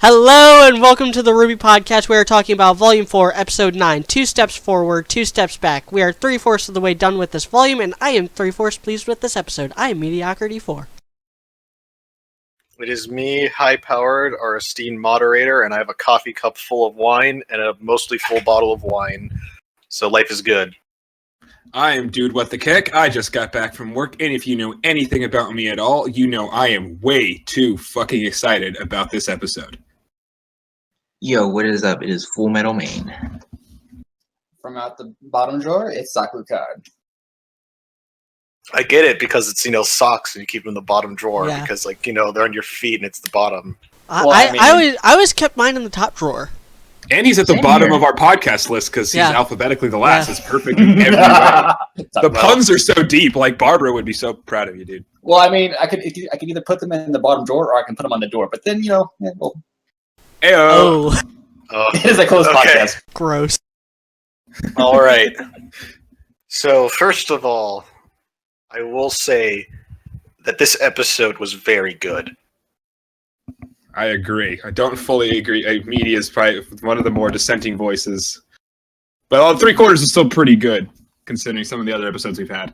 Hello and welcome to the RWBY podcast. We are talking about Volume 4, Episode 9, 2 steps forward, 2 steps back. We are 3/4 of the way done with this volume, and I am 3/4 pleased with this episode. I am Mediocrity 4. It is me, high-powered, our esteemed moderator, and I have a coffee cup full of wine and a mostly full bottle of wine. So life is good. I am Dudewuttheheck. I just got back from work, and if you know anything about me at all, you know I am way too fucking excited about this episode. Yo, what is up? It is Fullmetal Maine. From out the bottom drawer, it's Sakura Card. I get it because it's, socks and you keep them in the bottom drawer because, they're on your feet and it's the bottom. I always kept mine in the top drawer. And he's at the bottom of our podcast list because he's alphabetically the last. It's perfect in every way. The puns are so deep. Like, Barbara would be so proud of you, dude. Well, I mean, I could either put them in the bottom drawer or I can put them on the door. But then, Ayo. Oh. It is a closed podcast. Gross. All right. So, first of all, I will say that this episode was very good. I agree. I don't fully agree. Media is probably one of the more dissenting voices. But all 3/4 is still pretty good, considering some of the other episodes we've had.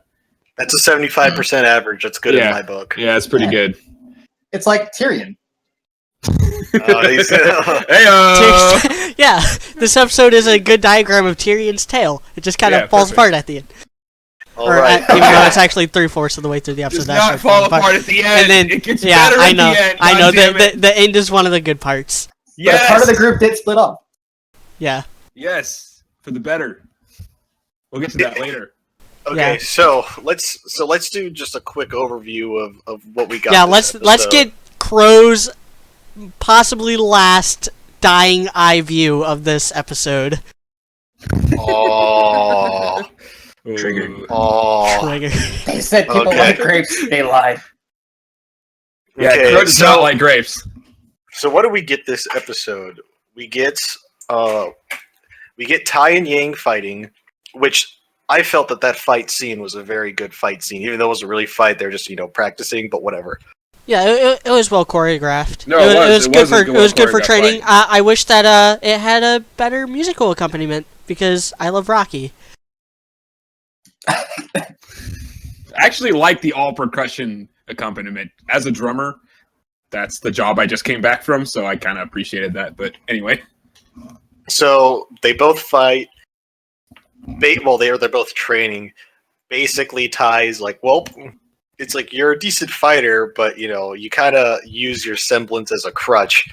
That's a 75% average. That's good in my book. Yeah, it's pretty good. It's like Tyrion. Yeah, this episode is a good diagram of Tyrion's tail. It just kind of falls apart at the end. Even though it's actually 3/4 of the way through the episode. Does not fall apart at the end. And then, it gets better I know. At the end. I know. The end is one of the good parts. Yes. But part of the group did split up. Yeah. Yes, for the better. We'll get to that later. Okay, so let's do just a quick overview of what we got. Yeah, let's get Crow's possibly last dying eye view of this episode. Oh. Trigger. Oh. Trigger. They said people like grapes. They lied. Yeah, Crow does not like grapes. So what do we get this episode? We get Tai and Yang fighting, which I felt that fight scene was a very good fight scene. Even though it wasn't really a fight, they're just practicing, but whatever. Yeah, it was well choreographed. No, it was good for training. I wish that it had a better musical accompaniment because I love Rocky. I actually like the all percussion accompaniment. As a drummer, that's the job I just came back from, so I kind of appreciated that. But anyway. So they both fight. They're both training. Basically, Tai's like, well, it's like you're a decent fighter, but you kind of use your semblance as a crutch,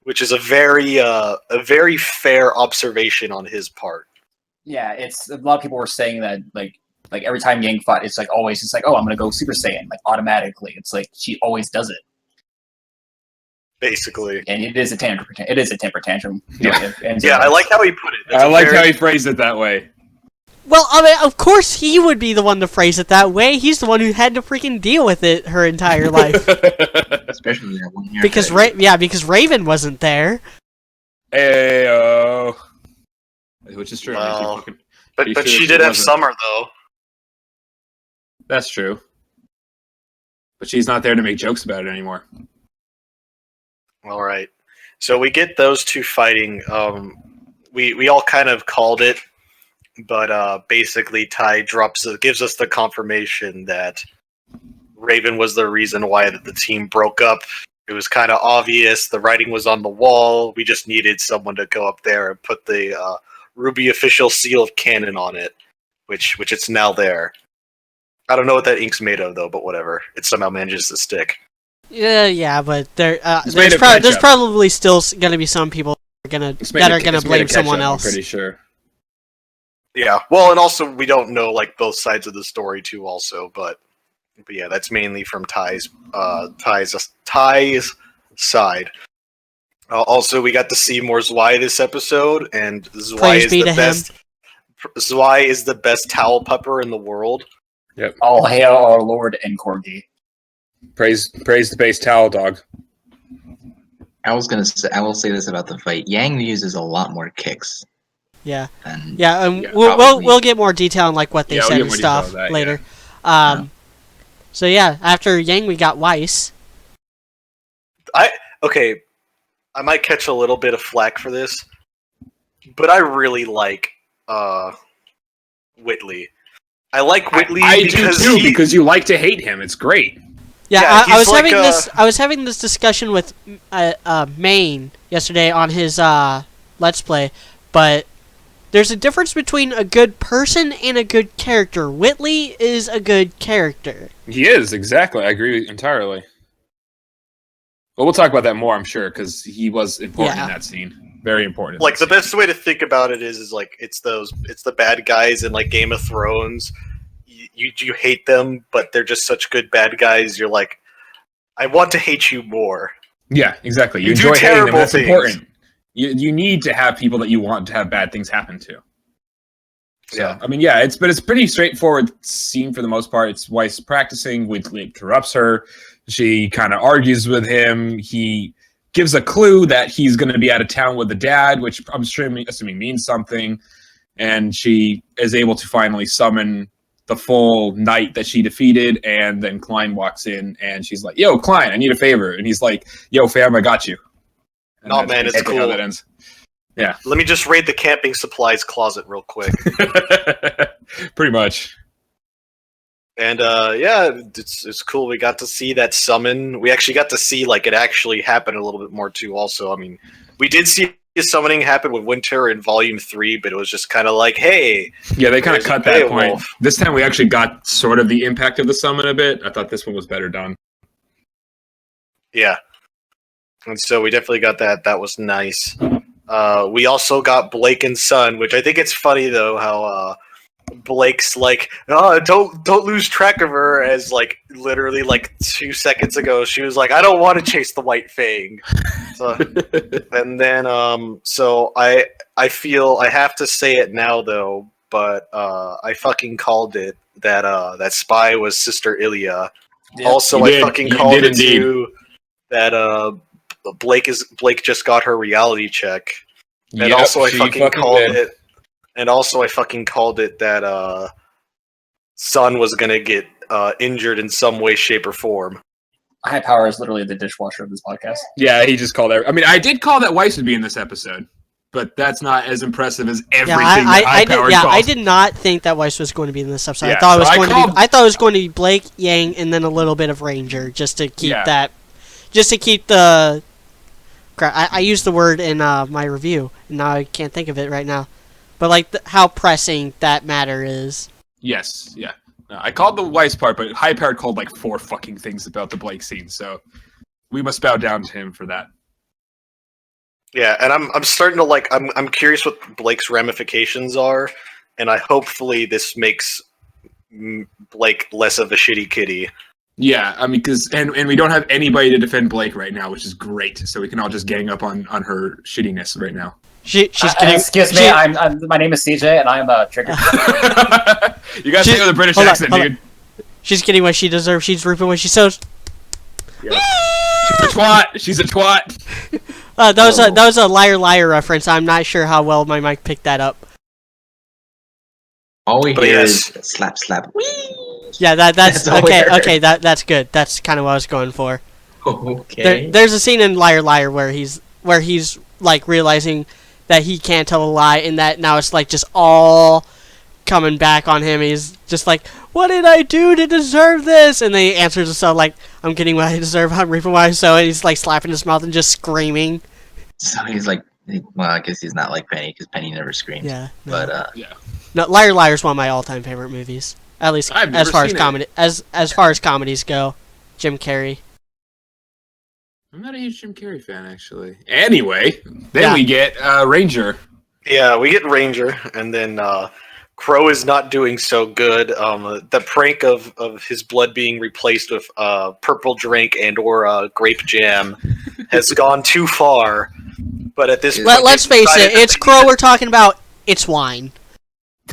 which is a very fair observation on his part. Yeah, it's a lot of people were saying that like every time Yang fought, it's like always oh, I'm gonna go Super Saiyan automatically. It's like she always does it. Basically, and it is a temper tantrum. Yeah, I like how he put it. I like how he phrased it that way. Well, I mean, of course he would be the one to phrase it that way. He's the one who had to freaking deal with it her entire life. Especially that 1 year. Because Raven wasn't there. Ayo. Which is true. Well, but she did have Summer, though. That's true. But she's not there to make jokes about it anymore. All right. So we get those two fighting. We all kind of called it, but basically Tai gives us the confirmation that Raven was the reason why the team broke up. It was kind of obvious. The writing was on the wall. We just needed someone to go up there and put the RWBY official seal of canon on it, which it's now there. I don't know what that ink's made of, though, but whatever. It somehow manages to stick. Yeah, but there's probably still going to be some people that are gonna blame someone else. I'm pretty sure. Yeah, well, and also we don't know both sides of the story too. Also, but yeah, that's mainly from Tai's side. Also, we got to see more Zwei this episode, and Zwei is the best towel pupper in the world. Yep. All hail our Lord and Corgi. Praise the base towel dog. I will say this about the fight. Yang uses a lot more kicks. Yeah. We'll get more detail on what they said and stuff later. Yeah. So yeah, after Yang we got Weiss. Okay, I might catch a little bit of flack for this, but I really like Whitley. I like Whitley because you like to hate him. It's great. Yeah, Yeah, I was he's like having I was having this discussion with Maine yesterday on his Let's Play, but there's a difference between a good person and a good character. Whitley is a good character. He is, exactly. I agree entirely. Well, we'll talk about that more, I'm sure, because he was important in that scene. Very important. Like, the best way to think about it is like, it's the bad guys in, like, Game of Thrones. You hate them, but they're just such good bad guys, you're like, I want to hate you more. Yeah, exactly. You do enjoy hating them, that's things. important. You need to have people that you want to have bad things happen to. So, Yeah. I mean, yeah, it's pretty straightforward scene for the most part. It's Weiss practicing, Whitley interrupts her, she kind of argues with him, he gives a clue that he's going to be out of town with the dad, which I'm assuming means something, and she is able to finally summon the full knight that she defeated, and then Klein walks in, and she's like, yo, Klein, I need a favor, and he's like, yo, fam, I got you. And Oh, man, it's basically cool. how that ends. Yeah. Let me just raid the camping supplies closet real quick. Pretty much. And yeah, it's cool. We got to see that summon. We actually got to see like it actually happen a little bit more too. Also, I mean, we did see summoning happen with Winter in Volume 3, but it was just kind of like, hey, yeah, they kind of cut that point. Wolf. This time we actually got sort of the impact of the summon a bit. I thought this one was better done. Yeah, and so we definitely got that. That was nice. We also got Blake and Son, which I think it's funny though how Blake's like, oh, don't lose track of her, as like literally like 2 seconds ago she was like, I don't want to chase the White Fang. So, and then so I feel I have to say it now though, but I fucking called it that that Spy was Sister Ilya. Yeah. Also, You I did. fucking You called did it indeed. too that Blake just got her reality check. And Yep, also I she fucking called did. it. And also I fucking called it that Son was gonna get injured in some way, shape, or form. High Power is literally the dishwasher of this podcast. Yeah, he just called I mean, I did call that Weiss would be in this episode, but that's not as impressive as everything that High Power called. I did not think that Weiss was going to be in this episode. Yeah, I thought it was so I thought it was going to be Blake, Yang, and then a little bit of Ranger, just to keep the. I used the word in my review, and now I can't think of it right now. But like how pressing that matter is. Yes, yeah. I called the Weiss part, but High Power called like 4 fucking things about the Blake scene, so we must bow down to him for that. Yeah, and I'm starting to like I'm curious what Blake's ramifications are, and hopefully this makes Blake less of a shitty kitty. Yeah, I mean, because and we don't have anybody to defend Blake right now, which is great. So we can all just gang up on her shittiness right now. She's getting. Excuse me, my name is CJ, and I'm triggered. You guys think of the British accent, dude. She's getting what she deserves. She's reaping what she sows. Yes. She's a twat. She's a twat. That was a liar reference. I'm not sure how well my mic picked that up. All we But hear yes. is slap, slap. Whee! Yeah, that's all we okay. heard. Okay, that's good. That's kind of what I was going for. Okay. There's a scene in Liar where he's like realizing that he can't tell a lie, and that now it's like just all coming back on him. He's just like, what did I do to deserve this? And then he answers himself like, I'm getting what I deserve, I'm reaping what I sow, and he's like slapping his mouth and just screaming. So he's like, well, I guess he's not like Penny, because Penny never screams. Yeah. No. But Yeah. No, Liar is one of my all-time favorite movies. At least I've as never far as seen it. comedy as far as comedies go. Jim Carrey. I'm not a huge Jim Carrey fan, actually. Anyway, then Yeah. we get Ranger. Yeah, we get Ranger, and then Crow is not doing so good. The prank of his blood being replaced with purple drink and or grape jam has gone too far. But at this point, Let's they face it, decided it's that Crow we're talking about. It's wine.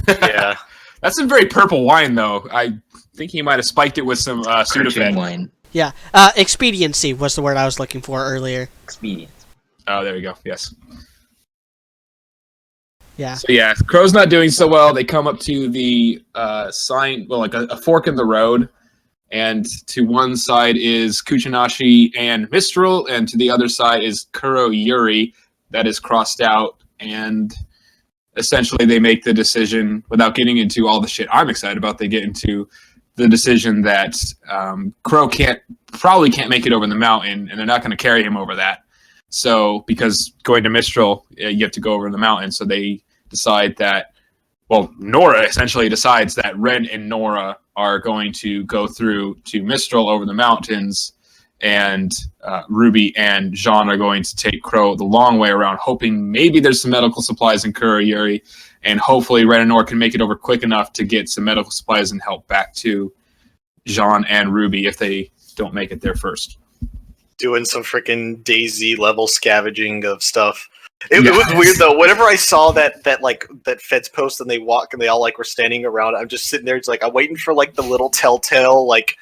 Yeah, That's some very purple wine, though. I think he might have spiked it with some cartoon Sudafed. wine. Yeah. Expediency was the word I was looking for earlier. Expedient. Oh, there we go. Yes. Yeah. So yeah, Crow's not doing so well. They come up to the sign, well, like a fork in the road, And to one side is Kuchinashi and Mistral, and to the other side is Kuro Yuri. That is crossed out, and essentially they make the decision, without getting into all the shit I'm excited about, they get into the decision that Kuro probably can't make it over the mountain, and they're not going to carry him over that. So, because going to Mistral, you have to go over the mountain, so they decide that, well, Nora essentially decides that Ren and Nora are going to go through to Mistral over the mountains, and RWBY and Jean are going to take Crow the long way around, hoping maybe there's some medical supplies in Kurayuri, and hopefully Ren and Nora can make it over quick enough to get some medical supplies and help back to Jean and RWBY if they don't make it there first. Doing some freaking DayZ level scavenging of stuff. It was weird though. Whenever I saw that Feds post and they walk and they all like were standing around, I'm just sitting there. It's like I'm waiting for like the little telltale like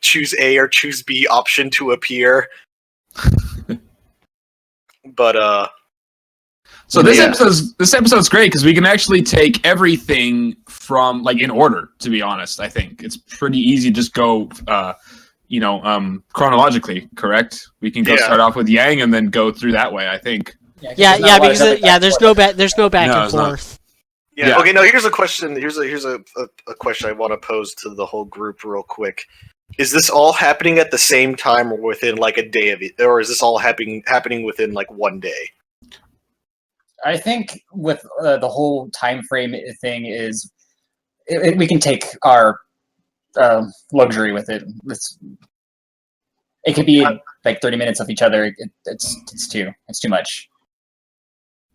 choose A or choose B option to appear. But so this episode's great because we can actually take everything from like in order. To be honest, I think it's pretty easy to just go. Chronologically, correct? We can go start off with Yang and then go through that way, I think. Because there's no back and forth. Yeah. Okay. No. Here's a question. Here's a question I want to pose to the whole group real quick. Is this all happening at the same time, or within like a day of it, or is this all happening within like one day? I think with the whole time frame thing is, we can take our luxury with it. It could be like 30 minutes of each other. It's too much.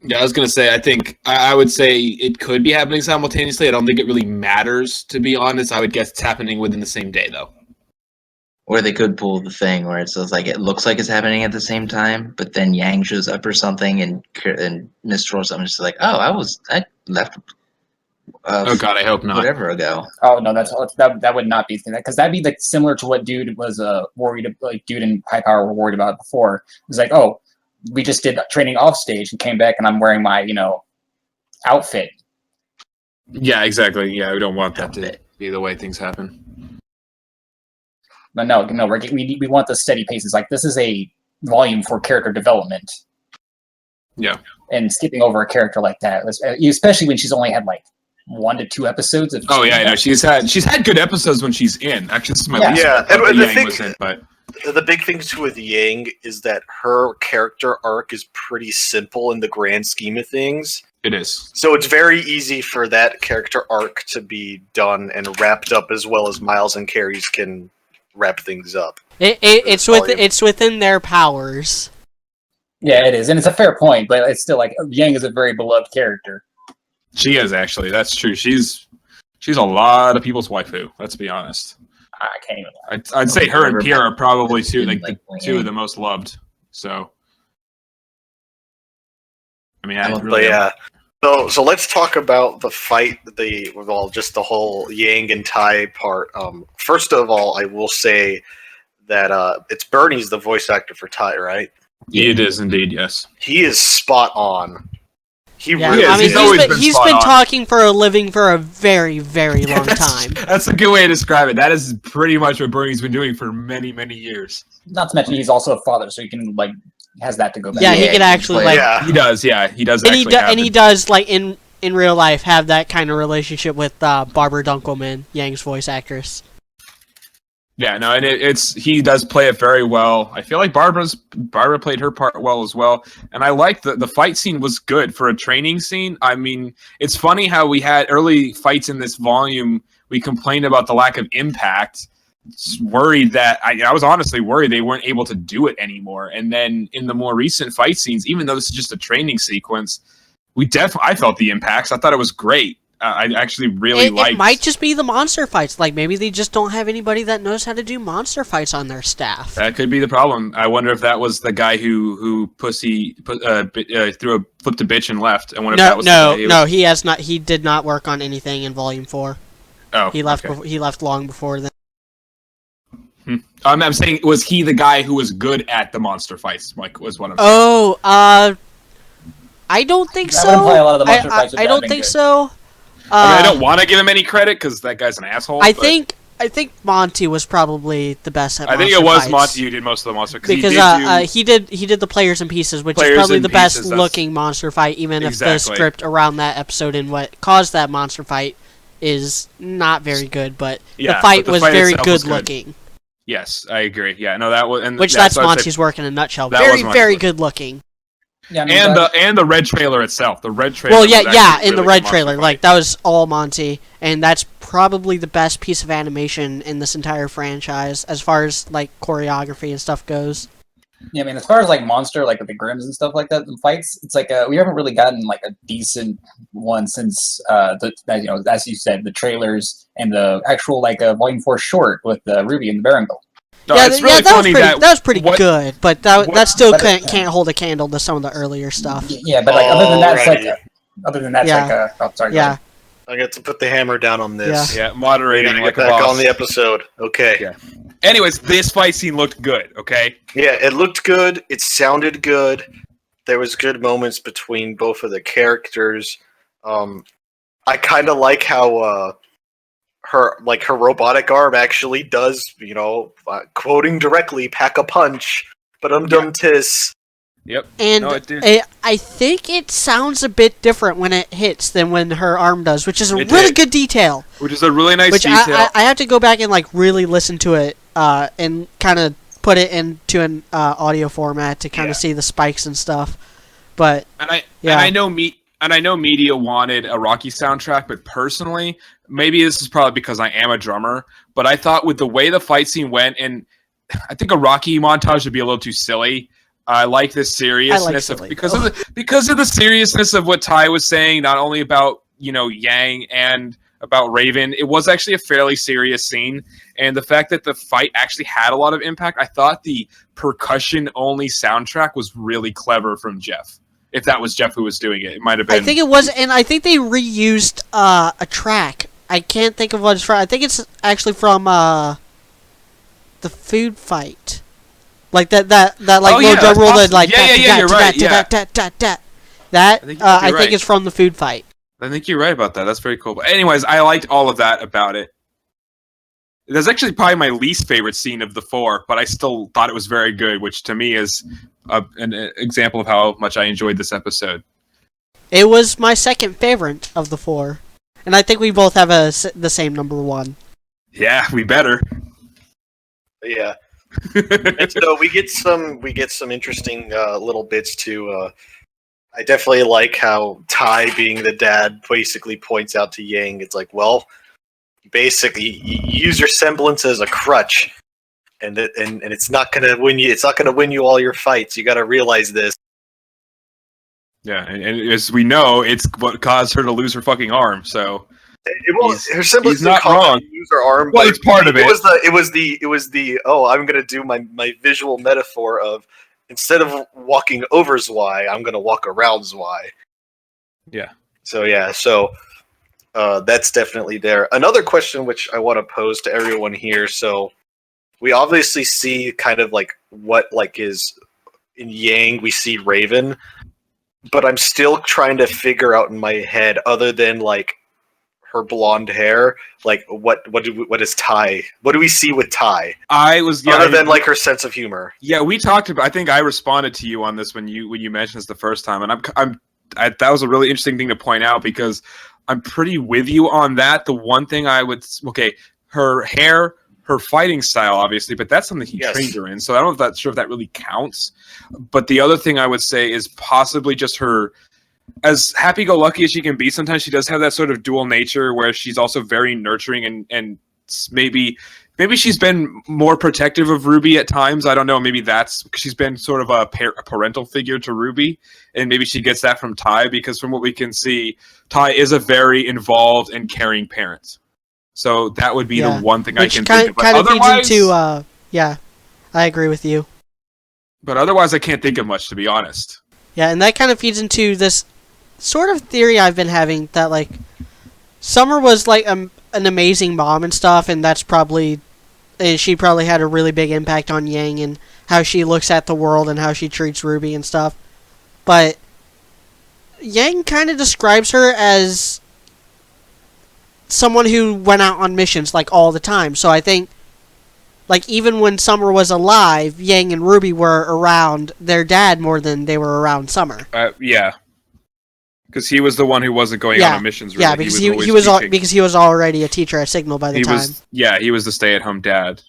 Yeah, I was gonna say. I think I would say it could be happening simultaneously. I don't think it really matters, to be honest. I would guess it's happening within the same day, though. Or they could pull the thing where it's like it looks like it's happening at the same time, but then Yang shows up or something, and Mistral or something is like, "Oh, I left." Oh God, I hope not. Whatever ago. Oh no, that would not be because that'd be like similar to what Dude was worried, like Dude and High Power were worried about before. It was like, oh, we just did training off stage and came back, and I'm wearing my outfit. Yeah, exactly. Yeah, we don't want that to be the way things happen. But no, we want the steady paces. Like this is a volume for character development. Yeah, and skipping over a character like that, especially when she's only had like 1 to 2 episodes. Oh yeah, I know she's had good episodes when she's in. Actually, this is my least and the thing was in, but the big thing too with Yang is that her character arc is pretty simple in the grand scheme of things. It is. So it's very easy for that character arc to be done and wrapped up as well as Miles and Carrie's can wrap things up. It's within their powers. Yeah, it is, and it's a fair point, but it's still like Yang is a very beloved character. She is actually. That's true. She's a lot of people's waifu. Let's be honest. I can't even. I'd say her and Pierre are probably two of the most loved. So, I mean, So let's talk about the fight. Just the whole Yang and Tai part. First of all, I will say that it's Bernie's the voice actor for Tai, right? It is indeed, yes. He is spot on. He really is. I mean, He's been talking for a living for a very, very long time. That's a good way to describe it. That is pretty much what Bernie's been doing for many, many years. Not to mention, he's also a father, so he can has that to go back. Yeah, he can actually he does. Yeah, he does. And he does in real life have that kind of relationship with Barbara Dunkelman, Yang's voice actress. Yeah, no, and he does play it very well. I feel like Barbara played her part well as well, and I like the fight scene was good for a training scene. I mean, it's funny how we had early fights in this volume. We complained about the lack of impact. Worried that I was honestly worried they weren't able to do it anymore. And then in the more recent fight scenes, even though this is just a training sequence, I felt the impacts. I thought it was great. I actually really liked. It might just be the monster fights. Like maybe they just don't have anybody that knows how to do monster fights on their staff. That could be the problem. I wonder if that was the guy who flipped a bitch and left. I wonder if that was no. He has not. He did not work on anything in Volume 4. Oh, he left. Okay. He left long before then. I'm saying, was he the guy who was good at the monster fights? Like, was what I'm saying. Oh, I don't think so. I don't think so. I don't want to give him any credit because that guy's an asshole. I think I think Monty was probably the best at I think monster it was fights. Monty who did most of the monster Because he did the Players in Pieces, which is Players probably in the best Pieces, that's- looking monster fight, even if the Exactly. script around that episode and what caused that monster fight is not very good, but Yeah, the fight but the was fight very itself good was good. looking. Yes, I agree. Yeah, no, that was Which yeah, that's so I'd say- Monty's work in a nutshell. that Very, was very Monty's good looking. Yeah, I mean, and the red trailer itself. The red trailer. Well, was yeah, actually in the really red good monster trailer, fight. like that was all Monty, and that's probably the best piece of animation in this entire franchise as far as like choreography and stuff goes. yeah, I mean, as far as like monster, like with the Grims and stuff like that, the fights, it's like we haven't really gotten like a decent one since as you said, the trailers and the actual like Volume 4 short with RWBY and the Baringle. No, yeah, it's really that funny was pretty what- good, but that what- still but can't hold a candle to some of the earlier stuff. Yeah, but like other than that, it's like Alrighty. other than that, it's Yeah. like oh, sorry, go Yeah, ahead. I got to put the hammer down on this. Yeah, We moderating gotta like get a back boss. on the episode. Okay. Yeah. Anyways, this fight scene looked good. Okay. Yeah, it looked good. It sounded good. There was good moments between both of the characters. I kind of like how her robotic arm actually does, quoting directly, pack a punch. But dum tis. Yep. and No, it did. I think it sounds a bit different when it hits than when her arm does, which is a It really did. good detail. Which is a really nice Which detail. I have to go back and like really listen to it and kind of put it into an audio format to kind Yeah. of see the spikes and stuff. But And I know media wanted a Rocky soundtrack, but personally, maybe this is probably because I am a drummer, but I thought with the way the fight scene went, and I think a Rocky montage would be a little too silly. I like the seriousness silly, because of the seriousness of what Ty was saying, not only about Yang and about Raven. It was actually a fairly serious scene, and the fact that the fight actually had a lot of impact, I thought the percussion only soundtrack was really clever from Jeff. If that was Jeff who was doing it, it might have been. I think it was, and I think they reused a track. I can't think of what it's from. I think it's actually from the food fight. Like that like Oh, little yeah, drum that's roll that possible. like Yeah, you're right, yeah. That I think I you're think right. is from the food fight. I think you're right about that. That's very cool. But anyways, I liked all of that about it. That's actually probably my least favorite scene of the four, but I still thought it was very good, which to me is an example of how much I enjoyed this episode. It was my second favorite of the four, and I think we both have the same number one. Yeah, we better. Yeah. And so we get some interesting little bits too. I definitely like how Ty, being the dad, basically points out to Yang, it's like, well, basically, you use your semblance as a crutch, and it's not gonna win you. It's not gonna win you all your fights. You got to realize this. Yeah, and as we know, it's what caused her to lose her fucking arm. So Her semblance he's not didn't cause her wrong. to use her arm. Well, but it's part of it. It was the oh, I'm gonna do my visual metaphor of, instead of walking over Zwei, I'm gonna walk around Zwei. Yeah. So that's definitely there. Another question which I want to pose to everyone here. So we obviously see kind of like what like is in Yang. We see Raven, but I'm still trying to figure out in my head, other than like her blonde hair, like what is Ty? What do we see with Ty? Other than like her sense of humor. Yeah, we talked about. I think I responded to you on this when you mentioned this the first time, and that was a really interesting thing to point out because I'm pretty with you on that. The one thing I would her hair, her fighting style, obviously, but that's something he trained her in. So I don't know if that really counts. But the other thing I would say is possibly just her. As happy-go-lucky as she can be, sometimes she does have that sort of dual nature where she's also very nurturing and maybe she's been more protective of RWBY at times. I don't know. Maybe that's because she's been sort of a parental figure to RWBY, and maybe she gets that from Ty because from what we can see, Ty is a very involved and caring parent. So that would be the one thing I can think of. Kind of feeds into, yeah, I agree with you. But otherwise, I can't think of much, to be honest. Yeah, and that kind of feeds into this sort of theory I've been having that, like, Summer was, like, an amazing mom and stuff, and she probably had a really big impact on Yang and how she looks at the world and how she treats RWBY and stuff. But Yang kind of describes her as someone who went out on missions like all the time. So I think, like, even when Summer was alive, Yang and Ruby were around their dad more than they were around Summer. Yeah. Because he was the one who wasn't going out on missions. Really. Yeah, because he was already a teacher at Signal by the time. He was the stay-at-home dad.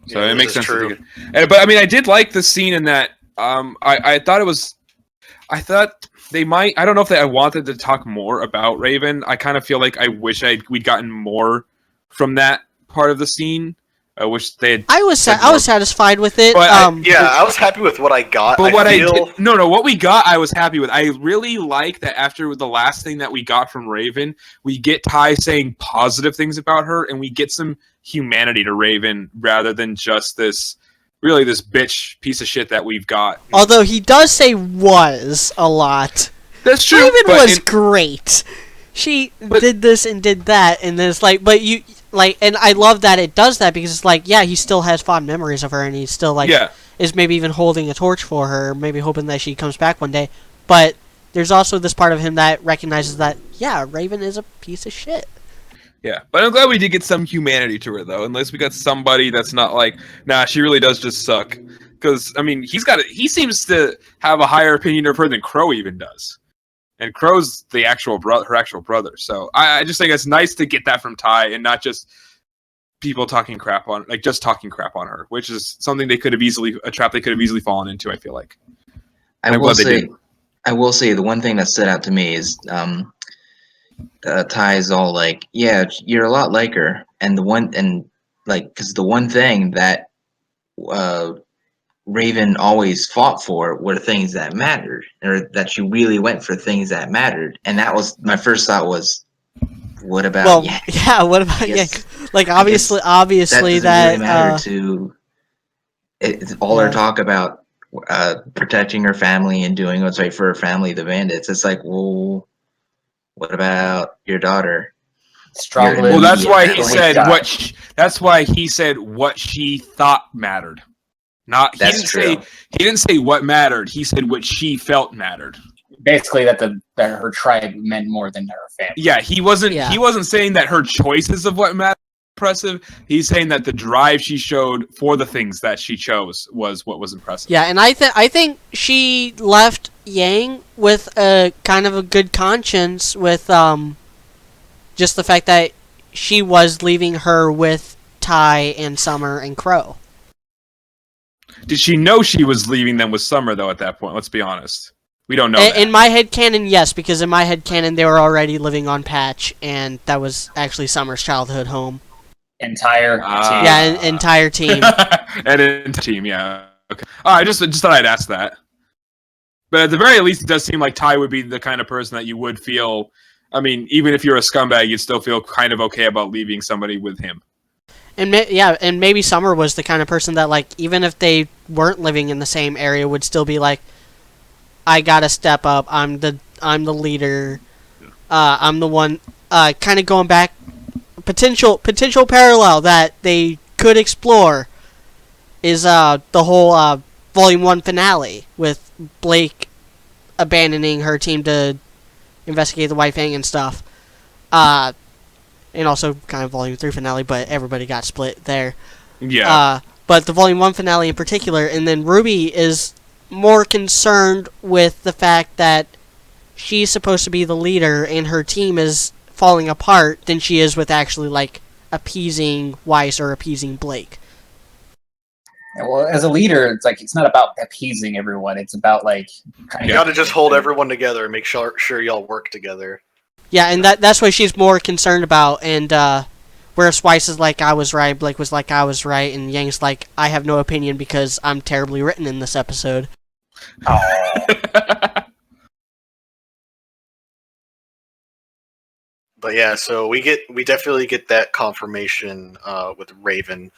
So it makes sense. True. But I mean, I did like the scene in that. I thought they might. I don't know if I wanted to talk more about Raven. I kind of feel like I wish we'd gotten more from that part of the scene. I wish they had. I was satisfied with it. But I was happy with what I got. But what we got, I was happy with. I really like that after the last thing that we got from Raven, we get Ty saying positive things about her, and we get some humanity to Raven rather than just this bitch piece of shit that we've got. Although he does say "was" a lot. That's true. Raven was great. She did this and did that, and then it's like, but you. Like, and I love that it does that because it's like, yeah, he still has fond memories of her, and he still is maybe even holding a torch for her, maybe hoping that she comes back one day. But there's also this part of him that recognizes that, yeah, Raven is a piece of shit. Yeah, but I'm glad we did get some humanity to her, though. Unless we got somebody that's not like, nah, she really does just suck. Because I mean, he seems to have a higher opinion of her than Crow even does. And Crow's her actual brother. So I just think it's nice to get that from Ty and not just people talking crap on her, which is something a trap they could have easily fallen into, I feel like. I will say the one thing that stood out to me is Ty's all like, yeah, you're a lot like her. And because the one thing that Raven always fought for were things that mattered, or that she really went for things that mattered. And that was my first thought was, what about Yang? Yeah, what about Yang? Like, obviously that really matter to all her talk about protecting her family and doing what's right for her family, the Bandits. It's like, well, what about your daughter? Strongly. Well, that's why he said that's why he said what she thought mattered. He didn't say what mattered. He said what she felt mattered. Basically, that her tribe meant more than her family. Yeah, he wasn't saying that her choices of what mattered were impressive. He's saying that the drive she showed for the things that she chose was what was impressive. Yeah, and I think she left Yang with a kind of a good conscience with just the fact that she was leaving her with Ty and Summer and Crow. Did she know she was leaving them with Summer, though, at that point? Let's be honest. We don't know that. In my headcanon, yes, because in my headcanon, they were already living on Patch, and that was actually Summer's childhood home. Entire team. Yeah, entire team. Yeah. Okay. I just thought I'd ask that. But at the very least, it does seem like Ty would be the kind of person that you would feel... I mean, even if you're a scumbag, you'd still feel kind of okay about leaving somebody with him. And maybe Summer was the kind of person that, like, even if they weren't living in the same area, would still be like, I gotta step up. I'm the leader. I'm the one. Kind of going back, potential parallel that they could explore is the whole Volume 1 finale with Blake abandoning her team to investigate the White Fang and stuff. And also kind of Volume 3 finale, but everybody got split there. Yeah. But the Volume 1 finale in particular, and then Ruby is more concerned with the fact that she's supposed to be the leader and her team is falling apart than she is with actually, like, appeasing Weiss or appeasing Blake. Well, as a leader, it's like it's not about appeasing everyone. It's about, like... You gotta just hold everyone together and make sure y'all work together. Yeah, and that's what she's more concerned about, and whereas Weiss is like, I was right, Blake was like, I was right, and Yang's like, I have no opinion because I'm terribly written in this episode. But yeah, so we definitely get that confirmation with Raven.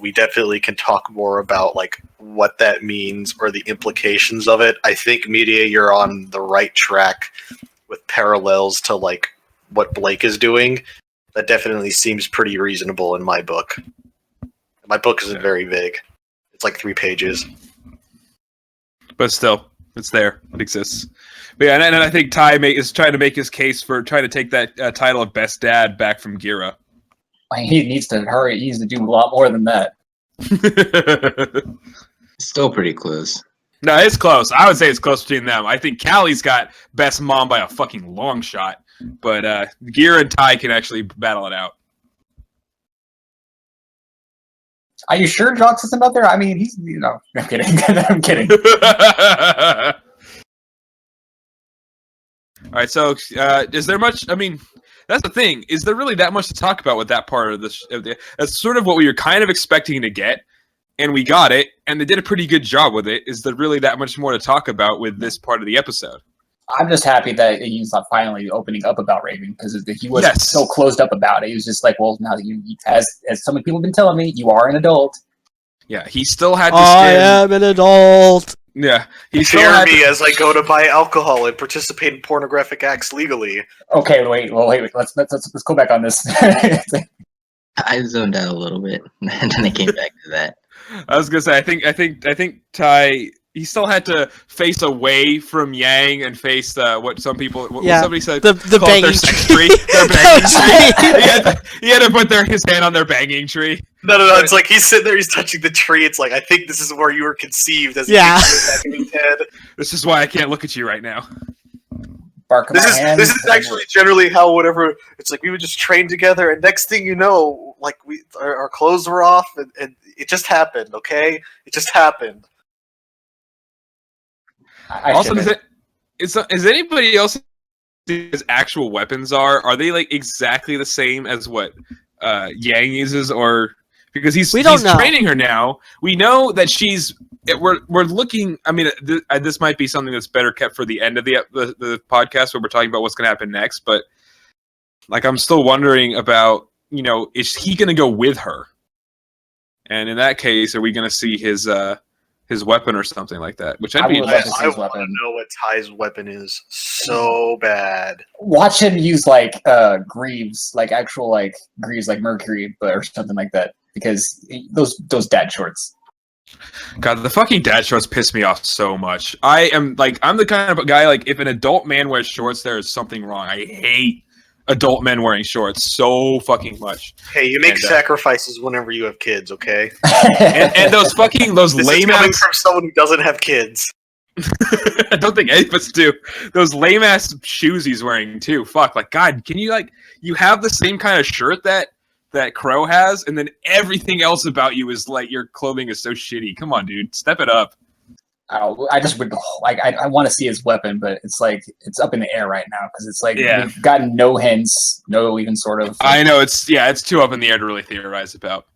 We definitely can talk more about like what that means or the implications of it. I think Media, you're on the right track with parallels to like what Blake is doing. That definitely seems pretty reasonable in my book. My book isn't very big. It's like 3 pages. But still, It's there. It exists. But yeah, and I think Ty is trying to make his case for trying to take that title of best dad back from Gira. He needs to hurry. He needs to do a lot more than that. Still pretty close. No, it's close. I would say it's close between them. I think Callie's got best mom by a fucking long shot. But Gira and Ty can actually battle it out. Are you sure Jox isn't out there? I mean, he's, I'm kidding. I'm kidding. All right, so is there much? I mean, that's the thing. Is there really that much to talk about with that part of this? That's sort of what we were kind of expecting to get, and we got it, and they did a pretty good job with it. Is there really that much more to talk about with this part of the episode? I'm just happy that he's not finally opening up about Raven, because he was so closed up about it. He was just like, well, now that as so many people have been telling me, you are an adult. Yeah, he still had to I am an adult. Yeah, he still Hear had me as I go to buy alcohol and participate in pornographic acts legally. Okay, wait. Let's go back on this. I zoned out a little bit, and then I came back to that. I was gonna say, I think Ty, he still had to face away from Yang and face what somebody said, the banging their sex tree. Their banging tree. He had to put his hand on their banging tree. No. It's like he's sitting there, he's touching the tree. It's like, I think this is where you were conceived as a kid back in his head. This is why I can't look at you right now. This is actually generally how whatever. It's like we would just train together, and next thing you know, like our clothes were off, and it just happened. Okay, it just happened. Also, is anybody else his actual weapons are they like exactly the same as what Yang uses, or because he's training her now? We know that we're looking. I mean, this might be something that's better kept for the end of the podcast where we're talking about what's going to happen next. But like, I'm still wondering about, is he going to go with her? And in that case, are we going to see his weapon or something like that? Which I want to know what Ty's weapon is so bad. Watch him use greaves, actual greaves, like mercury, or something like that. Because those dad shorts. God, the fucking dad shorts piss me off so much. I'm the kind of guy, like, if an adult man wears shorts, there is something wrong. I hate adult men wearing shorts so fucking much. Hey, you make sacrifices whenever you have kids, okay? and those lame ass from someone who doesn't have kids. I don't think any of us do. Those lame ass shoes he's wearing too. Fuck, like, God, can you you have the same kind of shirt that Crow has, and then everything else about you is like your clothing is so shitty. Come on, dude, step it up. I just would I want to see his weapon, but it's up in the air right now because it's we've gotten no hints, no even sort of. I know it's too up in the air to really theorize about.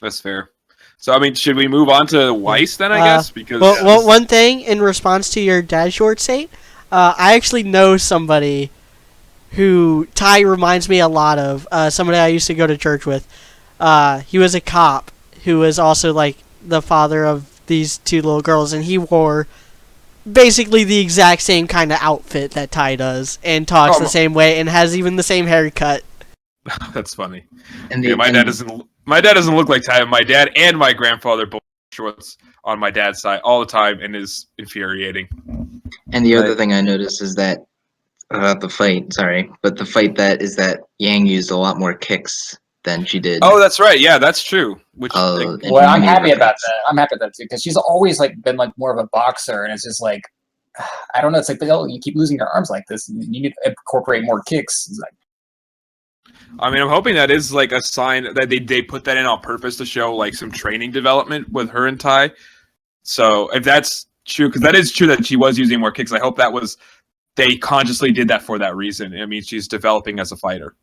That's fair. So I mean, should we move on to Weiss then? I guess because one thing in response to your dad short state, I actually know somebody who Ty reminds me a lot of. Somebody I used to go to church with. He was a cop who was also like the father of these two little girls, and he wore basically the exact same kind of outfit that Ty does, and talks the same way, and has even the same haircut. That's funny. My dad doesn't look like Ty. My dad and my grandfather both wear shorts on my dad's side all the time, and is infuriating. And the other thing I noticed is that about the fight, that Yang used a lot more kicks than she did. Oh, that's right. Yeah, that's true. Which I'm happy about that. I'm happy about that too, because she's always been more of a boxer, and it's just I don't know. It's you keep losing your arms like this. You need to incorporate more kicks. I mean, I'm hoping that is a sign that they put that in on purpose to show some training development with her and Ty. So if that's true, because that is true that she was using more kicks, I hope they consciously did that for that reason. I mean, she's developing as a fighter.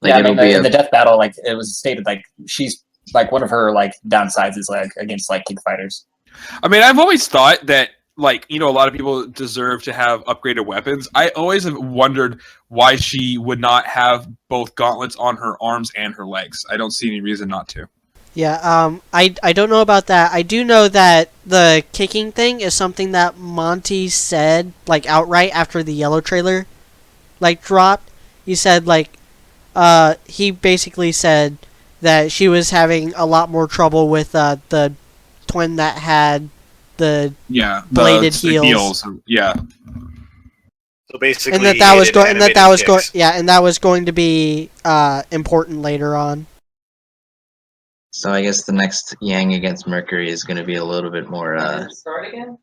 Yeah, in the death battle, it was stated she's one of her downsides is against kick fighters. I mean, I've always thought that a lot of people deserve to have upgraded weapons. I always have wondered why she would not have both gauntlets on her arms and her legs. I don't see any reason not to. Yeah, I don't know about that. I do know that the kicking thing is something that Monty said outright after the yellow trailer dropped. He said he basically said that she was having a lot more trouble with the twin that had the Yeah, bladed the heels. Yeah. So basically, and that he that was hated going and that animated was going kicks. and that was going to be important later on. So I guess the next Yang against Mercury is going to be a little bit more, Start again?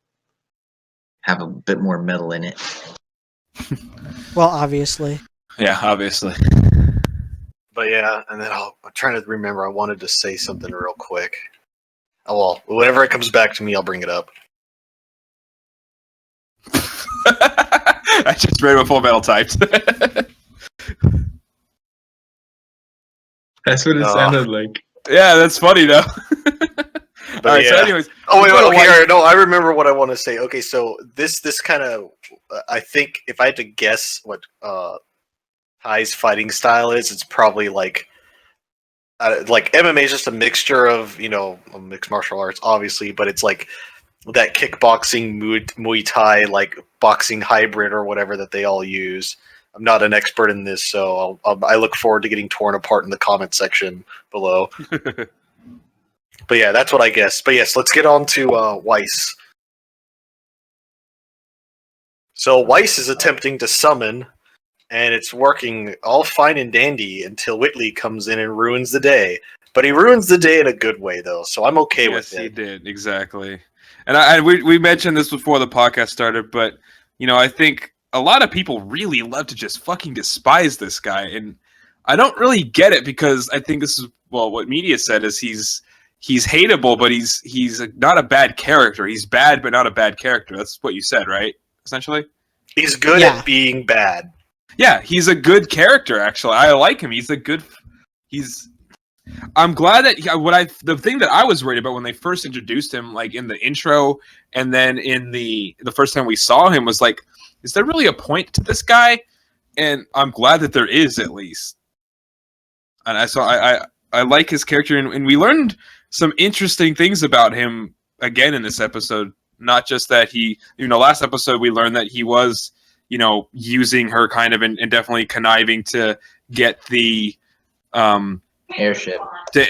have a bit more metal in it. Well, obviously. Yeah, obviously. But yeah, and then I'm trying to remember. I wanted to say something real quick. Oh well, whenever it comes back to me, I'll bring it up. I just read what Fullmetal typed. That's what it sounded like. Yeah, that's funny though. But All right, so yeah. anyways. Oh wait, let's go wait, to okay, White- all right, no, I remember what I want to say. Okay, so this kind of, I think if I had to guess what Ty's fighting style is, it's probably like MMA is just a mixture of mixed martial arts, obviously, but it's like that kickboxing Muay Thai like boxing hybrid or whatever that they all use. I'm not an expert in this, so I look forward to getting torn apart in the comment section below. But yeah, that's what I guess. But yes, let's get on to Weiss. So Weiss is attempting to summon, and it's working all fine and dandy until Whitley comes in and ruins the day. But he ruins the day in a good way, though, so I'm okay with Yes, he it. did, exactly. And we mentioned this before the podcast started, but, I think a lot of people really love to just fucking despise this guy, and I don't really get it because I think this is, what media said is he's hateable, but he's not a bad character. He's bad, but not a bad character. That's what you said, right? Essentially? He's good Yeah. at being bad. Yeah, he's a good character, actually. I like him. I'm glad that the thing that I was worried about when they first introduced him, like in the intro, and then in the first time we saw him, was like, is there really a point to this guy? And I'm glad that there is, at least. And I like his character, and we learned some interesting things about him again in this episode. Not just that he, last episode we learned that he was, using her kind of and definitely conniving to get the Airship. to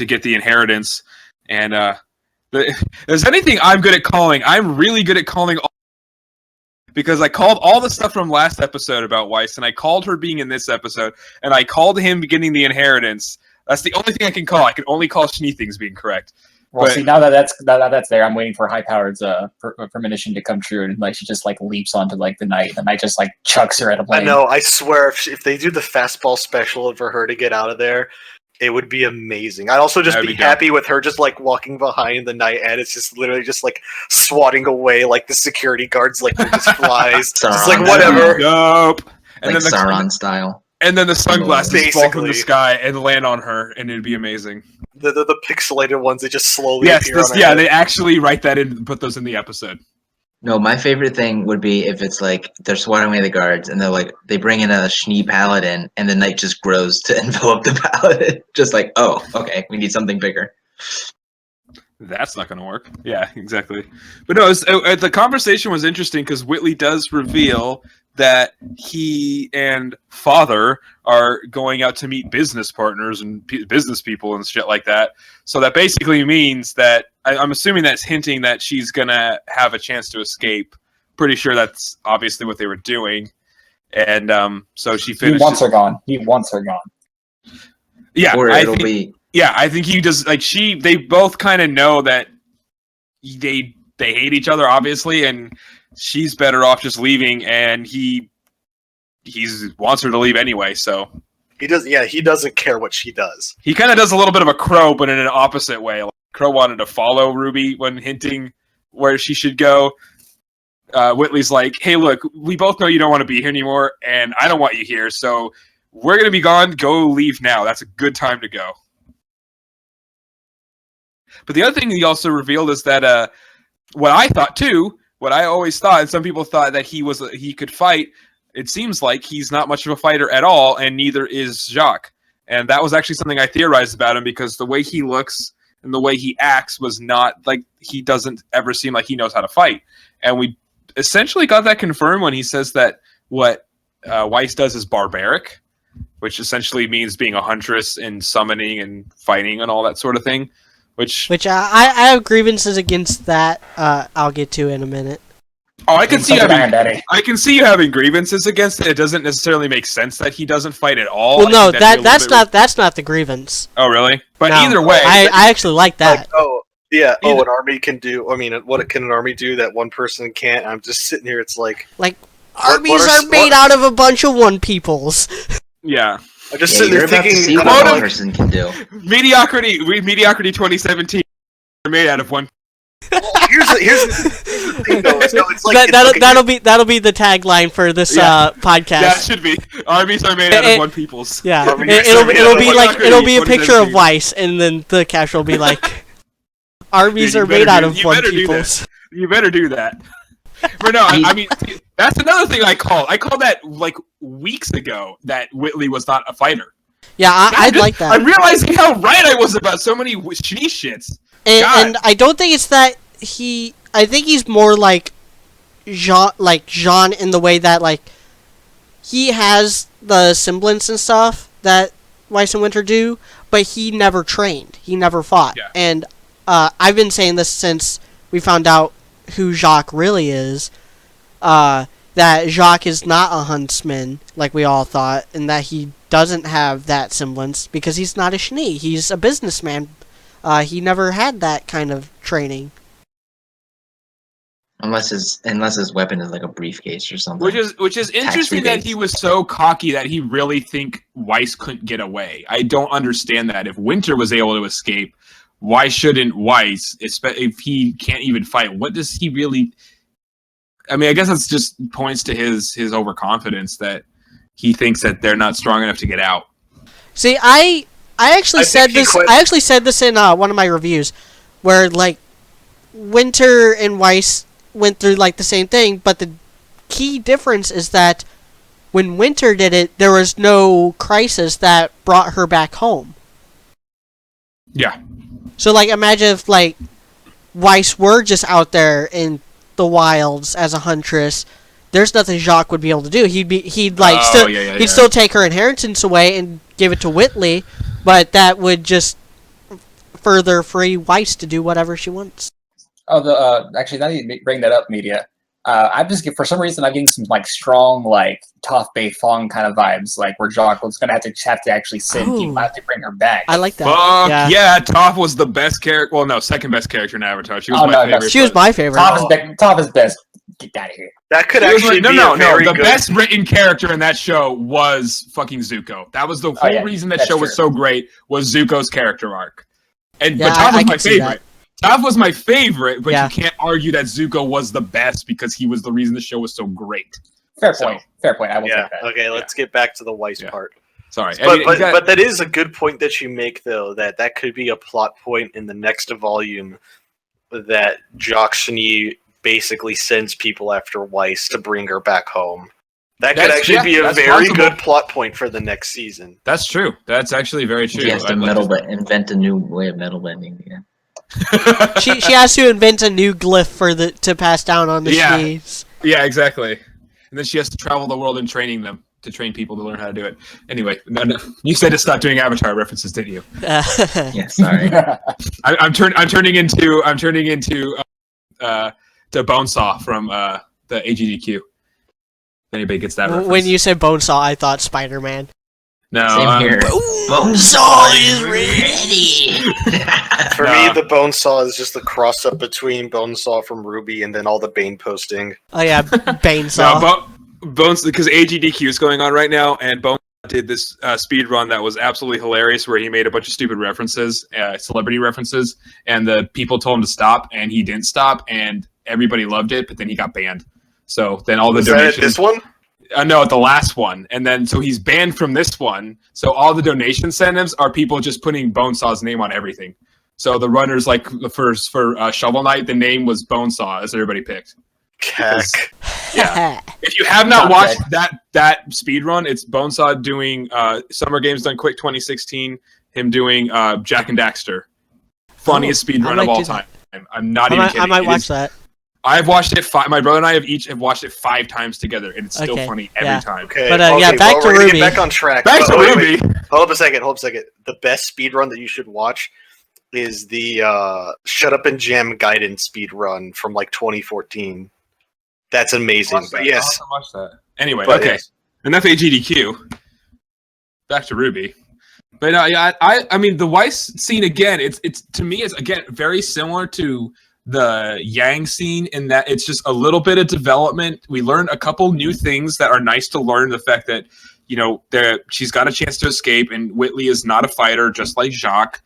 get the inheritance. And there's anything I'm good at calling, I'm really good at calling because I called all the stuff from last episode about Weiss, and I called her being in this episode, and I called him getting the inheritance. That's the only thing I can call. I can only call Schnee things being correct. Well, But- see, now that's there, I'm waiting for High Powered's premonition to come true, and like she just like leaps onto like the knight, and the knight just like chucks her at a I plane. know, I swear, if they do the fastball special for her to get out of there, it would be amazing. I'd also just That'd be be dope. happy with her just like walking behind the knight, and it's just literally just like swatting away like the security guards, like they're just flies. Just like Sauron whatever. Dope. And Like then Sauron style. and then the sunglasses fall from the Basically. sky and land on her, and it'd be amazing. The pixelated ones, they just slowly Yes, appear on her yeah, head. they actually write that in and put those in the episode. No, my favorite thing would be if it's like they're swatting away the guards and they bring in a Schnee paladin and the knight just grows to envelop the paladin. Just like, oh, okay, we need something bigger. That's not going to work. Yeah, exactly. But no, the conversation was interesting because Whitley does reveal that he and Father are going out to meet business partners and business people and shit like that. So that basically means that I'm assuming that's hinting that she's going to have a chance to escape. Pretty sure that's obviously what they were doing. And so she he finishes. wants her gone. He wants her gone. Yeah, Or I it'll think, be yeah, I think he does. Like they both kind of know that they hate each other, obviously, and she's better off just leaving, and he wants her to leave anyway. So He does. Yeah, he doesn't care what she does. he kind of does a little bit of a Crow, but in an opposite way. Like, Crow wanted to follow Ruby when hinting where she should go. Whitley's like, hey, look, we both know you don't want to be here anymore, and I don't want you here, so we're going to be gone. Go leave now. That's a good time to go. But the other thing he also revealed is that what I thought too, what I always thought, and some people thought that he could fight. It seems like he's not much of a fighter at all, and neither is Jacques. And that was actually something I theorized about him because the way he looks and the way he acts was not like he doesn't ever seem like he knows how to fight. And we essentially got that confirmed when he says that what Weiss does is barbaric, which essentially means being a huntress and summoning and fighting and all that sort of thing. Which I have grievances against that. I'll get to in a minute. Oh, I can see you having grievances against it. It doesn't necessarily make sense that he doesn't fight at all. Well, no, that's not the grievance. Oh, really? But no, either way, I actually like that. An army can do. I mean, what can an army do that one person can't? I'm just sitting here. It's like armies are made out of a bunch of one peoples. Yeah. I'm just sitting there thinking, see what one person can do. Mediocrity 2017 are made out of one. Here's the thing, though. So it's like, that'll be the tagline for this podcast. That should be. Armies are made out of one peoples. Yeah, it'll be a picture of Weiss, and then the caption will be like, "Armies are made out of one peoples." You better do that. But no, I mean, that's another thing I called. I called that like weeks ago that Whitley was not a fighter. Yeah, I'd like that. I'm realizing how right I was about so many shits. And I don't think it's that I think he's more like Jean in the way that like he has the semblance and stuff that Weiss and Winter do, but he never trained. He never fought. Yeah. And I've been saying this since we found out who Jacques really is, that Jacques is not a huntsman like we all thought, and that he doesn't have that semblance because he's not a Schnee. He's a businessman. He never had that kind of training. Unless his weapon is like a briefcase or something. Which is interesting that he was so cocky that he really think Weiss couldn't get away. I don't understand that. If Winter was able to escape, why shouldn't Weiss, if he can't even fight? What does he really... I mean, I guess that's just points to his overconfidence that he thinks that they're not strong enough to get out. See, I actually said this in one of my reviews, where like Winter and Weiss went through like the same thing, but the key difference is that when Winter did it, there was no crisis that brought her back home. Yeah. So like, imagine if like Weiss were just out there in the wilds as a huntress. There's nothing Jacques would be able to do. He'd still take her inheritance away and give it to Whitley, but that would just further free Weiss to do whatever she wants. Oh, actually, now that you bring that up, Media, for some reason I'm getting some like strong like Toph Bay Fong kind of vibes, like where Jacques was gonna have to actually send people out to bring her back. I like that. Fuck yeah, Toph was the best character. Well, no, second best character in Avatar. She was my favorite. She was my favorite. Toph is best. Get out of here. That could actually be the best written character in that show was fucking Zuko. That was the whole reason that show was so great, was Zuko's character arc. But Toph was my favorite. Toph was my favorite, but you can't argue that Zuko was the best because he was the reason the show was so great. Fair point. I will take that. Okay, let's get back to the Weiss part. Sorry. But that is a good point that you make, though, that could be a plot point in the next volume, that Jacques Schnee basically sends people after Weiss to bring her back home. That could actually be a very good plot point for the next season. That's true. That's actually very true. He has to invent a new way of metal bending. Yeah. she has to invent a new glyph to pass down on the Schnees. Yeah, exactly. And then she has to travel the world and to train people to learn how to do it. Anyway, no. You said to stop doing Avatar references, didn't you? Yeah, sorry. I'm turning into to Bonesaw from the AGDQ. If anybody gets that reference. When you said Bonesaw, I thought Spider-Man. No, same here. Bonesaw is ready. For me, the Bonesaw is just the cross-up between Bonesaw from RWBY and then all the Bane posting. Oh yeah, Banesaw. Bones, because AGDQ is going on right now, and Bones did this speed run that was absolutely hilarious, where he made a bunch of stupid references, celebrity references, and the people told him to stop, and he didn't stop, and everybody loved it, but then he got banned. So then all the donations. That this one? No, at the last one, and then so he's banned from this one. So all the donation send-ins are people just putting Bonesaw's name on everything. So the runners, like for Shovel Knight, the name was Bonesaw, as everybody picked. Heck. Yeah. If you have not watched that speed run, it's Bonesaw doing Summer Games Done Quick 2016. Him doing Jack and Daxter, funniest speed run of all time. I'm not even kidding. I might watch that. I've watched it. My brother and I have watched it 5 times together, and it's still funny every time. Okay, but back to RWBY. Get back on track. Back to RWBY. Hold up a second. The best speedrun that you should watch is the Shut Up and Jam guidance speed run from like 2014. That's amazing. But yes, I'll watch that. Anyway, But okay. yes. Enough AGDQ. Back to RWBY. But yeah, I mean the Weiss scene again. It's to me it's again very similar to the Yang scene in that it's just a little bit of development. We learned a couple new things that are nice to learn. The fact that she's got a chance to escape, and Whitley is not a fighter, just like Jacques.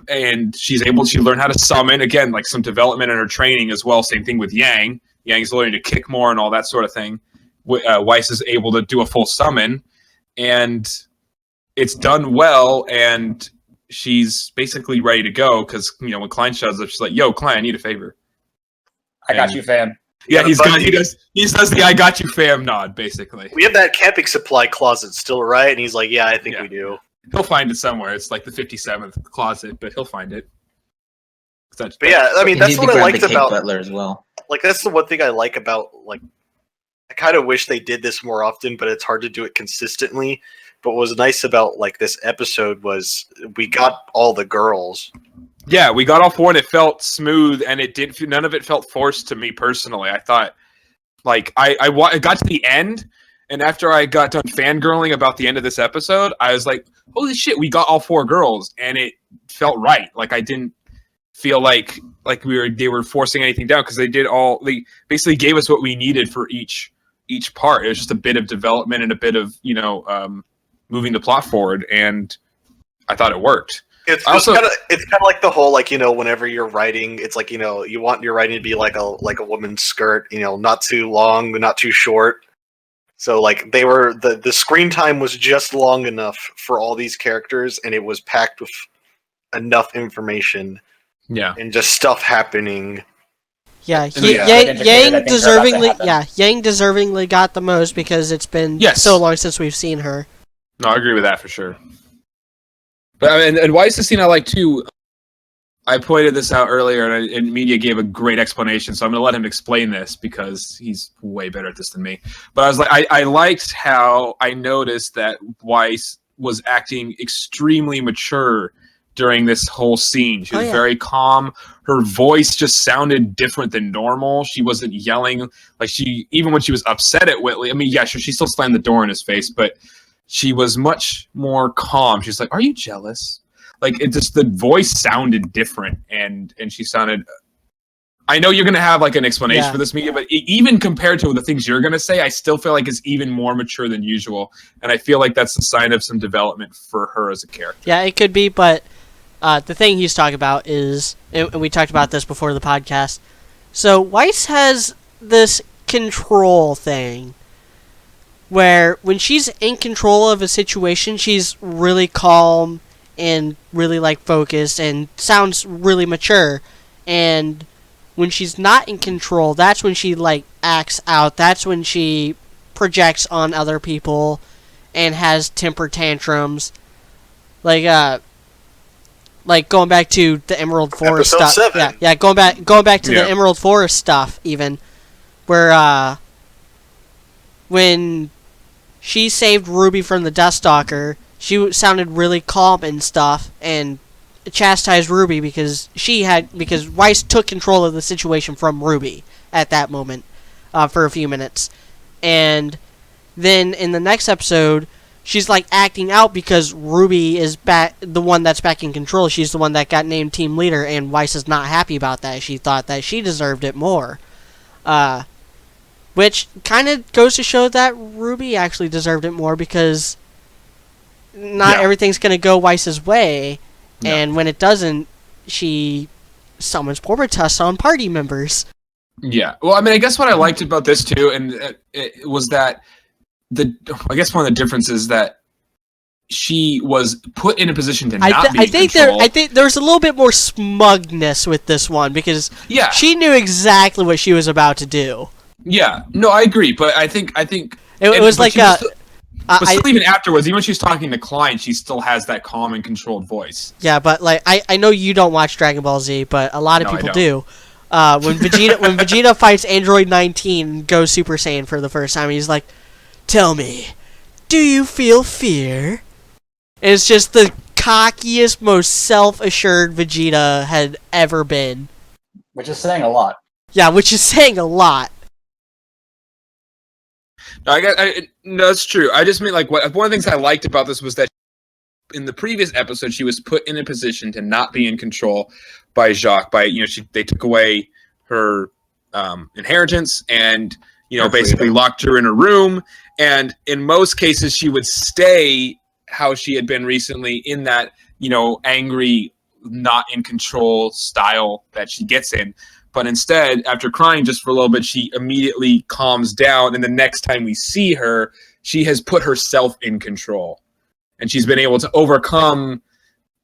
And she learned how to summon again, like some development in her training as well. Same thing with Yang. Yang's learning to kick more and all that sort of thing. Weiss is able to do a full summon, and it's done well. And she's basically ready to go because when Klein shows up, she's like, "Yo, Klein, I need a favor." I got you, fam. Yeah, he does the "I got you, fam" nod basically. We have that camping supply closet still, right? And he's like, "Yeah, I think we do." He'll find it somewhere. It's like the 57th closet, but he'll find it. But yeah, I mean, You that's need to what I grab liked the cake about. butler as well. Like, that's the one thing I like about, like, I kind of wish they did this more often, but it's hard to do it consistently. But what was nice about, like, this episode was we got all the girls. Yeah, we got all four, and it felt smooth, and none of it felt forced to me personally. I thought, like, I got to the end, and after I got done fangirling about the end of this episode, I was like, holy shit, we got all four girls, and it felt right. Like, I didn't feel like they were forcing anything down, because they basically gave us what we needed for each part. It was just a bit of development and a bit of moving the plot forward, and I thought it worked. It's kind of like the whole, like, whenever you're writing, it's like, you want your writing to be like a woman's skirt, not too long, not too short. So, like, they were the screen time was just long enough for all these characters, and it was packed with enough information. Yeah, and just stuff happening. Yeah, Yang deservingly got the most because it's been so long since we've seen her. No, I agree with that for sure. But I mean, and Weiss's scene I like too. I pointed this out earlier, and media gave a great explanation, so I'm going to let him explain this because he's way better at this than me. But I was like, I liked how I noticed that Weiss was acting extremely mature during this whole scene. She was very calm. Her voice just sounded different than normal. She wasn't yelling even when she was upset at Whitley. I mean, yeah, sure, she still slammed the door in his face, but she was much more calm. She's like, "Are you jealous?" Like, it just, the voice sounded different, and she sounded. I know you're gonna have like an explanation for this media, but even compared to the things you're gonna say, I still feel like it's even more mature than usual, and I feel like that's a sign of some development for her as a character. Yeah, it could be, but the thing he's talking about is, and we talked about this before the podcast. So Weiss has this control thing, where when she's in control of a situation, she's really calm and really like focused and sounds really mature. And when she's not in control, that's when she like acts out. That's when she projects on other people and has temper tantrums. Like going back to the Emerald Forest Episode stuff. 7. Yeah, going back to the Emerald Forest stuff even, where when she saved RWBY from the Deathstalker, she sounded really calm and stuff, and chastised RWBY because Weiss took control of the situation from RWBY at that moment for a few minutes, and then in the next episode, she's like acting out because RWBY is back, the one that's back in control. She's the one that got named team leader, and Weiss is not happy about that. She thought that she deserved it more. Which kind of goes to show that RWBY actually deserved it more, because not everything's going to go Weiss's way, and when it doesn't, she summons Porpotus on party members. Yeah, well, I mean, I guess what I liked about this too, and it was that I guess one of the differences that she was put in a position to not be in control. I think there's a little bit more smugness with this one, because she knew exactly what she was about to do. Yeah, no, I agree, but I think it was like still even afterwards, even when she's talking to Klein, she still has that calm and controlled voice. Yeah, but like I know you don't watch Dragon Ball Z, but a lot of people do. When Vegeta fights Android 19 and goes Super Saiyan for the first time, he's like, "Tell me, do you feel fear?" And it's just the cockiest, most self-assured Vegeta had ever been. Which is saying a lot. Yeah, which is saying a lot. No, no, that's true. I just mean, like, one of the things I liked about this was that in the previous episode, she was put in a position to not be in control by Jacques. They took away her inheritance and, basically locked her in a room. And in most cases, she would stay how she had been recently in that, angry, not in control style that she gets in. But instead, after crying just for a little bit, she immediately calms down. And the next time we see her, she has put herself in control. And she's been able to overcome,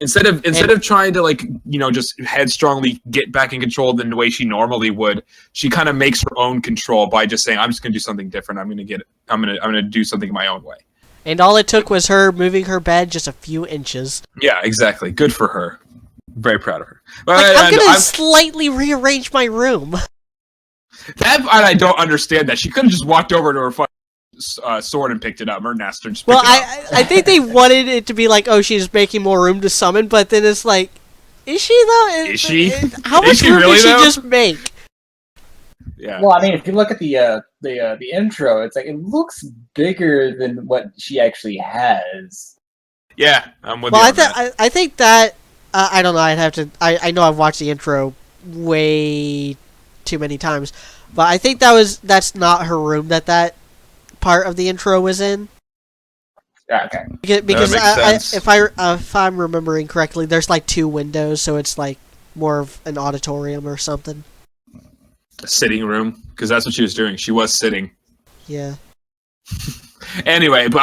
instead of trying to just headstrongly get back in control than the way she normally would, she kind of makes her own control by just saying, I'm just gonna do something different. I'm gonna do something my own way. And all it took was her moving her bed just a few inches. Yeah, exactly. Good for her. Very proud of her. But I'm gonna slightly rearrange my room. That I don't understand. That she could have just walked over to her sword and picked it up. Or Master just picked it up. I think they wanted it to be like, oh, she's making more room to summon, but then it's like, is she though? Is she? How much room did she just make? Yeah. Well, I mean, if you look at the intro, it's like it looks bigger than what she actually has. Yeah, I'm with you. Well, I think that I don't know. I'd have to. I know I've watched the intro way too many times, but I think that's not her room. That part of the intro was in. Yeah, okay. Because if I'm remembering correctly, there's like 2 windows, so it's like more of an auditorium or something. A sitting room, because that's what she was doing. She was sitting. Yeah. Anyway, but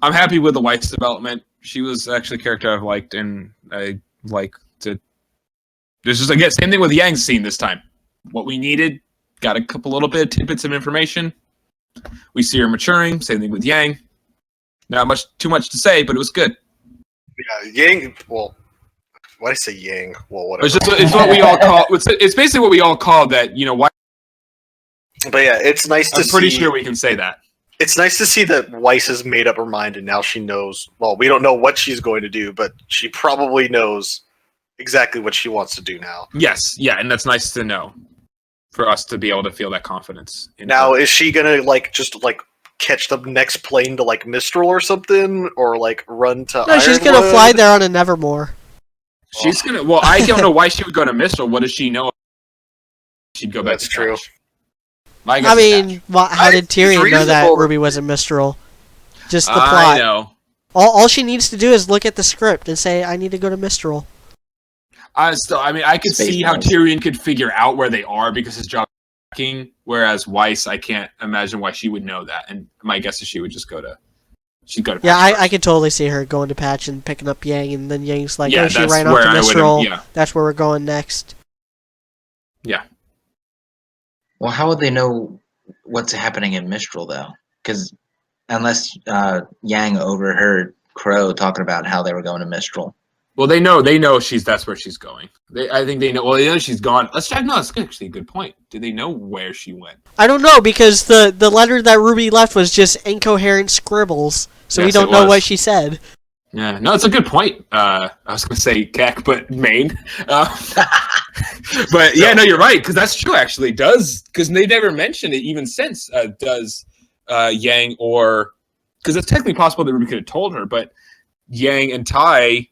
I'm happy with the White's development. She was actually a character I've liked, and I like to. This is again same thing with Yang's scene this time. What we needed, got a couple little bit of tidbits of information. We see her maturing. Same thing with Yang. Not too much to say, but it was good. Yeah, Yang. Well, why did I say Yang? Well, whatever. It's what we all call. It's basically what we all call that. Why? But yeah, it's nice to see. I'm pretty sure we can say that. It's nice to see that Weiss has made up her mind and now she knows. Well, we don't know what she's going to do, but she probably knows exactly what she wants to do now. Yes, yeah, and that's nice to know for us to be able to feel that confidence. Now, is she gonna just catch the next plane to Mistral or something, or run to? No, she's gonna fly there on a Nevermore. She's gonna. Well, I don't know why she would go to Mistral. What does she know? She'd go back. That's true. How did Tyrion know that RWBY was a Mistral? Just the plot. I know. All she needs to do is look at the script and say, "I need to go to Mistral." I could see how Tyrion could figure out where they are because his job is tracking, whereas Weiss, I can't imagine why she would know that. And my guess is she would just go to. She'd go to. Yeah, I could totally see her going to Patch and picking up Yang, and then Yang's like, "Oh, she ran off to Mistral. That's where we're going next." Yeah. Well, how would they know what's happening in Mistral, though? Because unless Yang overheard Crow talking about how they were going to Mistral. Well, they know that's where she's going. I think they know. Well, they know she's gone. Let's check. No, that's actually a good point. Do they know where she went? I don't know, because the letter that RWBY left was just incoherent scribbles, so we don't know what she said. Yeah, no, it's a good point. I was going to say Keck, but Maine. But yeah, no, you're right, because that's true, actually. Because they never mentioned it even since, does Yang or... Because it's technically possible that RWBY could have told her, but Yang and Tai,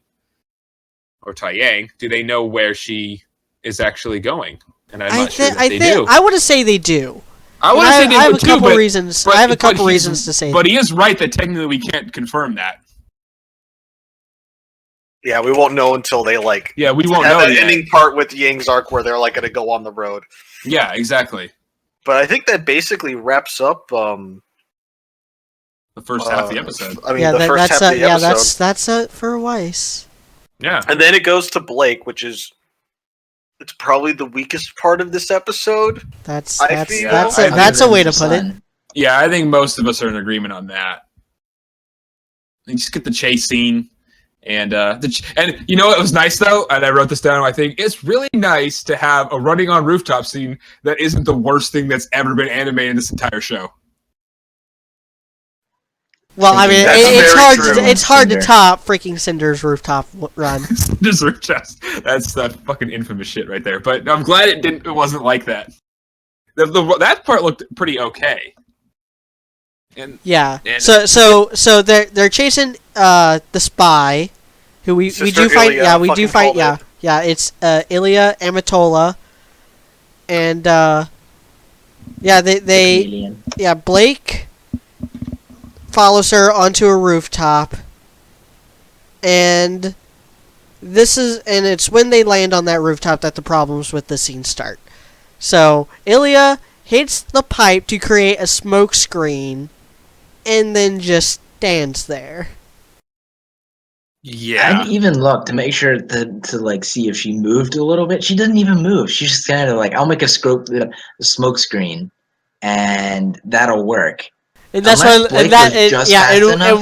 or Tai Yang, do they know where she is actually going? And I'm not sure that they do. I want to say they do. I want to say they would too, I have a couple reasons to say that. But he is right that technically we can't confirm that. Yeah, we won't know until they Yeah, we won't have know that yet. ending part with Yang's arc where they're going to go on the road. Yeah, exactly. But I think that basically wraps up the first half of the episode. I mean, the first half of the episode. That's it for Weiss. Yeah. And then it goes to Blake, which is it's probably the weakest part of this episode. That's a way to put it. Yeah, I think most of us are in agreement on that. You just get the chase scene. And you know what was nice though, and I wrote this down. I think it's really nice to have a running on rooftop scene that isn't the worst thing that's ever been animated in this entire show. Well, I mean, That's it's very hard. true. It's hard to Cinder. top freaking Cinder's rooftop run. Dessert chest. That's that fucking infamous shit right there. But I'm glad it wasn't like that. That part looked pretty okay. And Yeah. And- So they're chasing the spy, who we Sister do find. Ilya, Yeah, we do fucking find. called Yeah, it. yeah. It's Ilya Amatola, and yeah, they Chameleon. yeah, Blake follows her onto a rooftop, and it's when they land on that rooftop that the problems with the scene start. So Ilya hits the pipe to create a smoke screen, and then just stands there. yeah. I even looked to make sure to like see if she moved a little bit. She didn't even move. She's just kind of like, I'll make a smoke screen, and that'll work. And that's Unless when Blake and that was and, just yeah, fast and enough.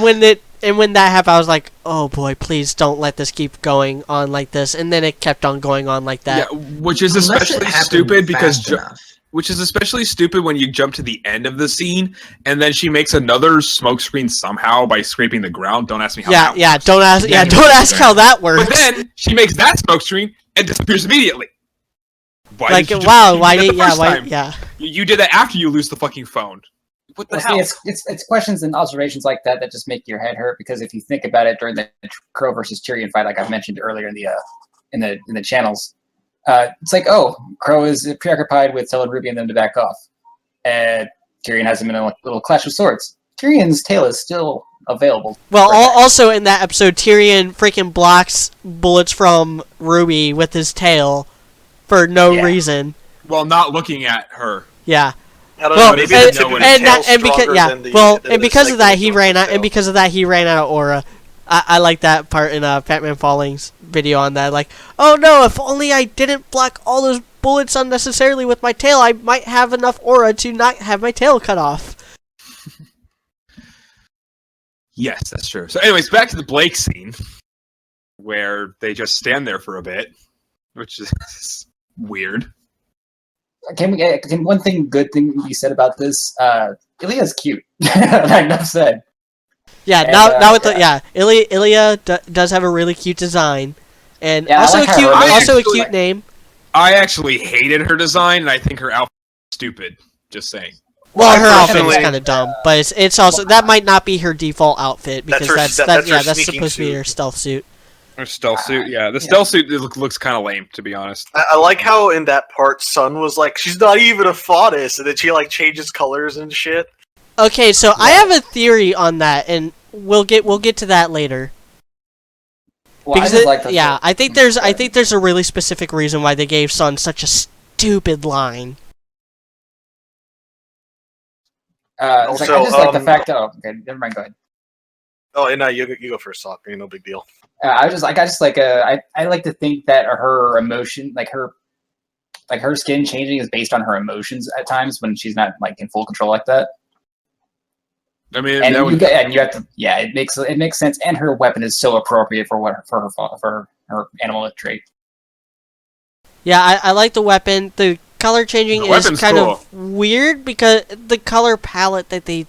when that happened, I was like, oh boy, please don't let this keep going on like this. And then it kept on going on like that. Yeah, which is Unless it especially happened stupid because fast enough. which is especially stupid when you jump to the end of the scene and then she makes another smoke screen somehow by scraping the ground. Don't ask me how. Yeah, that yeah. works. Don't ask. Yeah, Yeah, don't ask how that works. But then she makes that smoke screen and disappears immediately. Why like, did you wow, just why do that did the yeah, first why time? yeah. You did that after you lose the fucking phone. What the Well, hell? see, it's questions and observations like that that just make your head hurt, because if you think about it during the Crow versus Tyrion fight, like I mentioned earlier in the channels, it's like, oh, Crow is preoccupied with telling Ruby and them to back off, and Tyrion has him in a little clash of swords. Tyrion's tail is still available. Well, for attack. also in that episode, Tyrion freaking blocks bullets from Ruby with his tail for no Yeah. reason. Well, not looking at her. Yeah. I don't Well, know. Maybe and- the tip of his and tail's and because stronger yeah, than the, well, than and the because of that he cycle ran out, tail. and because of that he ran out of aura. I like that part in Fatman Falling's video on that. Like, oh no, if only I didn't block all those bullets unnecessarily with my tail, I might have enough aura to not have my tail cut off. Yes, that's true. So, anyways, back to the Blake scene where they just stand there for a bit, which is weird. Can one good thing you said about this? Ilya's cute. Like enough said. Yeah, And, now with yeah. the Ilya does have a really cute design, and Yeah, I also like a how cute, her- also a actually- cute name. I actually hated her design, and I think her outfit is stupid. Just saying. Well, I her outfit is personally- kind of dumb, but it's also that might not be her default outfit because That's her- that's that's her that's sneaking supposed to be suit. her stealth suit. Her stealth suit, yeah. The Yeah. stealth suit looks kind of lame, to be honest. I like how in that part, Sun was like, she's not even a Faunus, and then she like changes colors and shit. Okay, so I have a theory on that, and we'll get to that later. Well, I Because just like the yeah, I think there's a really specific reason why they gave Sun such a stupid line. It's like, I Also, just like the fact. Oh, okay, never mind. Go ahead. Oh, and you go first, Soccer. No big deal. I like to think that her emotion, like her skin changing, is based on her emotions at times when she's not like in full control like that. I mean, And that would, you have to, yeah, it makes sense. And her weapon is so appropriate for her animal trait. Yeah, I like the weapon. The color changing The is weapon's kind cool. of weird because the color palette that they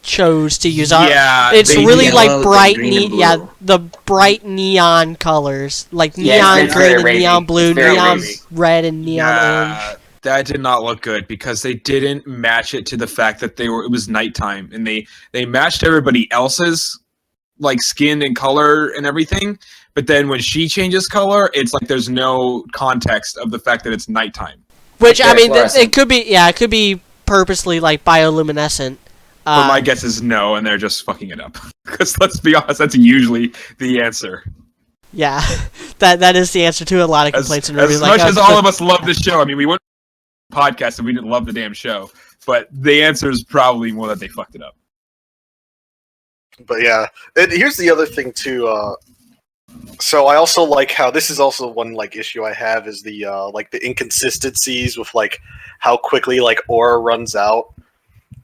chose to use yeah, it's they- really yellow, like the bright green and yeah, blue. the bright neon colors, like Yeah, neon it's green very and wavy. neon blue, It's very neon wavy. red and neon orange. yeah, that did not look good because they didn't match it to the fact that it was nighttime, and they matched everybody else's like skin and color and everything. But then when she changes color, it's like there's no context of the fact that it's nighttime. Which I very mean, fluorescent. it could be purposely like bioluminescent. But my guess is no, and they're just fucking it up. Because let's be honest, that's usually the answer. Yeah, that is the answer to a lot of As, complaints in as reviews. much Like, as all of us love the show, I mean, we wouldn't podcast if we didn't love the damn show. But the answer is probably more that they fucked it up. But yeah, and here's the other thing too. So I also like how this is also one like issue I have is the like the inconsistencies with like how quickly like aura runs out,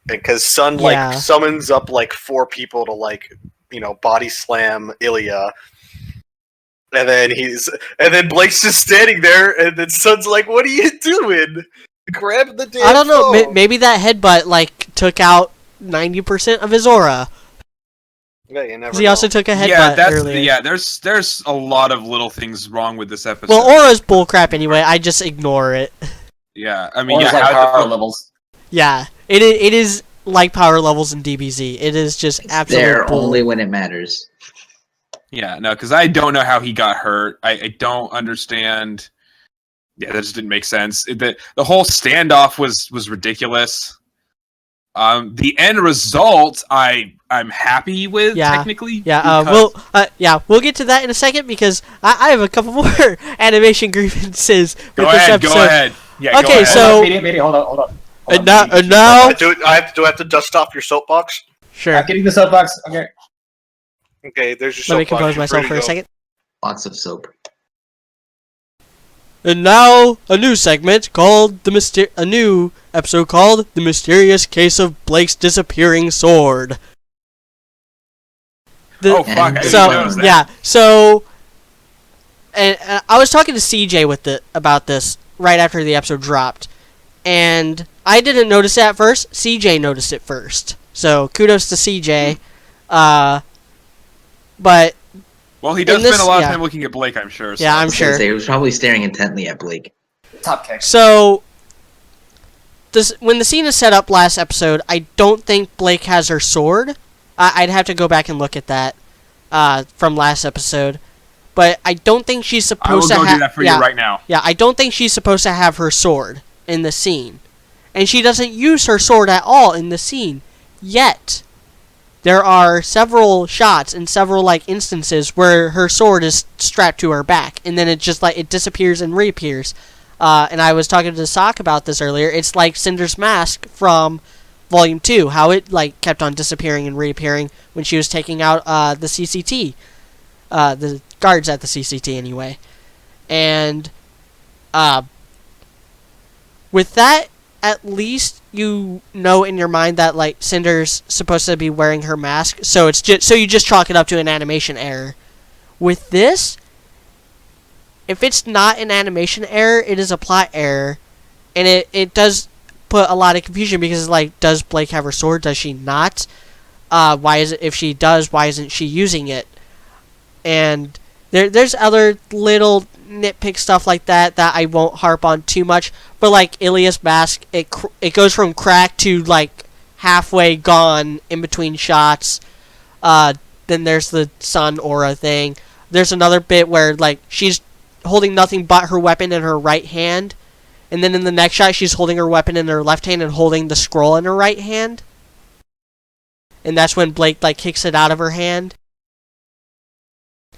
because Sun like Yeah. summons up like 4 people to like body slam Ilya, and then Blake's just standing there, and then Sun's like, "What are you doing? Grab the damn I don't know. phone." Maybe that headbutt like took out 90% of his aura. Yeah, you never 'Cause he know. also took a headbutt Yeah, earlier. there's a lot of little things wrong with this episode. Well, Aura's bullcrap anyway. I just ignore it. Yeah, I mean, Or yeah, it's like how power the, levels. Yeah, it is like power levels in DBZ. It is just It's absolute there bull. only when it matters. yeah, no, because I don't know how he got hurt. I don't understand. Yeah, that just didn't make sense. The whole standoff was ridiculous. The end result, I'm happy with technically. Yeah, we'll get to that in a second because I have a couple more animation grievances with this episode. Go ahead. Yeah, Okay, go ahead. so Hold on. and now, Do I have to dust off your soapbox? sure. I'm getting the soapbox. Okay. Okay, there's your Let me soapbox. compose You're myself free for to a go. second. Lots of soap. And now a new segment called a new episode called "The Mysterious Case of Blake's Disappearing Sword." Oh fuck! I didn't So notice that. yeah, so and I was talking to CJ about this right after the episode dropped, and I didn't notice it at first. CJ noticed it first, so kudos to CJ. But Well, he does in this- spend a lot yeah. of time looking at Blake, I'm sure. So. yeah, I'm I was gonna sure. say, he was probably staring intently at Blake. Top kick. So when the scene is set up last episode, I don't think Blake has her sword. I'd have to go back and look at that from last episode, but I don't think she's I will supposed to go have. do that for you right now. Yeah, I don't think she's supposed to have her sword in the scene. And she doesn't use her sword at all in the scene. Yet, there are several shots and several instances where her sword is strapped to her back, and then it just it disappears and reappears. And I was talking to Sock about this earlier. It's like Cinder's mask from Volume 2, how it kept on disappearing and reappearing when she was taking out the CCT. The guards at the CCT anyway. And with that, at least you know in your mind that Cinder's supposed to be wearing her mask, so it's just you just chalk it up to an animation error. With this, if it's not an animation error, it is a plot error, and it does put a lot of confusion because does Blake have her sword? Does she not? Why is it, if she does, why isn't she using it? And there's other little nitpick stuff like that I won't harp on too much. But Ilia's mask, it goes from cracked to halfway gone in between shots. Then there's the sun aura thing. There's another bit where she's holding nothing but her weapon in her right hand, and then in the next shot she's holding her weapon in her left hand and holding the scroll in her right hand. And that's when Blake kicks it out of her hand.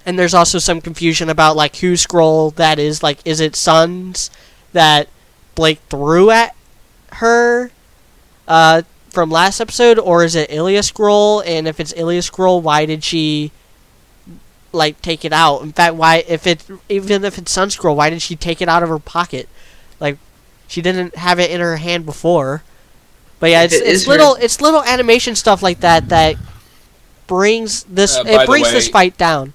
And there's also some confusion about whose scroll that is. Is it Sun's that Blake threw at her from last episode, or is it Ilia's scroll? And if it's Ilia's scroll, why did she take it out? In fact, even if it's Sun's scroll, why did she take it out of her pocket? She didn't have it in her hand before. But yeah, it's little animation stuff like that brings this this fight down.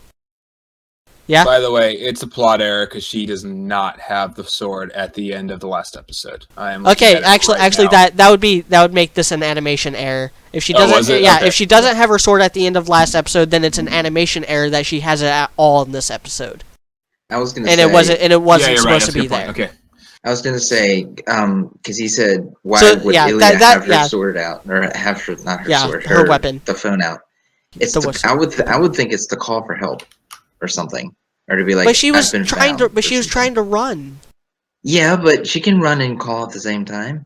Yeah. By the way, it's a plot error because she does not have the sword at the end of the last episode. I am okay. Actually, now. that would make this an animation error. If she doesn't, Okay. if she doesn't have her sword at the end of last episode, then it's an animation error that she has it at all in this episode. I was gonna And say, it wasn't Yeah, supposed you're right. to That's a be good point. there. Okay. I was gonna say, because he said, why So, would yeah, Ilia that- have her yeah. sword out, or have her not her Yeah, sword, her weapon. the phone out? It's The I would think it's to call for help or something, or to be like. But she was "I've been trying found," to. But or she was something. trying to run. Yeah, but she can run and call at the same time.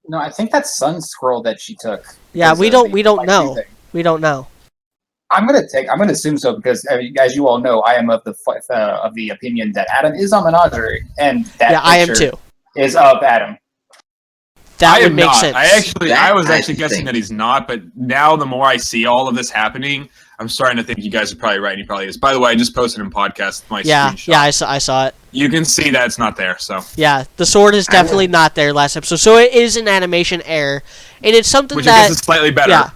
No, I think that's Sun's scroll that she took. Yeah, because we of don't. the We don't fight know. thing. We don't know. I'm gonna assume so because, as you all know, I am of the opinion that Adam is on Menagerie, and that Yeah, I am picture too. is of Adam. That I would am make not. sense. I was actually guessing think. that he's not, but now the more I see all of this happening, I'm starting to think you guys are probably right, and he probably is. By the way, I just posted in podcast my Yeah, screenshot. yeah, I saw it. You can see that it's not there, so. Yeah, the sword is definitely not there last episode, so it is an animation error, and it's something Which I that guess is slightly better.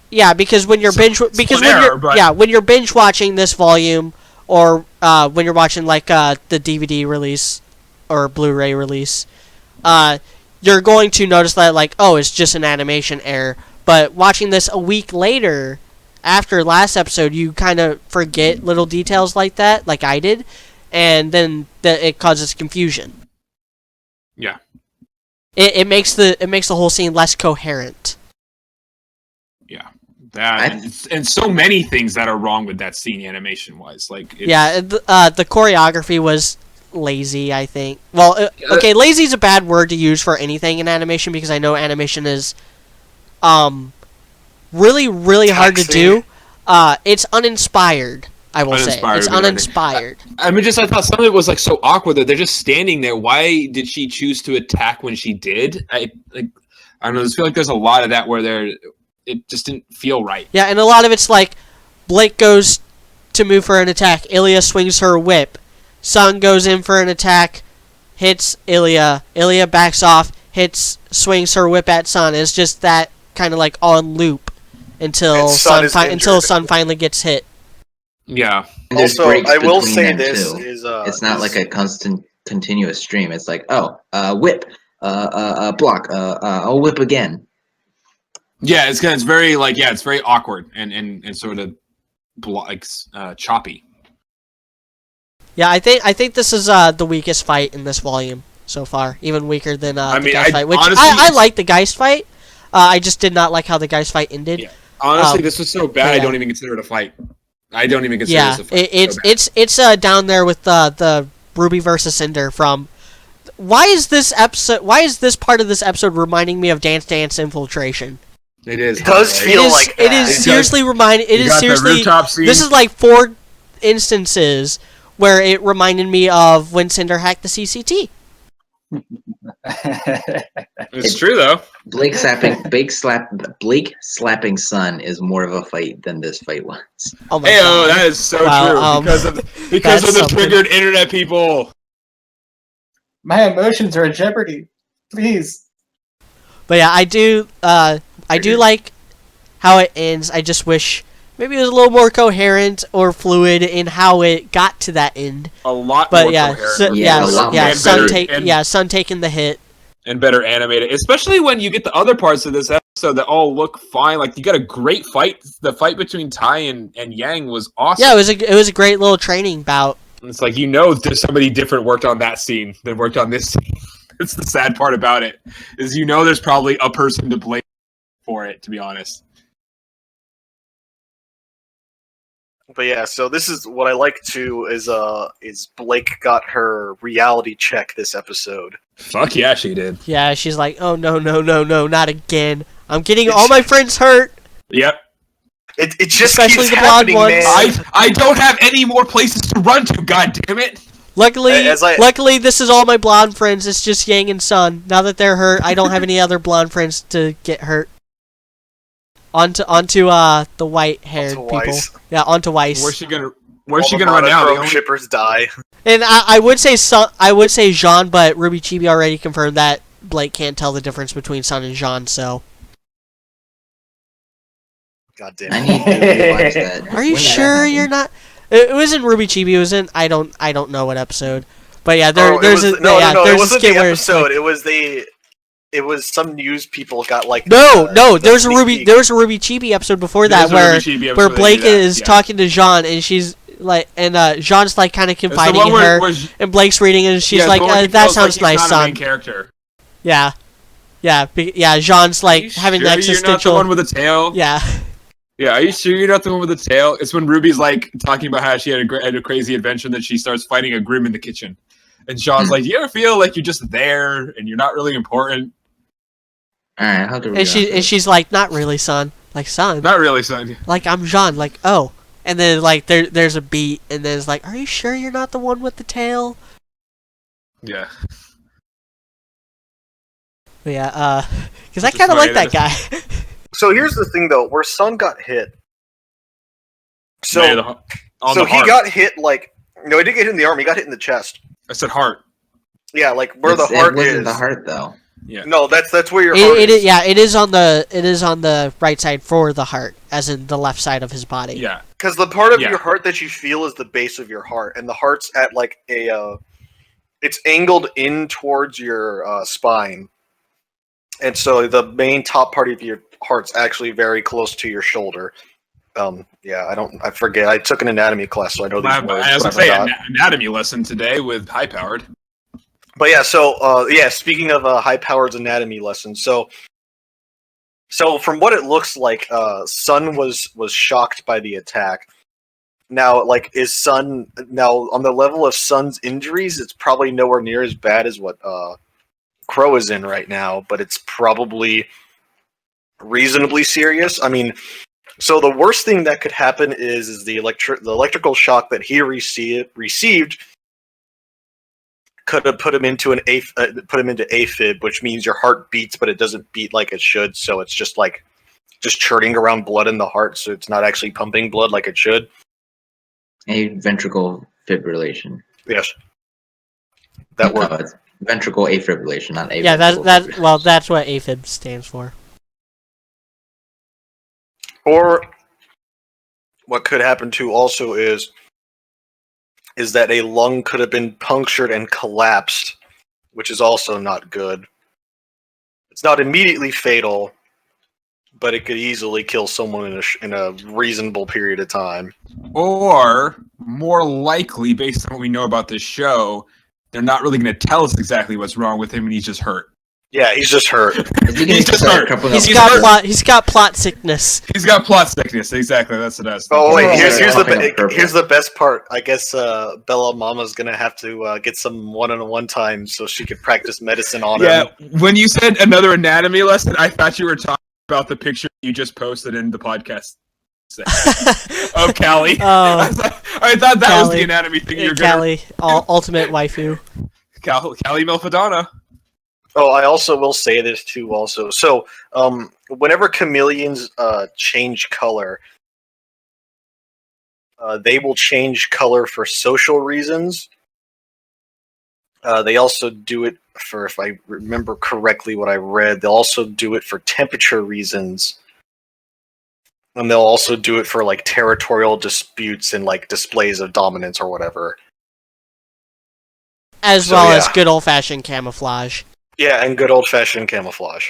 yeah, because when you're when you're binge watching this volume, or when you're watching the DVD release or Blu-ray release, you're going to notice that it's just an animation error. But watching this a week later, after last episode, you kind of forget little details like that, like I did, and then it causes confusion. Yeah. It makes the whole scene less coherent. Yeah. And so many things that are wrong with that scene animation wise. Like, the choreography was lazy, I think. Well, okay, lazy is a bad word to use for anything in animation because I know animation is really, really hard to do. It's uninspired, I will say. It's uninspired. I thought some of it was like so awkward that they're just standing there. Why did she choose to attack when she did? I don't know. I feel like there's a lot of that where it just didn't feel right. Yeah, and a lot of it's like Blake goes to move for an attack. Ilya swings her whip. Sun goes in for an attack, hits Ilya. Ilya backs off, swings her whip at Sun. It's just that kind of like on loop until Sun finally gets hit. Yeah. And there's also, breaks I will between say them, this too. is it's not like a constant, continuous stream. It's like, whip, block, I'll whip again. Yeah, it's very like it's very awkward and sort of choppy. Yeah, I think this is the weakest fight in this volume so far, even weaker than the Geist fight. Which honestly, I like the Geist fight. I just did not like how the Geist fight ended. Yeah. Honestly, this was so bad. I don't even consider it a fight. I don't even consider this a fight. It's down there with the RWBY versus Cinder from. Why is this part of this episode reminding me of Dance Dance Infiltration? It is. It does feel like that. It is seriously reminding. It is seriously. This is like 4 instances where it reminded me of when Cinder hacked the CCT. It's true though. Blake slapping Sun is more of a fight than this fight was. Oh my God. That is so true because of the triggered internet people. My emotions are in jeopardy. Please. But yeah, I do like how it ends. I just wish maybe it was a little more coherent or fluid in how it got to that end. A lot more coherent. Sun taking the hit. And better animated, especially when you get the other parts of this episode that all look fine. Like you got a great fight. The fight between Tai and Yang was awesome. Yeah, it was a great little training bout. It's like there's somebody different worked on that scene than worked on this scene. It's the sad part about it is there's probably a person to blame for it. To be honest. But yeah, so this is what I like too is Blake got her reality check this episode. Fuck yeah, she did. Yeah, she's like, oh no, not again. I'm getting all my friends hurt. Yep. It just especially keeps the blonde happening, ones. man. I don't have any more places to run to. God damn it. Luckily, this is all my blonde friends. It's just Yang and Sun. Now that they're hurt, I don't have any other blonde friends to get hurt. Onto the white-haired people. Weiss. Yeah, onto Weiss. Where's she gonna run now? The shippers die. And I would say Jean, but RWBY Chibi already confirmed that Blake can't tell the difference between Sun and Jean. So. God damn it! I need to watch that. Are you sure you're not? It wasn't RWBY Chibi. It was in I don't know what episode. But yeah, there's a it wasn't the episode. It was some news people got like there was a RWBY Chibi episode before that where Blake is talking to Jean and she's like Jean's like kind of confiding in her and Blake's reading and she's like that sounds like nice, son. Character. Yeah. Jean's like having the existential. You're not the one with the tail. Yeah. Yeah, are you sure you're not the one with the tail? It's when Ruby's like talking about how she had a crazy adventure that she starts fighting a Grim in the kitchen, and Jean's like, "Do you ever feel like you're just there and you're not really important?" All right, how do we? And she's like, "Not really, son. Like, son. Not really, son. Like, I'm Jean. Like, oh." And then like there's a beat, and then it's like, "Are you sure you're not the one with the tail?" Yeah. But yeah, because I kind of like that guy. So here's the thing, though, where Sun got hit. So he got hit like no, he didn't get hit in the arm. He got hit in the chest. I said heart. Yeah, like where the heart is. It wasn't the heart though. Yeah. No, that's where your heart is. Yeah, it is on the right side for the heart, as in the left side of his body. Yeah. Because the part of your heart that you feel is the base of your heart, and the heart's at like it's angled in towards your spine, and so the main top part of your heart's actually very close to your shoulder. I forget. I took an anatomy class, so I know these words. I was but gonna I say forgot. anatomy lesson today with high powered. But yeah, so speaking of high powered anatomy lessons, so from what it looks like, Sun was shocked by the attack. Now, like, is Sun now on the level of Sun's injuries? It's probably nowhere near as bad as what Crow is in right now, but it's probably reasonably serious. I mean, so the worst thing that could happen is the electrical shock that he received could have put him into AFib, which means your heart beats, but it doesn't beat like it should. So it's just churning around blood in the heart, so it's not actually pumping blood like it should. A ventricle fibrillation. Yes, that word. No, it's ventricle afibrillation, not a. Yeah, that's that's what AFib stands for. Or what could happen too also is that a lung could have been punctured and collapsed, which is also not good. It's not immediately fatal, but it could easily kill someone in a reasonable period of time. Or, more likely, based on what we know about this show, they're not really going to tell us exactly what's wrong with him, and he's just hurt. Yeah, he's just hurt. He's just hurt. He's got plot sickness. He's got plot sickness. Exactly. That's what I was thinking. Oh wait, here's the best part. I guess Bella Mama's gonna have to get some one-on-one time so she can practice medicine on him. Yeah, when you said another anatomy lesson, I thought you were talking about the picture you just posted in the podcast of Callie. Oh, I thought that was Callie. the anatomy thing you were Callie, ultimate waifu. Callie Milfadonna. Oh, I also will say this too. Also, so whenever chameleons change color, they will change color for social reasons. They also do it for, if I remember correctly, what I read. They'll also do it for temperature reasons, and they'll also do it for like territorial disputes and like displays of dominance or whatever. As well as good old-fashioned camouflage. Yeah, and good old-fashioned camouflage.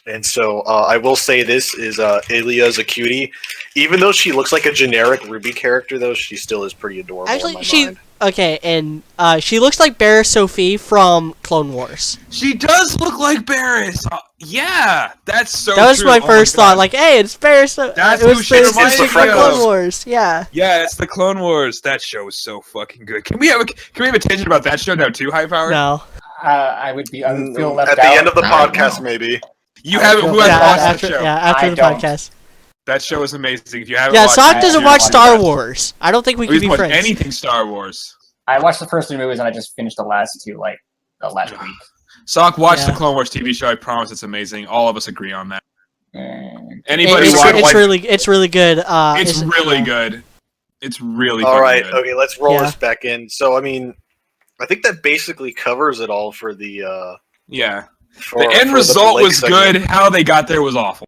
And so I will say this is Ilya's a cutie. Even though she looks like a generic RWBY character, though, she still is pretty adorable. Actually, in my mind. okay, and she looks like Barriss Sophie from Clone Wars. She does look like Barriss. Yeah, that's so. That was true. my first thought. Like, hey, it's Barriss. That's it who was she Barriss reminds Sophie me from of. Clone Wars. Yeah. Yeah, it's the Clone Wars. That show is so fucking good. Can we have a tangent about that show now too, High Power? No. I would feel left at out. the end of the podcast, maybe. You haven't. Who hasn't watched that show? Yeah, after I the don't. podcast. That show is amazing. If you haven't Yeah, watched Sock it, doesn't you watch should Star watch it. Wars. I don't think we He can be doesn't watch friends. anything Star Wars. I watched the first 3 movies and I just finished the last 2 like the last week. Sock, watch Yeah. the Clone Wars TV show. I promise it's amazing. All of us agree on that. Mm. Anybody It's watch? really good. It's really good. It's really All right, good. okay, let's roll Yeah. this back in. So, I mean, I think that basically covers it all for the. Yeah. For, The end for result Blake was segment. good. How they got there was awful.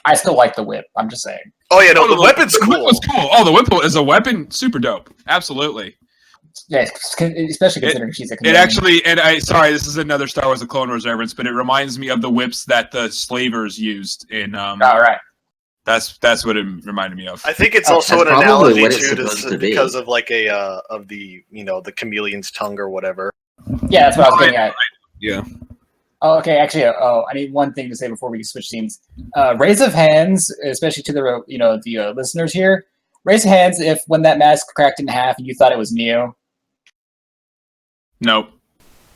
I still like the whip. I'm just saying. Oh yeah, no, the weapon's the cool. Whip was cool. Oh, the whip is a weapon. Super dope. Absolutely. Yeah, especially considering she's a It chameleon. actually, and sorry, this is another Star Wars: The Clone Wars reference, but it reminds me of the whips that the slavers used in. All right. That's what it reminded me of. I think it's also That's an probably analogy what it's too, supposed to be. because of like a of the the chameleon's tongue or whatever. Yeah, that's what I was getting at. Yeah. Oh, okay. Actually, I need one thing to say before we switch teams. Raise of hands, especially to the the listeners here. Raise of hands if when that mask cracked in half, you thought it was Neo. Nope.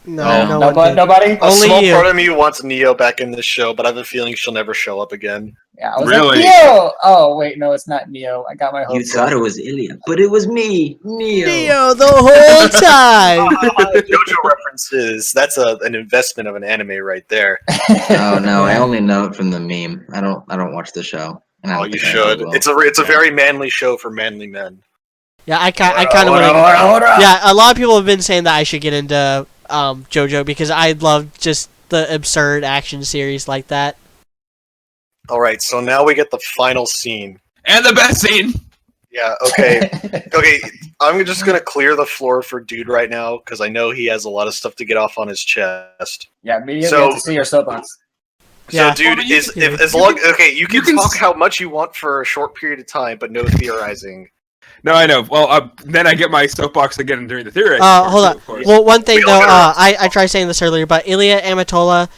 No one did. Nobody. A Only small you. part of me wants Neo back in this show, but I have a feeling she'll never show up again. Yeah, I was Really? like Neo. Oh wait, no, it's not Neo. I got my You hopes. thought it was Ilya, but it was me, Neo. Neo the whole time. JoJo references. That's an investment of an anime right there. Oh no, I only know it from the meme. I don't watch the show. And I Oh, don't you think I should. will. It's a very manly show for manly men. Yeah, I kind of want to. Yeah, a lot of people have been saying that I should get into JoJo because I love just the absurd action series like that. All right, so now we get the final scene. And the best scene. Yeah. Okay. Okay. I'm just gonna clear the floor for Dude right now because I know he has a lot of stuff to get off on his chest. Yeah, me. So- You have to see your soapbox. Yeah. So, dude, Well, you is can- if as you long can- okay, you can you can talk s- how much you want for a short period of time, but no theorizing. No, I know. Well, then I get my soapbox again during the theory. Hold on. Of course. Well, one thing We all though, gotta- I tried saying this earlier, but Ilia Amatola,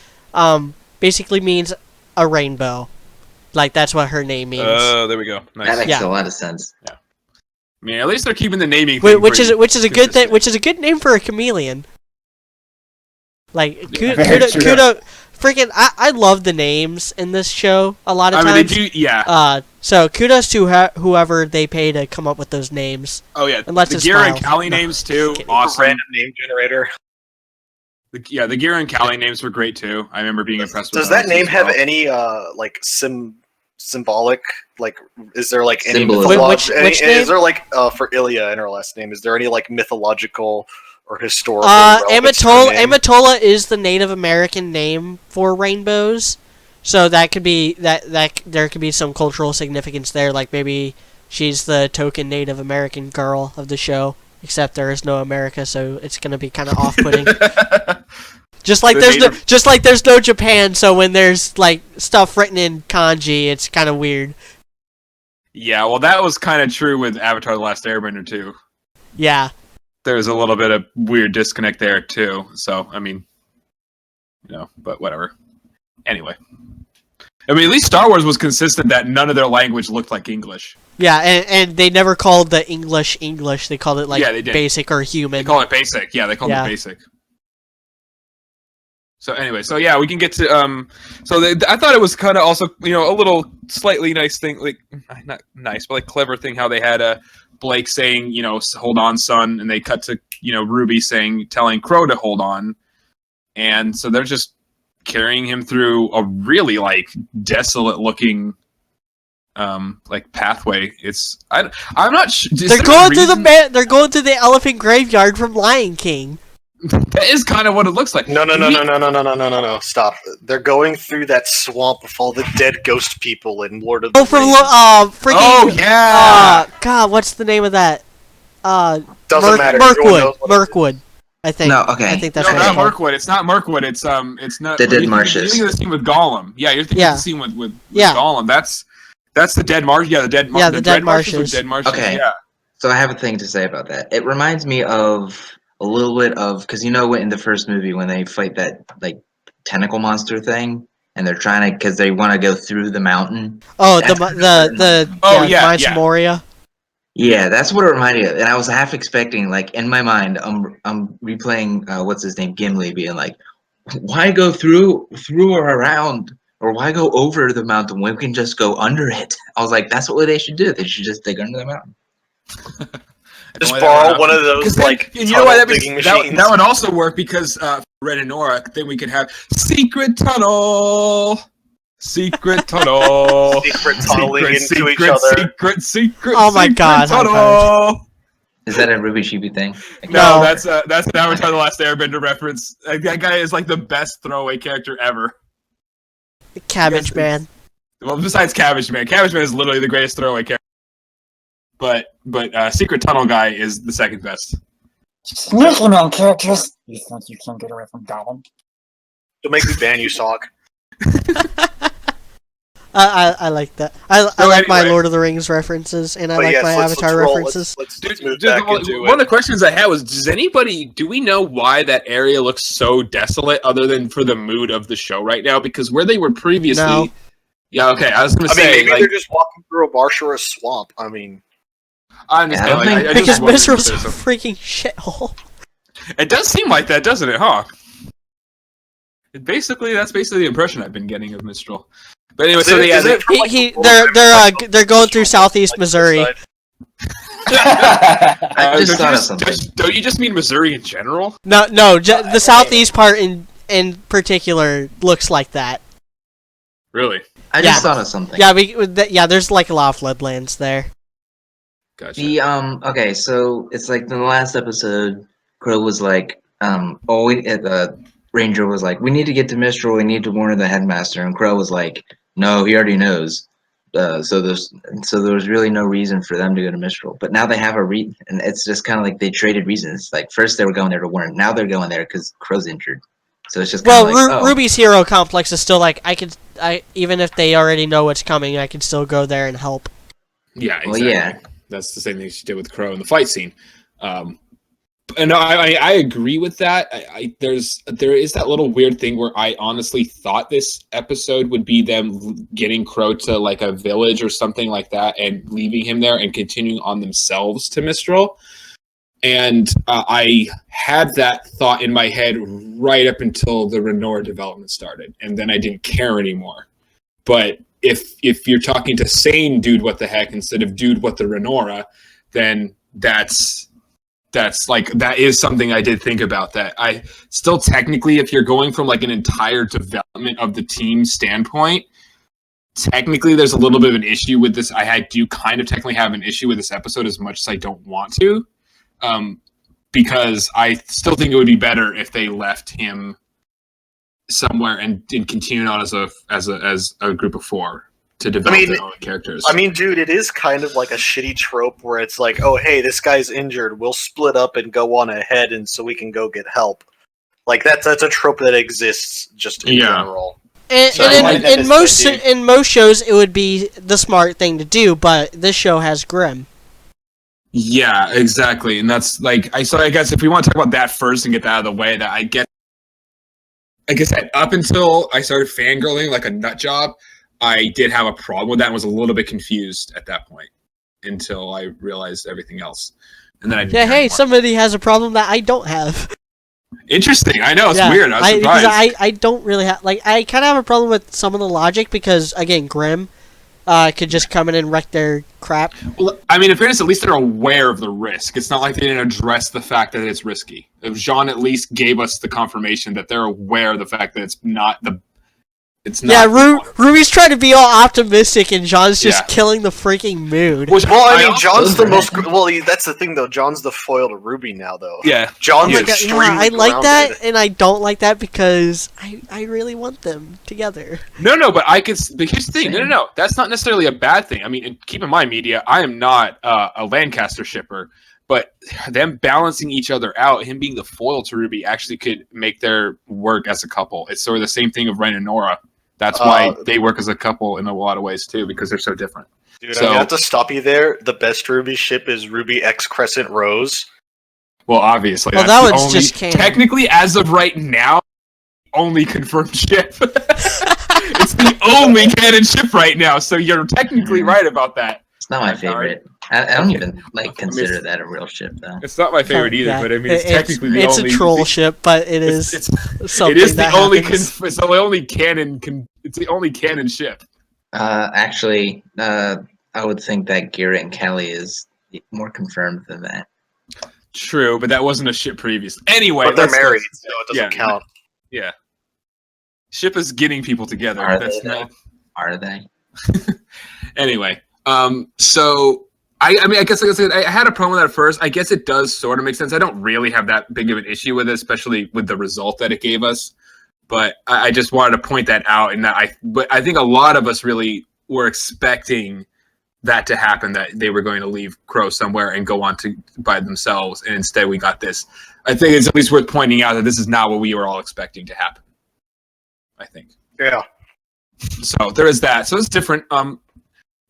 basically means a rainbow. Like that's what her name means. There we go. Nice. That makes Yeah. a lot of sense. I mean, at least they're keeping the naming. Which thing is pretty which is a good thing. consistent. Which is a good name for a chameleon. Like Yeah. Very true. kudo, freaking! I love the names in this show a lot of I mean, times. they do. Yeah. So kudos to whoever they pay to come up with those names. Oh yeah. and let's the just Gira and smile. Callie No, names too. kidding. Awesome. Random name generator. The Gira and Callie names were great too. I remember being impressed with Does that those name as have well. any like symbolic? Like, is there like any Symbolism. mythological? Which name? Is there like for Ilya in her last name? Is there any like mythological or historical? relevance to her name? Amatola is the Native American name for rainbows, so that could be that there could be some cultural significance there. Like maybe she's the token Native American girl of the show, except there is no America, so it's gonna be kind of off-putting. Just like there's no Japan, so when there's like stuff written in kanji, it's kind of weird. Yeah, well, that was kind of true with Avatar: The Last Airbender too. Yeah. There's a little bit of weird disconnect there too. So I mean, but whatever. Anyway, I mean, at least Star Wars was consistent that none of their language looked like English. Yeah, and they never called the English. They called it like Yeah, they did. basic or They human. call it basic. Yeah, they call Yeah. it basic. So anyway, so yeah, we can get to I thought it was kind of also a little slightly nice thing, like not nice, but like clever thing how they had Blake saying hold on, son, and they cut to Ruby telling Crow to hold on, and so they're just carrying him through a really like desolate looking like pathway. I'm not sure. They're going through the elephant graveyard from Lion King. That is kind of what it looks like. No! Stop! They're going through that swamp with all the dead ghost people in Lord of the Rings. Freaking. Oh yeah. God, what's the name of that? Doesn't matter. Everyone knows what it is. Mirkwood. I think. No, okay. I think that's No, what not it's called. Mirkwood. It's not Mirkwood. It's not The Dead you're Marshes. thinking of the scene with Gollum. Yeah, you're thinking of the scene with Yeah. Gollum. That's the Dead Marsh. Yeah, the Dead Yeah, the Dead Marshes. Marshes. Dead Marshes. Okay. Yeah. So I have a thing to say about that. It reminds me of a little bit of because in the first movie when they fight that like tentacle monster thing and they're trying to because they want to go through the mountain. Oh, That's Mines yeah. Moria. Yeah, that's what it reminded me of. And I was half expecting, like in my mind, I'm replaying what's his name, Gimli, being like, why go through or around, or why go over the mountain when we can just go under it? I was like, that's what they should do. They should just dig under the mountain. Just borrow one of those like and you know why tunnel digging machines. that would also work because Red and Nora. Then we could have secret tunnel. Secret tunnel. Secret tunneling into each other. Secret. Oh my secret God, how tunnel. Is that a Ruby Chibi thing? No, that's an Avatar: The Last Airbender reference. That guy is like the best throwaway character ever. Cabbage Yes, Man. Well, besides Cabbage Man. Cabbage Man is literally the greatest throwaway character. But Secret Tunnel guy is the second best. Listen on characters. You think you can get away from Gollum? Don't make me ban you, Sock. I like that. I So like my anyway. Lord of the Rings references, and I But like yes, my let's Avatar roll. references. Let's move back into One of it. the questions I had was, do we know why that area looks so desolate other than for the mood of the show right now? Because where they were previously... No. Yeah, okay, I was going to I mean, say... maybe they're just walking through a marsh or a swamp. I mean, I understand. Yeah, I don't like, think- I Because just wondered if Mistral is a there's a- freaking shithole. It does seem like that, doesn't it, huh? That's basically the impression I've been getting of Mistral. But anyway, so Is it from, like, the world They're going through southeast Missouri. I just thought of something. Don't you just mean Missouri in general? No, the southeast part in particular looks like that. Really? I just thought of something. Yeah, there's like a lot of floodlands there. Gotcha. The okay, so it's like in the last episode, Crow was like, Ranger was like, we need to get to Mistral, we need to warn the headmaster, and Crow was like, no, he already knows. So there was really no reason for them to go to Mistral, but now they have a and it's just kind of like they traded reasons. Like first they were going there to warn, now they're going there because Crow's injured. So it's just Well, kind of like, Ruby's hero complex is still like even if they already know what's coming, I can still go there and help. Yeah, exactly. Well, yeah. That's the same thing she did with Crow in the fight scene. And I agree with that. There is that little weird thing where I honestly thought this episode would be them getting Crow to like a village or something like that and leaving him there and continuing on themselves to Mistral. And I had that thought in my head right up until the Renora development started, and then I didn't care anymore. But if you're talking to sane Dude What the Heck instead of Dude What the Renora, then that is something I did think about. That I still technically, if you're going from like an entire development of the team standpoint, technically there's a little bit of an issue with this. I do kind of technically have an issue with this episode as much as I don't want to. Because I still think it would be better if they left him somewhere and continued on as a group of 4 to develop their own characters. I mean, dude, it is kind of like a shitty trope where it's like, oh, hey, this guy's injured. We'll split up and go on ahead, and so we can go get help. Like that's a trope that exists just in general. And in most shows, it would be the smart thing to do, but this show has Grimm. Yeah, exactly, and that's like I guess if we want to talk about that first and get that out of the way, that I get. Like I said, up until I started fangirling like a nut job, I did have a problem with that and was a little bit confused at that point until I realized everything else. And then I didn't hey, somebody has a problem that I don't have. Interesting. I know, it's weird. I was surprised. I don't really have... Like, I kind of have a problem with some of the logic because, again, Grimm could just come in and wreck their crap. Well, I mean, in fairness, at least they're aware of the risk. It's not like they didn't address the fact that it's risky. If Jean at least gave us the confirmation that they're aware of the fact that it's not the... It's not. Yeah, Ruby's trying to be all optimistic, and John's just killing the freaking mood. Well, I mean, John's the most. Well, that's the thing, though. John's the foil to Ruby now, though. Yeah, John's extremely I like grounded. that, and I don't like that because I really want them together. No, but I could. But here's the thing. No. That's not necessarily a bad thing. I mean, and keep in mind, media. I am not a Lancaster shipper, but them balancing each other out, him being the foil to Ruby, actually could make their work as a couple. It's sort of the same thing of Ren and Nora. That's why they work as a couple in a lot of ways, too, because they're so different. Dude, I have to stop you there. The best Ruby ship is Ruby X Crescent Rose. Well, obviously. Well, that one's just canon. Technically, as of right now, only confirmed ship. It's the only canon ship right now, so you're technically right about that. It's not my favorite. I don't even consider that a real ship, though. It's not my favorite either, but I mean, it's technically the only. It's a troll ship, but it is. It is the only. It's the only canon. It's the only canon ship. Actually, I would think that Gira and Kelly is more confirmed than that. True, but that wasn't a ship previously. Anyway, but they're married, so it doesn't count. Yeah. Ship is getting people together. Are they? Anyway, so. I mean, I guess like I said, I had a problem with that at first. I guess it does sort of make sense. I don't really have that big of an issue with it, especially with the result that it gave us. But I just wanted to point that out, and but I think a lot of us really were expecting that to happen, that they were going to leave Crow somewhere and go on to by themselves, and instead we got this. I think it's at least worth pointing out that this is not what we were all expecting to happen. I think. Yeah. So there is that. So it's different.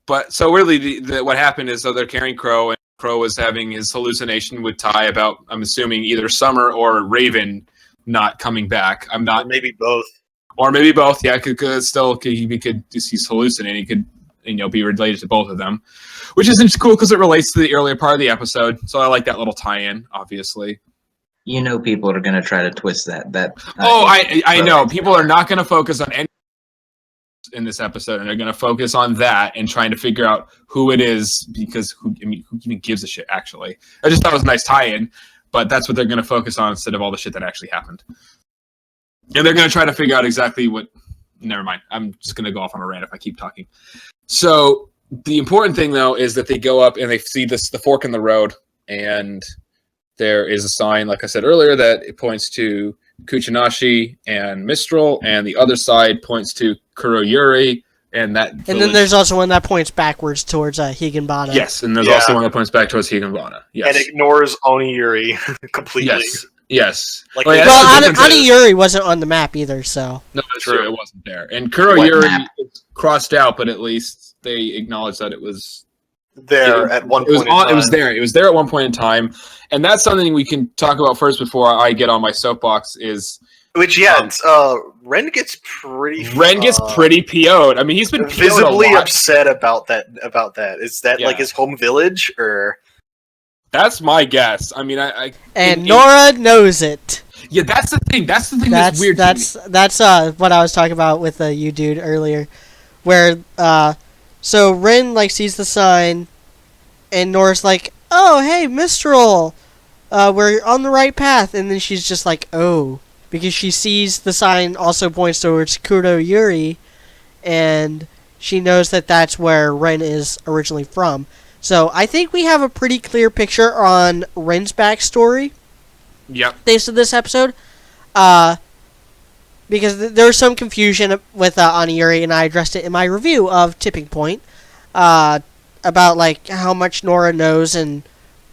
But so really, what happened is, so they're carrying Crow, and Crow was having his hallucination with Ty about, I'm assuming, either Summer or Raven not coming back. I'm not. Or maybe both. Or maybe both. Yeah, he's hallucinating. He could, be related to both of them, which is cool because it relates to the earlier part of the episode. So I like that little tie-in, obviously. People are going to try to twist that. I know. People are not going to focus on any in this episode, and they're going to focus on that and trying to figure out who it is, because who even gives a shit, actually. I just thought it was a nice tie-in, but that's what they're going to focus on instead of all the shit that actually happened. And they're going to try to figure out exactly what... Never mind. I'm just going to go off on a rant if I keep talking. So the important thing, though, is that they go up and they see the fork in the road, and there is a sign, like I said earlier, that it points to Kuchinashi and Mistral, and the other side points to Kuroyuri, and that. And then there's also one that points backwards towards Higanbana. Yes, and there's also one that points back towards Higanbana. Yes, and ignores Oniyuri completely. Yes, Yes. Like, Oh, yeah, Well, that's the difference is- Aniyuri wasn't on the map either, so. No, that's True. true. It wasn't there. And Kuro What Yuri map? is crossed out, but at least they acknowledged that it was there at one it was point in time. It was there. It was there at one point in time, and that's something we can talk about first before I get on my soapbox. Is Which Ren gets pretty PO'd. I mean, he's been PO'd visibly a lot. upset about that. Is that like Yeah. his home village or? That's my guess. I mean, And Nora knows it. Yeah, that's the thing. That's the thing that's weird. That's what I was talking about with you dude earlier, where so Rin like sees the sign, and Nora's like, "Oh, hey, Mistral, we're on the right path," and then she's just like, "Oh," because she sees the sign also points towards Kuro Yuri, and she knows that that's where Rin is originally from. So I think we have a pretty clear picture on Rin's backstory. Yep. Based on this episode, because there was some confusion with Aniyuri, and I addressed it in my review of Tipping Point, about like how much Nora knows and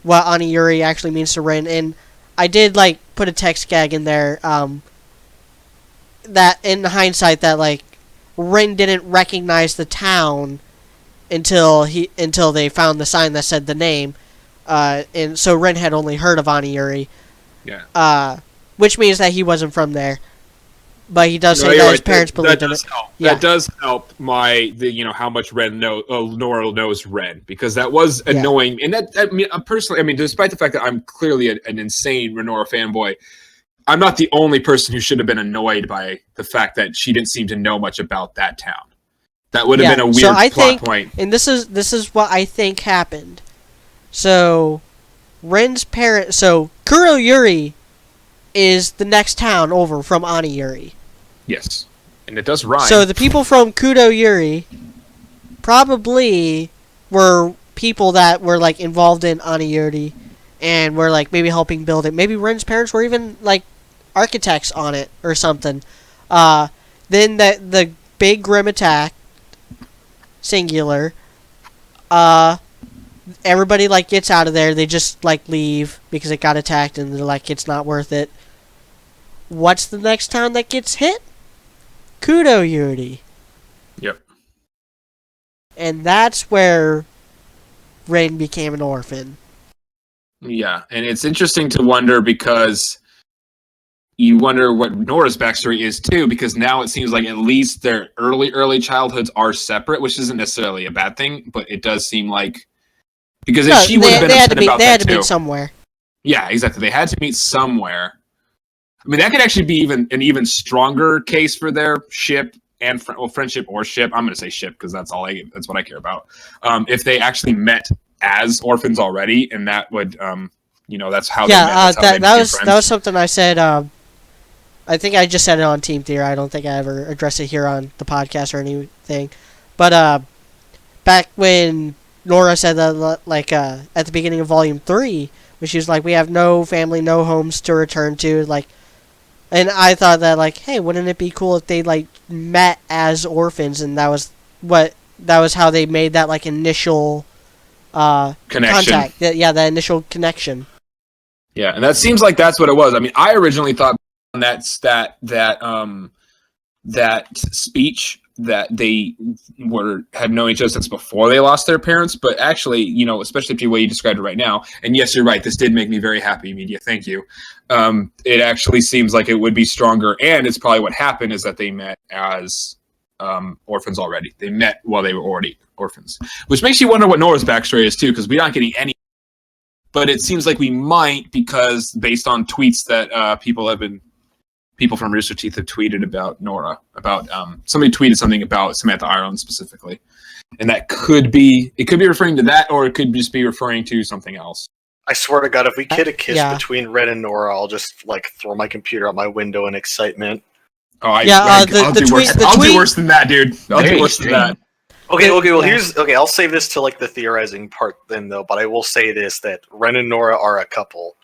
what Aniyuri actually means to Rin, and I did like put a text gag in there, that in hindsight that like Rin didn't recognize the town until they found the sign that said the name, and so Rin had only heard of Aniyuri. Yeah. Which means that he wasn't from there, but he does say that his parents believed in it. Yeah. That does help how much Nora knows Ren, because that was annoying. And that, I mean, personally, I mean, despite the fact that I'm clearly an insane Renora fanboy, I'm not the only person who should have been annoyed by the fact that she didn't seem to know much about that town. That would have been a weird plot point. And this is what I think happened. So, Ren's parent. So Kuro Yuri is the next town over from Aniyuri. Yes, and it does rhyme. So the people from Kuro Yuri probably were people that were like involved in Aniyuri and were like maybe helping build it. Maybe Ren's parents were even like architects on it or something. Then the big Grim attack, singular. Everybody like gets out of there. They just like leave because it got attacked, and they're like, it's not worth it. What's the next town that gets hit? Kuro Yuri. Yep. And that's where Rin became an orphan. Yeah, and it's interesting to wonder, because you wonder what Nora's backstory is too, because now it seems like at least their early childhoods are separate, which isn't necessarily a bad thing, but it does seem like, because if she would have been upset about that too. They had to meet somewhere. Yeah, exactly. They had to meet somewhere. I mean, that could actually be an even stronger case for their ship and friendship or ship. I'm going to say ship because that's what I care about. If they actually met as orphans already, and that would, that's how. Yeah, that was something I said. I think I just said it on Team Theory. I don't think I ever addressed it here on the podcast or anything. But back when Nora said that, like, at the beginning of Volume 3, when she was like, we have no family, no homes to return to, like, and I thought that, like, hey, wouldn't it be cool if they, like, met as orphans, and that was how they made that, like, initial connection. Contact. Yeah, that initial connection. Yeah, and that seems like that's what it was. I mean, I originally thought that speech that they had known each other since before they lost their parents, but actually, especially the way you described it right now, and yes, you're right, this did make me very happy, media, thank you. It actually seems like it would be stronger, and it's probably what happened is that they met as orphans already. They met while they were already orphans, which makes you wonder what Nora's backstory is too, because we're not getting any, but it seems like we might, because based on tweets that people from Rooster Teeth have tweeted about Nora, about somebody tweeted something about Samantha Ireland specifically, and it could be referring to that, or it could just be referring to something else. I swear to God, if we get a kiss between Ren and Nora, I'll just like throw my computer out my window in excitement. Oh, I'll do worse than that, dude. I'll do worse than that. Okay. Well, I'll save this to like the theorizing part then, though. But I will say this: that Ren and Nora are a couple.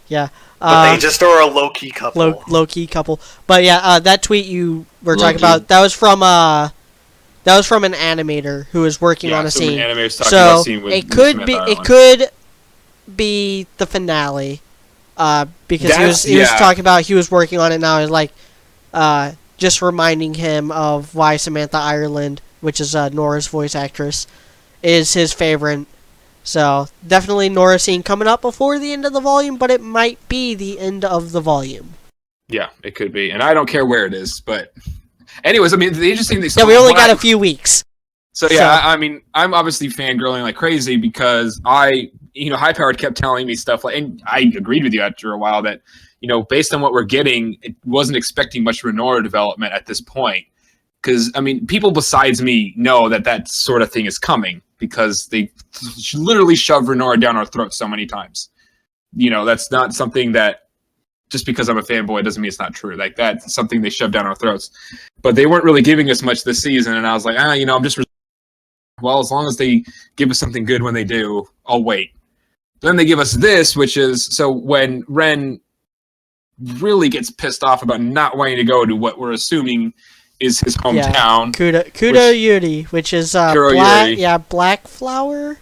Yeah. But they just are a low-key couple. Low-key couple. But yeah, that tweet you were talking about, that was from an animator who was working on a scene. So it could be the finale, because he was talking about he was working on it now. He's like, just reminding him of why Samantha Ireland, which is Nora's voice actress, is his favorite. So definitely Nora scene coming up before the end of the volume, but it might be the end of the volume. Yeah, it could be, and I don't care where it is. But anyways, I mean, the interesting thing. Yeah, we only got a few weeks. So yeah, I mean, I'm obviously fangirling like crazy because High Powered kept telling me stuff like, and I agreed with you after a while that, based on what we're getting, it wasn't expecting much Renora development at this point. Because, I mean, people besides me know that sort of thing is coming because they literally shoved Renora down our throats so many times. That's not something that, just because I'm a fanboy doesn't mean it's not true. Like, that's something they shoved down our throats. But they weren't really giving us much this season, and I was like, I'm just... Well, as long as they give us something good when they do, I'll wait. Then they give us this, which is, so when Ren really gets pissed off about not wanting to go to what we're assuming is his hometown. Kudo Yuri, which is Black Flower.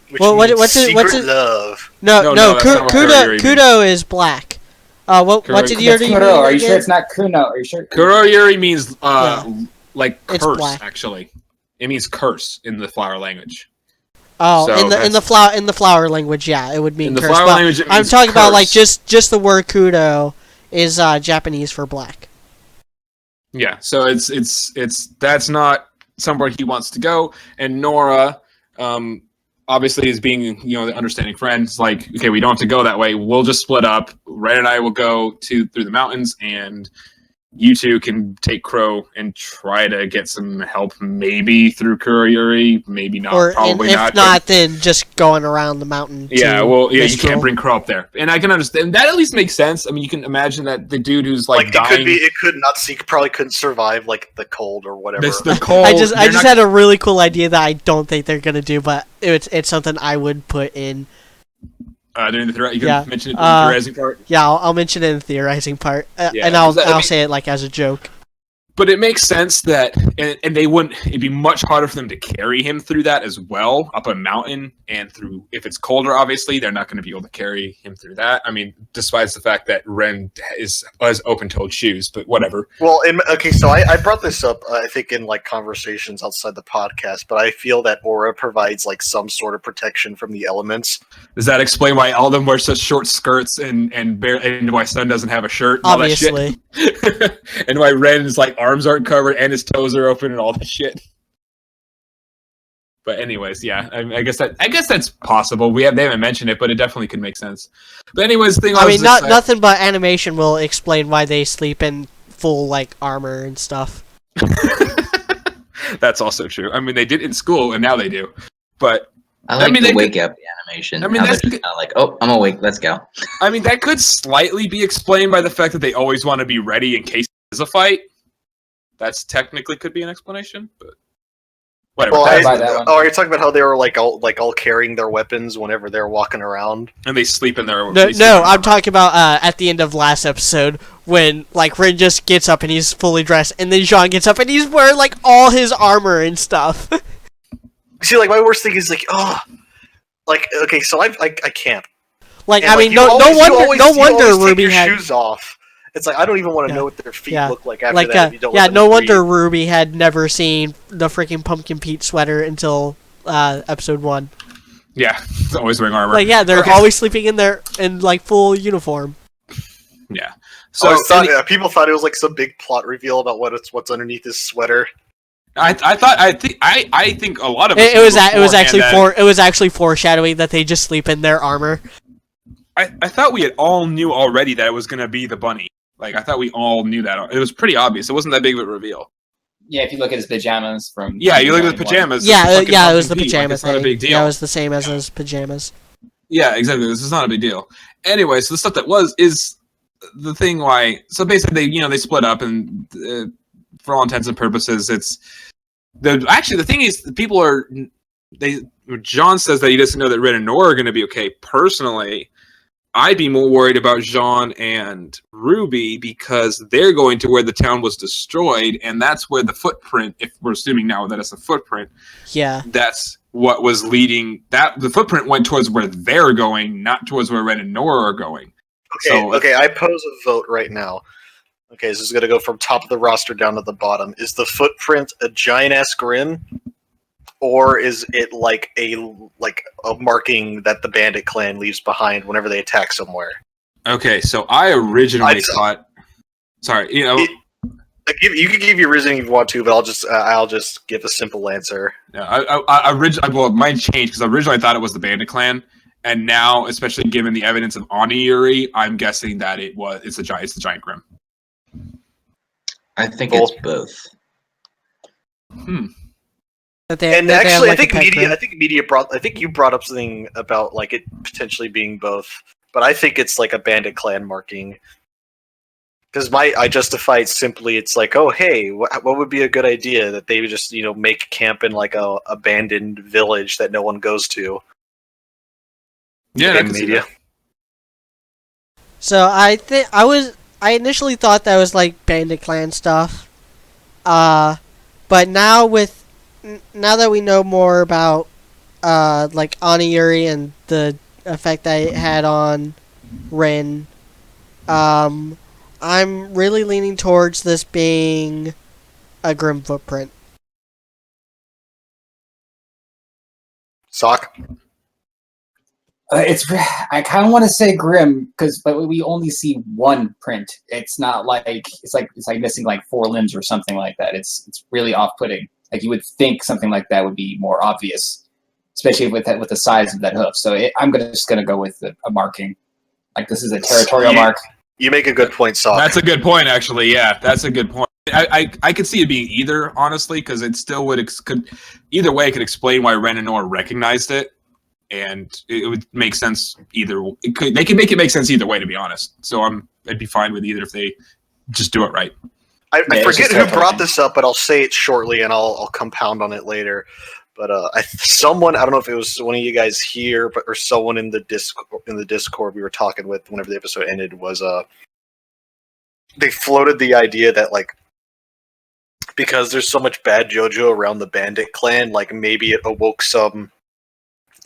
Which what's it? Love. No, Kudo is black. What did Yuri mean? Are you sure it's not Kuno? Are you sure? Kuro Yuri means like it's curse, black. actually. It means curse in the flower language. Oh, so in the flower language, yeah, it would mean curse. Flower language, it I'm means talking curse. about like just the word kudo is Japanese for black. Yeah, so it's that's not somewhere he wants to go, and Nora, obviously is being the understanding friend. It's like, okay, we don't have to go that way. We'll just split up. Ren and I will go through the mountains, and you two can take Crow and try to get some help, maybe through Kurayuri, maybe not, probably if not. If not, then just going around the mountain. Yeah, you can't bring Crow up there. And I can understand. That at least makes sense. I mean, you can imagine that the dude who's like dying... It could not see, probably couldn't survive like the cold or whatever. The cold. I just had a really cool idea that I don't think they're going to do, but it's something I would put in. During you can mention it in the theorizing part? Yeah, I'll mention it in the theorizing part, and I'll say it like as a joke. But it makes sense that, and they wouldn't. It'd be much harder for them to carry him through that as well, up a mountain, and through. If it's colder, obviously, they're not going to be able to carry him through that. I mean, despite the fact that Ren has open-toed shoes, but whatever. Well, so I brought this up, I think, in like conversations outside the podcast, but I feel that Aura provides like some sort of protection from the elements. Does that explain why all of them wear such short skirts and why Sun doesn't have a shirt? And Obviously. All that shit? And why Ren's like arms aren't covered and his toes are open and all that shit. But anyways, yeah, I guess that's possible. They haven't mentioned it, but it definitely could make sense. But anyways, nothing but animation will explain why they sleep in full like armor and stuff. That's also true. I mean, they did in school, and now they do. But I like the wake up animation. I mean, that's kind of like, oh, I'm awake. Let's go. I mean, that could slightly be explained by the fact that they always want to be ready in case there's a fight. That's technically could be an explanation, but whatever. Well, are you talking about how they were like all carrying their weapons whenever they're walking around, and they sleep in their? No, I'm talking about at the end of last episode when like Rin just gets up and he's fully dressed, and then Jean gets up and he's wearing like all his armor and stuff. See, like my worst thing is like, okay, so I can't. Like, and, I mean, no wonder RWBY had shoes off. It's like I don't even want to know what their feet look like after that. If you don't no wonder RWBY had never seen the freaking Pumpkin Pete sweater until episode 1. Yeah, always wearing armor. Like, yeah, they're always sleeping in like full uniform. Yeah. So people thought it was like some big plot reveal about what's underneath his sweater. I think a lot of it was actually foreshadowing that they just sleep in their armor. I thought we had all knew already that it was going to be the bunny. Like, I thought we all knew that. It was pretty obvious. It wasn't that big of a reveal. Yeah, if you look at his pajamas from... Yeah, you look at the pajamas. Yeah, it was the pajama thing. Not a big deal. Yeah, it was the same as his pajamas. Yeah, exactly. This is not a big deal. Anyway, so the stuff that is the thing why... So basically, they split up, and for all intents and purposes, it's... Actually, the thing is, people are... John says that he doesn't know that Ren and Nora are going to be okay personally, I'd be more worried about Jean and Ruby because they're going to where the town was destroyed, and that's where the footprint, if we're assuming now that it's a footprint, Yeah. that's what was leading. That the footprint went towards where they're going, not towards where Ren and Nora are going. Okay, I pose a vote right now. Okay, this is going to go from top of the roster down to the bottom. Is the footprint a giant-ass grim? Or is it like a marking that the bandit clan leaves behind whenever they attack somewhere? Okay, so I originally thought. Sorry, you can give your reasoning if you want to, but I'll just give a simple answer. Yeah, well, mine changed because originally I thought it was the bandit clan, and now, especially given the evidence of Oniyuri, I'm guessing that it's the giant grim. I think it's both. I think you brought up something about like it potentially being both, but I think it's like a bandit clan marking. Because I justify it simply, it's like, oh hey, what would be a good idea that they would just make camp in like a abandoned village that no one goes to. Yeah, I can see that. So I initially thought that was like bandit clan stuff, but now that we know more about like Oniyuri and the effect that it had on Rin, I'm really leaning towards this being a grim footprint. Sock. I kind of want to say grim but we only see one print. It's not like it's like missing like 4 limbs or something like that. It's really off-putting. Like you would think something like that would be more obvious, especially with the size of that hoof. So I'm just gonna go with a marking. Like this is a territorial mark. You make a good point, Sock. That's a good point, actually. Yeah, that's a good point. I could see it being either, honestly, because it still could either way. It could explain why Ren and Nora recognized it. And it would make sense either. They can make it make sense either way, to be honest. So I'd be fine with either if they just do it right. I forget who brought this up, but I'll say it shortly, and I'll compound on it later. But I don't know if it was one of you guys here, or someone in the Discord we were talking with whenever the episode ended was they floated the idea that like because there's so much bad JoJo around the Bandit clan, like maybe it awoke some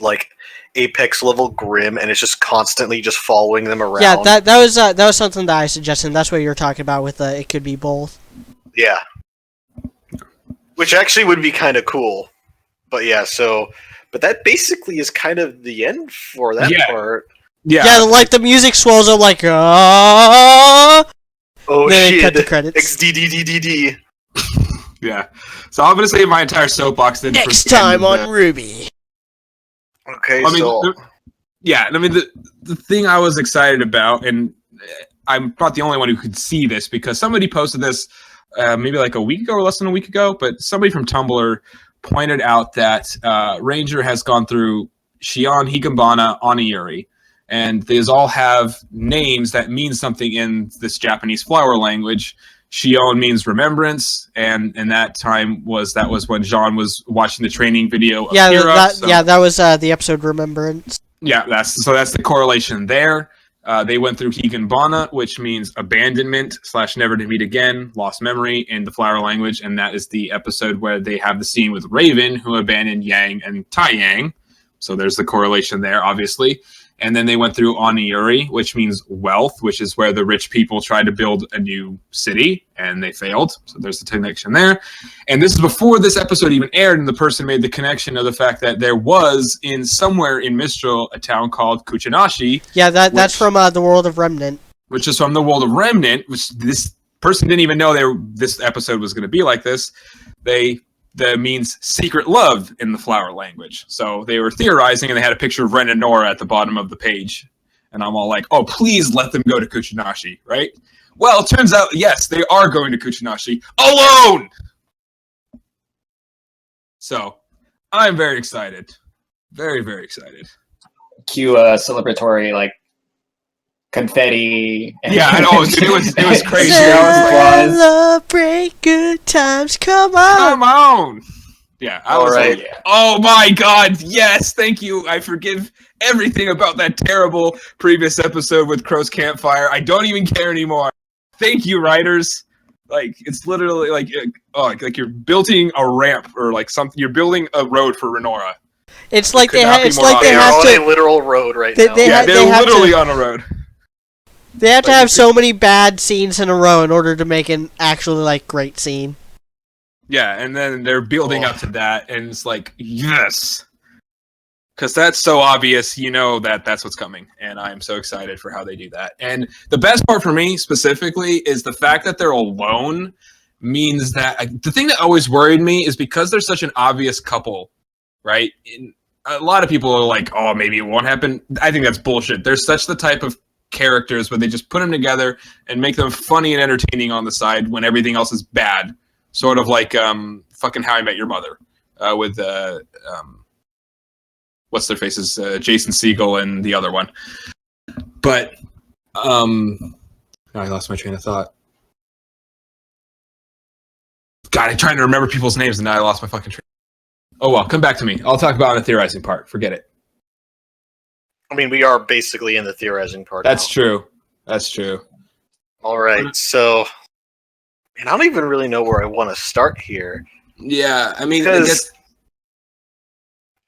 like apex level grim, and it's just constantly just following them around. Yeah, that was something that I suggested. That's what you were talking about with it could be both. Yeah, which actually would be kind of cool. But yeah, but that basically is kind of the end for that part. Yeah, like the music swells up like ah. Oh then shit! Cut the credits. XDDDDD. Yeah, so I'm gonna save my entire soapbox then. Next time on RWBY. Okay, the thing I was excited about, and I'm not the only one who could see this because somebody posted this maybe like a week ago or less than a week ago, but somebody from Tumblr pointed out that Ranger has gone through Shion, Higambana, Oniyuri, and these all have names that mean something in this Japanese flower language. Shion means remembrance, and that time was when Jean was watching the training video of Kira. That was the episode Remembrance. Yeah, that's the correlation there. They went through Higambana, which means abandonment / never to meet again, lost memory in the flower language, and that is the episode where they have the scene with Raven, who abandoned Yang and Taiyang. So there's the correlation there, obviously. And then they went through Oniyuri, which means wealth, which is where the rich people tried to build a new city, and they failed. So there's the connection there. And this is before this episode even aired, and the person made the connection of the fact that there was somewhere in Mistral a town called Kuchinashi. Yeah, that's from the World of Remnant. Which is from the World of Remnant, which this person didn't even know this episode was going to be like this. That means secret love in the flower language. So they were theorizing, and they had a picture of Ren and Nora at the bottom of the page. And I'm all like, oh, please let them go to Kuchinashi, right? Well, it turns out, yes, they are going to Kuchinashi alone! So, I'm very excited. Very, very excited. Cue celebratory, like, confetti. Yeah, I know. It was crazy. Celebrate good times. Come on. Come on. Yeah, I was Alright. like, oh my god, yes, thank you. I forgive everything about that terrible previous episode with Crow's Campfire. I don't even care anymore. Thank you, writers. Like, it's literally like you're building a ramp or like something. You're building a road for Renora. It's like Could they not have. be It's more like they They're have on to. a literal road right They- now. they Yeah, ha- they're have literally to- on a road. They have to like, have so many bad scenes in a row in order to make an actually like great scene. Yeah, and then they're building up to that, and it's like, yes! Because that's so obvious, you know that's what's coming, and I'm so excited for how they do that. And the best part for me, specifically, is the fact that they're alone means that... the thing that always worried me is because they're such an obvious couple, right? A lot of people are like, oh, maybe it won't happen. I think that's bullshit. They're such the type of characters where they just put them together and make them funny and entertaining on the side when everything else is bad. Sort of like fucking How I Met Your Mother with what's their faces, Jason Segel and the other one. But I lost my train of thought. God, I'm trying to remember people's names and now I lost my fucking train. Oh well, come back to me. I'll talk about it in the theorizing part. Forget it. I mean, we are basically in the theorizing part. That's now. true. That's true. All right, so, and I don't even really know where I want to start here. Yeah, I mean, Because-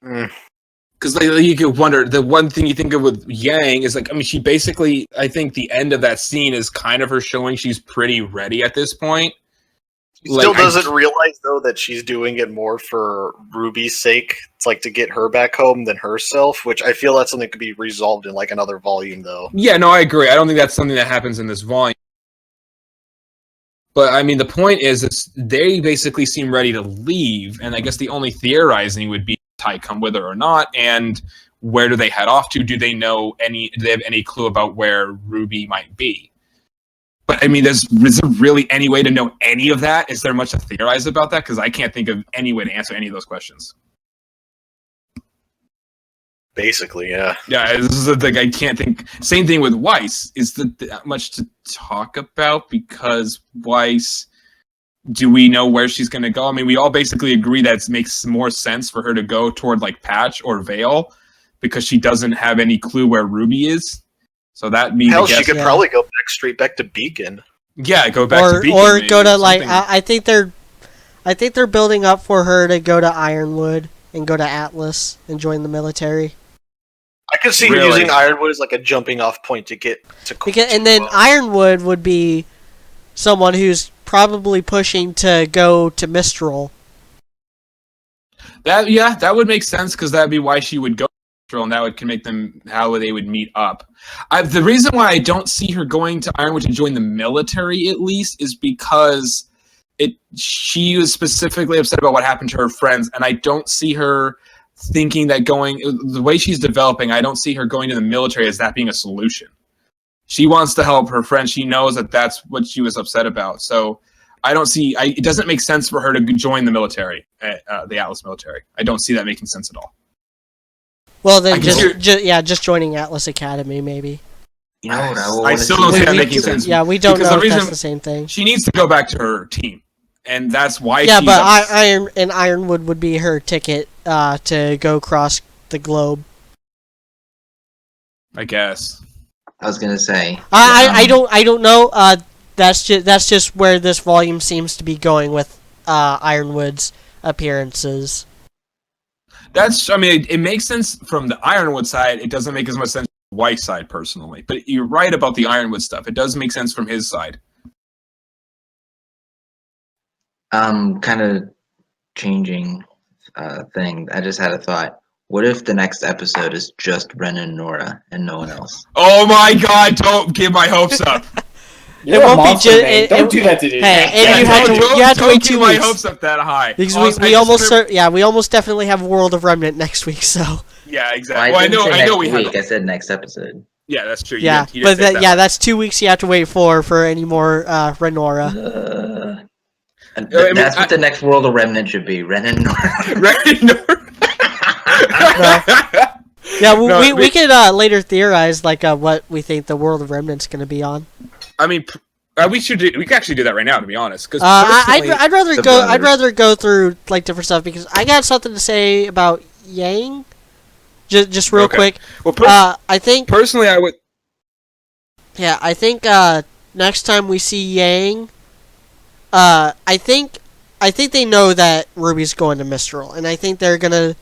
because like, you could wonder, the one thing you think of with Yang is like, I mean, she basically, I think the end of that scene is kind of her showing she's pretty ready at this point. She still doesn't realize, though, that she's doing it more for Ruby's sake. It's like to get her back home than herself, which I feel that's something that could be resolved in like another volume, though. Yeah, no, I agree. I don't think that's something that happens in this volume. But I mean, the point is, they basically seem ready to leave, and I guess the only theorizing would be Tai come with her or not, and where do they head off to? Do they know any? Do they have any clue about where Ruby might be? But I mean, is there really any way to know any of that? Is there much to theorize about that? Because I can't think of any way to answer any of those questions. Basically, yeah. Yeah, this is the thing. I can't think. Same thing with Weiss. Is that much to talk about? Because Weiss, do we know where she's going to go? I mean, we all basically agree that it makes more sense for her to go toward like Patch or Vale because she doesn't have any clue where Ruby is. So that means Hell, she could probably go straight back to Beacon. Yeah, go back to Beacon, or maybe, go to like something. I think they're building up for her to go to Ironwood and go to Atlas and join the military. I could see her using Ironwood as like a jumping off point to get to. And then Ironwood would be someone who's probably pushing to go to Mistral. That would make sense because that'd be why she would go to Mistral, and that would can make them how they would meet up. The reason why I don't see her going to Ironwood to join the military, at least, is because she was specifically upset about what happened to her friends, and I don't see her thinking that the way she's developing, I don't see her going to the military as that being a solution. She wants to help her friends. She knows that that's what she was upset about. So I don't see, it doesn't make sense for her to join the military, the Atlas military. I don't see that making sense at all. Well, then just joining Atlas Academy, maybe. You know what I still don't see that making sense. Yeah, we don't because know if that's the same thing. She needs to go back to her team. And that's why Yeah, but Ironwood would be her ticket to go across the globe. I guess. I was gonna say. I don't know. That's just where this volume seems to be going with Ironwood's appearances. I mean, it makes sense from the Ironwood side. It doesn't make as much sense from the White side, personally. But you're right about the Ironwood stuff. It does make sense from his side. Kind of changing thing. I just had a thought. What if the next episode is just Ren and Nora and no one else? Oh my god, don't give my hopes up. You're a monster, man. Don't do that to me. Hey, and you have to wait 2 my weeks. hopes up that high. Because we almost definitely have World of Remnant next week, so. Yeah, exactly. Well, I know we week. have. I said next episode. Yeah, that's true. Yeah, that's 2 weeks you have to wait for any more Renora. That's what the next World of Remnant should be. Ren and Nora. Ren and Nora. Yeah, we could later theorize like what we think the World of Remnant's going to be on. I mean, We can actually do that right now, to be honest. Because I'd rather The go. I'd brothers. rather go through like different stuff because I got something to say about Yang. Just real Okay. quick. Well, I think. personally, I would. Yeah, I think next time we see Yang, I think they know that Ruby's going to Mistral, and I think they're gonna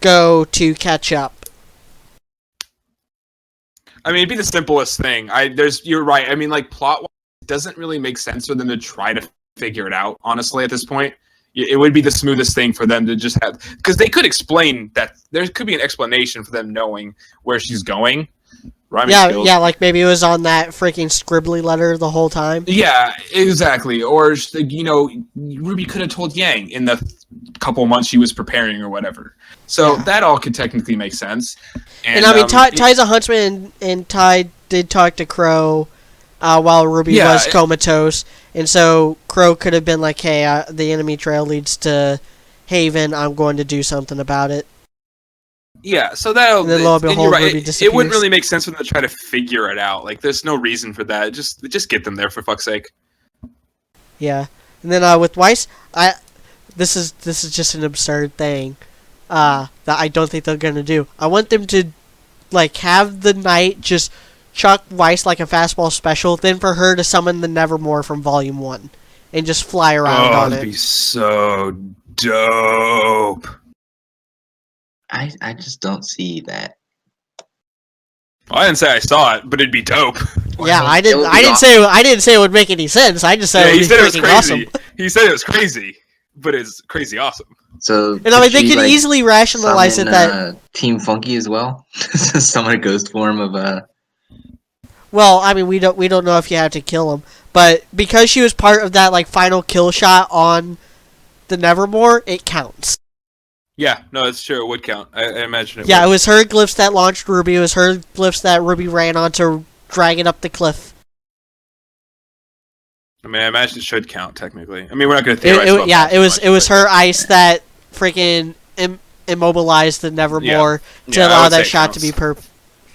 go to catch up. I mean, it'd be the simplest thing. You're right. I mean, like plot-wise, it doesn't really make sense for them to try to figure it out. Honestly, at this point, it would be the smoothest thing for them to just have, because they could explain that there could be an explanation for them knowing where she's going. Rhyming skills. Yeah, like maybe it was on that freaking scribbly letter the whole time. Yeah, exactly. Or Ruby could have told Yang in the couple months she was preparing or whatever. So that all could technically make sense. And I mean, Ty's a huntsman, and Ty did talk to Crow while Ruby was comatose, and so Crow could have been like, "Hey, the enemy trail leads to Haven. I'm going to do something about it." Yeah, so that'll. And then lo and behold, right. Ruby disappears. It wouldn't really make sense for them to try to figure it out. Like, there's no reason for that. Just get them there for fuck's sake. Yeah, and then with Weiss, this is just an absurd thing that I don't think they're gonna do. I want them to like have the knight just chuck Weiss like a fastball special, then for her to summon the Nevermore from Volume 1 and just fly around on that'd it. be so dope. I just don't see that. Well, I didn't say I saw it, but it'd be dope. Yeah, I didn't say it would make any sense. I just said Yeah, it he would said be it was freaking crazy. awesome. He said it was crazy, but it's crazy awesome. So And I mean, they she, could like, easily rationalize it summon, that. Team Funky as well. Summon a ghost form of Well, I mean, we don't know if you have to kill him, but because she was part of that like final kill shot on the Nevermore, it counts. Yeah, no, it's true. It would count. I imagine it. Yeah, would. it was her glyphs that launched Ruby. It was her glyphs that Ruby ran on to drag it up the cliff. I mean, I imagine it should count technically. I mean, we're not going to theorize. About that it was too much, it was her ice that freaking immobilized the Nevermore to I allow would say that it shot to counts. be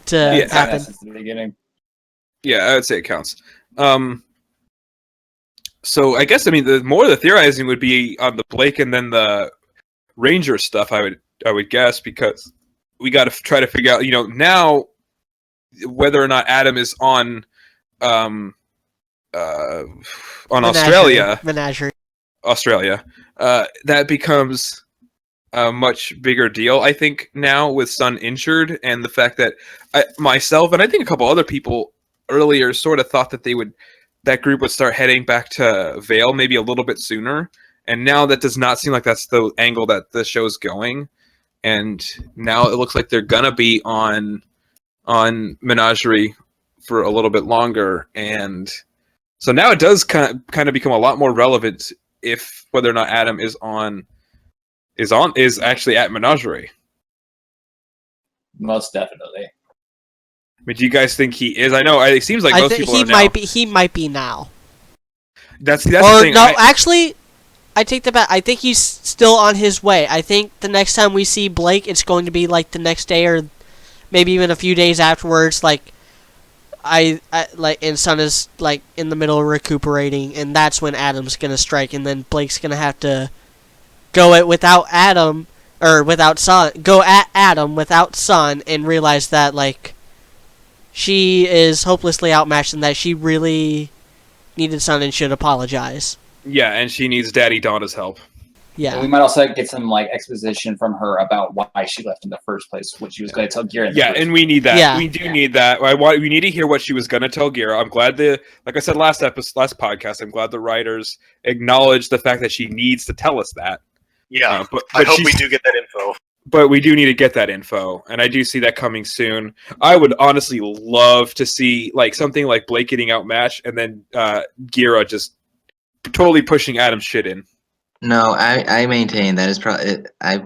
to happen. Since the beginning. Yeah, I would say it counts. So I guess the more the theorizing would be on the Blake and then the Ranger stuff. I would guess, because we got to try to figure out now whether or not Adam is on Australia. That becomes a much bigger deal, I think, now with Sun injured, and the fact that myself and I think a couple other people earlier sort of thought that that group would start heading back to Vale maybe a little bit sooner, and now that does not seem like that's the angle that the show's going, and now it looks like they're gonna be on Menagerie for a little bit longer, and so now it does kind of become a lot more relevant if whether or not Adam is actually at Menagerie. Most definitely. I mean, do you guys think he is? I know it seems like most people are now. He might be now. That's the thing. No, actually, I take that back. I think he's still on his way. I think the next time we see Blake, it's going to be like the next day or maybe even a few days afterwards. Like and Sun is like in the middle of recuperating, and that's when Adam's gonna strike, and then Blake's gonna have to go it without Adam or without Sun. Go at Adam without Sun, and realize that like she is hopelessly outmatched, and that she really needed Sun and should apologize. Yeah, and she needs Daddy Donna's help. Yeah. And we might also get some like exposition from her about why she left in the first place, what she was going to tell Gira. And we need that. Yeah. We do need that. We need to hear what she was going to tell Gira. I'm glad like I said last podcast, I'm glad the writers acknowledged the fact that she needs to tell us that. Yeah, but I hope we do get that info. But we do need to get that info, and I do see that coming soon. I would honestly love to see like something like Blake getting outmatched, and then Gira just totally pushing Adam's shit in. No, I maintain that is probably. I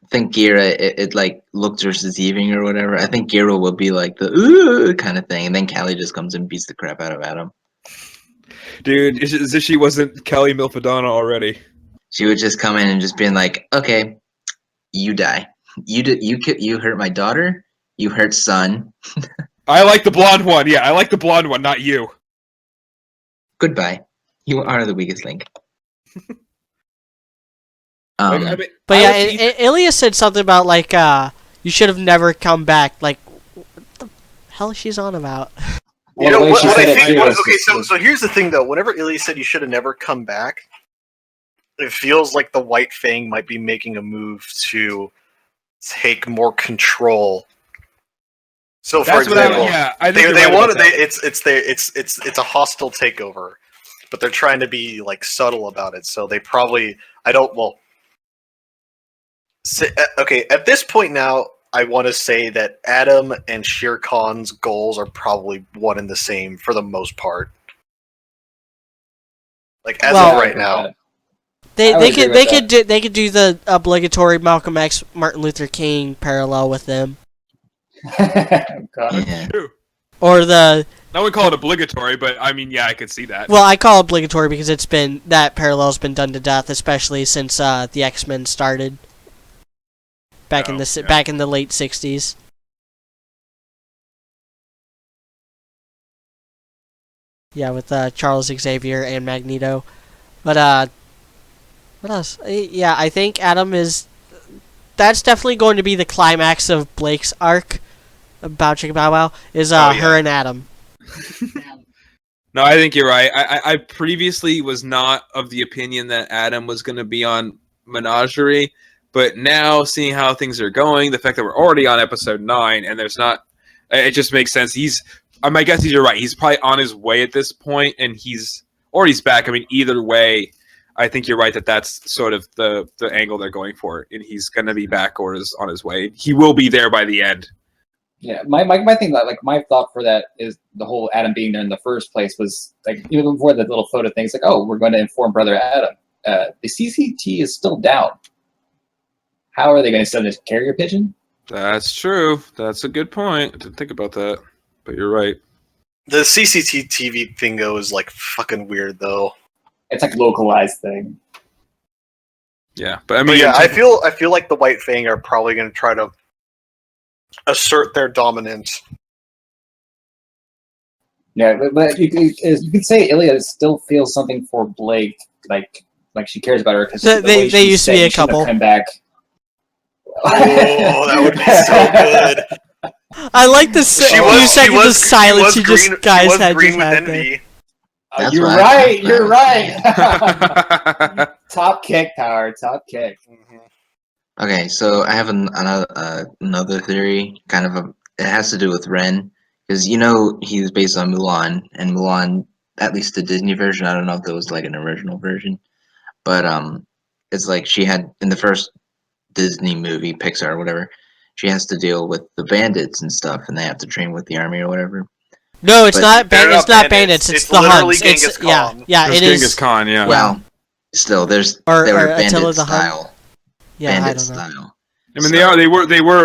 think Gira it like looks or deceiving or whatever. I think Gira will be like the ooh kind of thing, and then Callie just comes and beats the crap out of Adam. Dude, as if she wasn't Kelly Milfadonna already. She would just come in and just being like, okay, you die. You hurt my daughter. You hurt Sun. I like the blonde one. Yeah, I like the blonde one, not you. Goodbye. You are the weakest link. I mean, But I yeah, would see- Ilya said something about like you should have never come back. Like, what the hell is she's on about? You know the way what? she What I said it think. too was Okay, just- so here's the thing though. Whenever Illy said you should have never come back, it feels like the White Fang might be making a move to take more control. So, for that's what example, I think you're they right want about that. it's a hostile takeover, but they're trying to be like subtle about it. So they probably okay, at this point now, I want to say that Adam and Shere Khan's goals are probably one and the same for the most part. Like as Well- of right now. They I would agree with that. they could do the obligatory Malcolm X Martin Luther King parallel with them, God. Yeah. True. or the I wouldn't call it obligatory, but I mean, yeah, I could see that. well, I call it obligatory because that parallel's been done to death, especially since the X-Men started back in the Yeah. back in the late '60s. Yeah, with Charles Xavier and Magneto, but what else? Yeah, I think Adam is. That's definitely going to be the climax of Blake's arc about Chicken Bow Wow. Is Oh, yeah. her and Adam. No, I think you're right. I previously was not of the opinion that Adam was going to be on Menagerie, but now seeing how things are going, the fact that we're already on episode 9 and there's not, it just makes sense. I guess you're right. He's probably on his way at this point, and he's back. I mean, either way, I think you're right that that's sort of the angle they're going for, and he's going to be back or is on his way. He will be there by the end. Yeah, my thing, like my thought for that is the whole Adam being there in the first place was like even before the little photo things, like, oh, we're going to inform Brother Adam. The CCT is still down. How are they going to send a carrier pigeon? That's true. That's a good point. I didn't think about that, but you're right. The CCTV thingo is like fucking weird though. It's like a localized thing. Yeah, but I But mean, yeah, I feel like the White Fang are probably going to try to assert their dominance. Yeah, but you could say Ilya still feels something for Blake, like she cares about her because They used to be a couple. Come back. Oh, that would be so good. I like the few seconds of silence you just guys had green just with had there. envy. That's You're what right. I- You're right. Top kick, power. Top kick. Mhm. Okay, so I have another theory. It has to do with Ren, because he's based on Mulan, and Mulan, at least the Disney version. I don't know if there was like an original version, but it's like she had in the first Disney movie, Pixar or whatever. She has to deal with the bandits and stuff, and they have to train with the army or whatever. No, it's But not. they're It's not not bandits. It's the literally Huns. Genghis It's yeah, Khan. yeah. There's It Genghis is. Khan, yeah. Well, still, they Or were Attila bandit the Hun. style. Yeah, I Bandit don't know. style. I mean,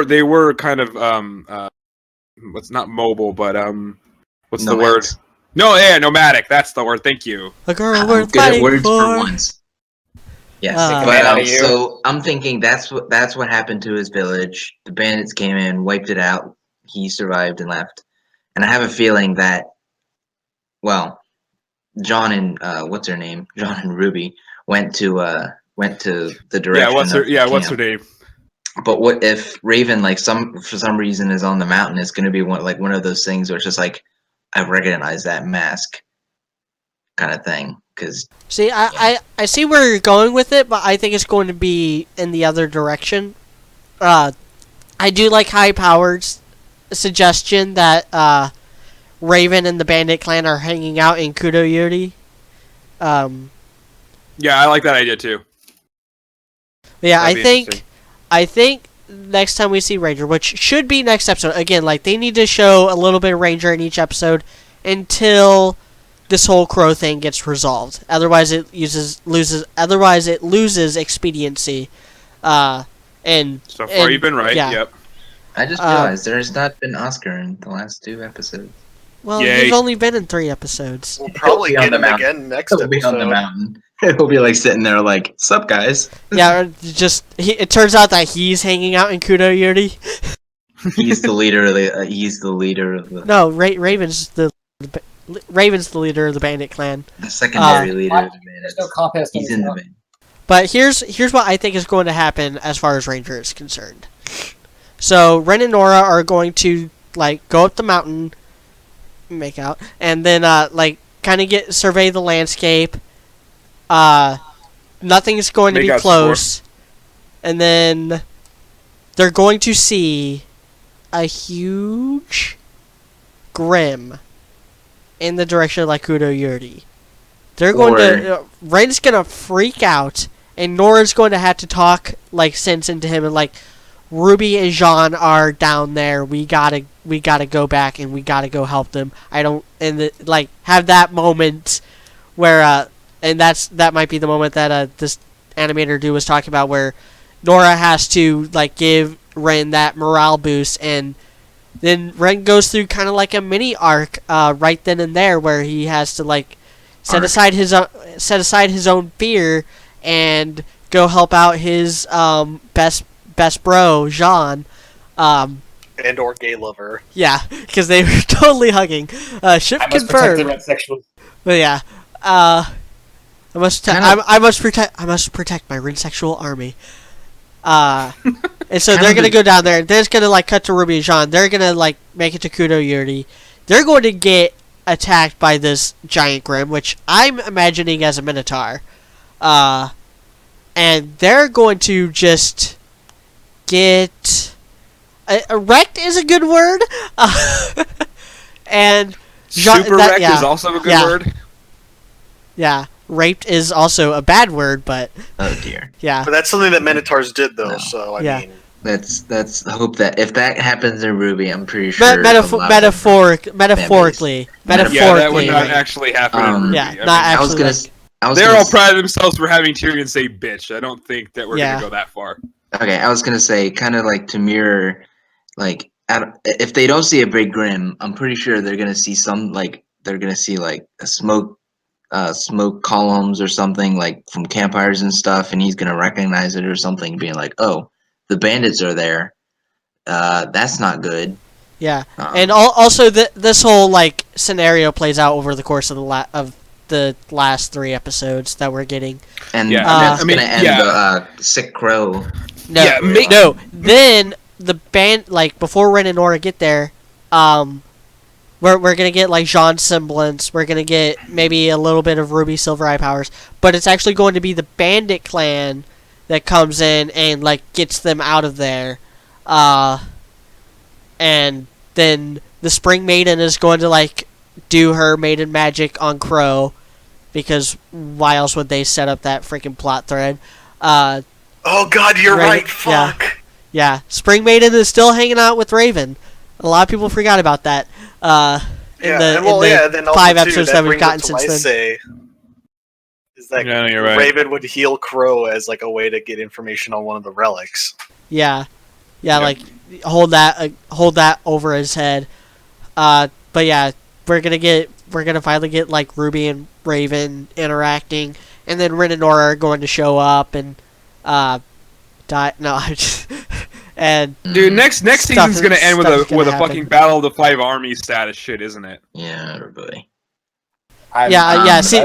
they were kind of what's not mobile, but what's the word? Nomads. No, yeah, nomadic. That's the word. Thank you. A girl I'm worth good at fighting words for for. once. Yes, Ah. but Out of you. so I'm thinking that's what happened to his village. The bandits came in, wiped it out. He survived and left. And I have a feeling that, well, John and what's her name? John and Ruby went to the direction. Yeah, what's her? of the Yeah, what's her camp. name? But what if Raven, like for some reason, is on the mountain? It's going to be one of those things where it's just like, I recognize that mask, kind of thing. Because See, I see where you're going with it, but I think it's going to be in the other direction. I do like High Powered's suggestion that Raven and the Bandit Clan are hanging out in Kudoyuri. Yeah, I like that idea too. Yeah, That'd be interesting. I think next time we see Ranger, which should be next episode, again, like they need to show a little bit of Ranger in each episode until this whole Crow thing gets resolved. Otherwise, it loses expediency. And So far, and- you've been right. yeah. Yep. I just realized there's not been Oscar in the last 2 episodes. well, Yay. he's only been in 3 episodes. We'll probably He'll be on get the him mountain. again next He'll be on the episode. mountain. He'll be like sitting there, like, "Sup, guys?" Yeah, it turns out that he's hanging out in Kudoyuri. He's the leader of the. He's the leader of the. No, Raven's the Raven's the leader of the Bandit Clan. The secondary leader of the There's bandits. no contest. He's in the band. But here's what I think is going to happen as far as Ranger is concerned. So Ren and Nora are going to like go up the mountain, make out, and then like kind of survey the landscape. Nothing's going to Make be out some close, and then they're going to see a huge Grim in the direction of Lakudo Yurdi. They're going to Ren's gonna freak out, and Nora's going to have to talk like sense into him and like, Ruby and Jean are down there. We gotta go back and we gotta go help them. Like have that moment where and that might be the moment that this animator dude was talking about, where Nora has to like give Ren that morale boost, and then Ren goes through kind of like a mini arc right then and there, where he has to like set aside his own fear and go help out his best bro Jean, and or gay lover. Yeah, because they were totally hugging. Ship confirmed. But yeah, I must protect my rinsexual army. And so they're gonna go down there. They're just gonna like cut to Ruby and Jean. They're gonna like make it to Kudo Yurdi. They're going to get attacked by this giant Grim, which I'm imagining as a Minotaur. And they're going to just get wrecked is a good word. And super wrecked is also a good word. Yeah, raped is also a bad word, but oh dear. Yeah, but that's something that Minotaurs did, though. No. So I mean, let's hope that if that happens in RWBY, I'm pretty sure. Metaphorically. Yeah, that would not actually happen in RWBY. Yeah, not actually. They're all proud of themselves for having Tyrion say bitch. I don't think that we're gonna go that far. Okay, I was gonna say, kind of like to mirror, like if they don't see a big Grim, I'm pretty sure they're gonna see a smoke columns or something like from campfires and stuff, and he's gonna recognize it or something, being like, "Oh, the bandits are there. That's not good." Yeah, and also this whole like scenario plays out over the course of the last 3 episodes that we're getting, and that's gonna end the sick crow. No. Then the band, like before Ren and Nora get there, we're gonna get like Jean's semblance. We're gonna get maybe a little bit of Ruby Silver Eye powers, but it's actually going to be the Bandit Clan that comes in and like gets them out of there, and then the Spring Maiden is going to like do her maiden magic on Crow, because why else would they set up that freaking plot thread? Oh God, you're right. Fuck. Yeah. Spring Maiden is still hanging out with Raven. A lot of people forgot about that. In the 5 episodes that we've gotten since then. Is that you're right. Raven would heal Crow as like a way to get information on one of the relics. Yeah, like hold that over his head. But yeah, we're gonna finally get like Ruby and Raven interacting, and then Ren and Nora are going to show up and die. No, I'm just and dude, next season's gonna end with a fucking Battle of the 5 Armies status shit, isn't it? Yeah, everybody.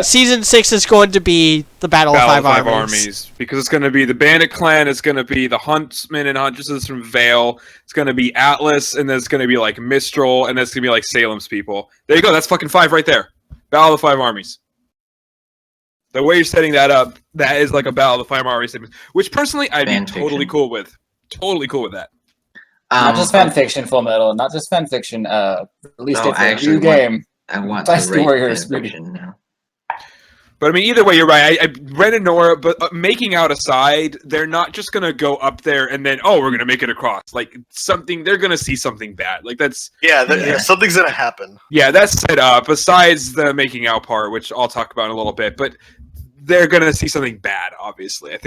Season 6 is going to be the Battle of 5 Armies. Because it's going to be the Bandit Clan, it's going to be the Huntsmen and Huntresses from Vale, it's going to be Atlas, and then it's going to be like Mistral, and then it's going to be like Salem's people. There you go, that's fucking 5 right there. Battle of the 5 Armies. The way you're setting that up, that is like a Battle of the 5 Armies, which personally I'd be totally cool with. Totally cool with that. Not just fanfiction, Full Metal, not just fanfiction, release date for a new game. I want Dynasty to Warriors now. But I mean, either way, you're right. I Ren and Nora, but making out aside, they're not just gonna go up there and then we're gonna make it across. Like they're gonna see something bad. Like that's something's gonna happen. Yeah, that's set up. Besides the making out part, which I'll talk about in a little bit, but they're gonna see something bad. Obviously, I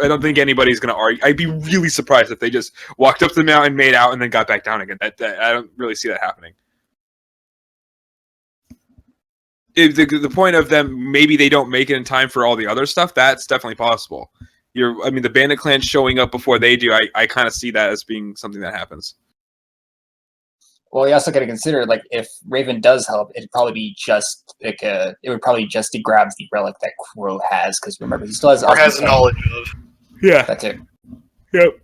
don't think anybody's gonna argue. I'd be really surprised if they just walked up the mountain, made out, and then got back down again. I don't really see that happening. The point of them, maybe they don't make it in time for all the other stuff, that's definitely possible. The Bandit Clan showing up before they do, I kind of see that as being something that happens. Well, you also got to consider, like, if Raven does help, it'd probably be just like it would probably just grab the relic that Crow has, because remember he still has Or has Osmond knowledge of. Yeah. That's it. Yep.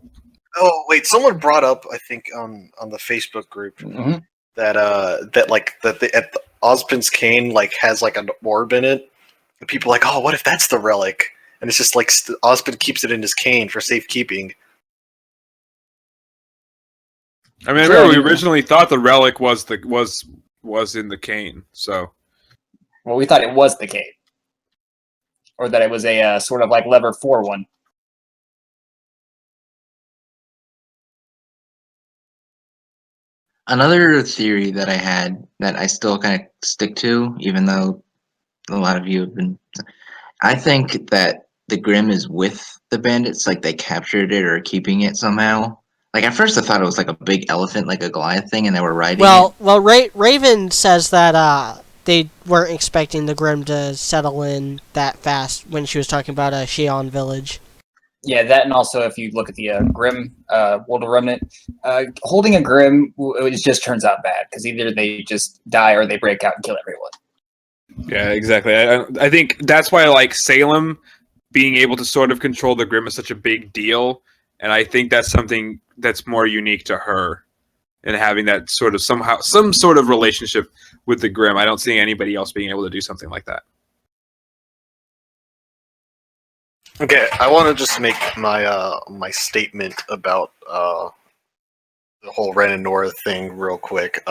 Oh wait, someone brought up, I think on the Facebook group Mm-hmm. that at the Osmond's cane like has like an orb in it. And people are like, oh, what if that's the relic? And it's just like Osmond keeps it in his cane for safekeeping. I mean, I remember we originally thought the relic was in the cane. So, Well, we thought it was the cave, or that it was a sort of like lever 4 one. Another theory that I had that I still kind of stick to, even though a lot of you have been, I think that the Grim is with the bandits, like they captured it or are keeping it somehow. Like at first I thought it was like a big elephant, like a Goliath thing, and they were riding it. Well, Raven says that they weren't expecting the Grim to settle in that fast when she was talking about Xi'an village. Yeah, that, and also if you look at the Grim World of Remnant, holding a Grim it just turns out bad, because either they just die or they break out and kill everyone. yeah, exactly. I think that's why I like Salem being able to sort of control the Grim is such a big deal, and I think that's something that's more unique to her, and having that sort of some sort of relationship with the Grim. I don't see anybody else being able to do something like that. Okay, I want to just make my my statement about the whole Ren and Nora thing real quick.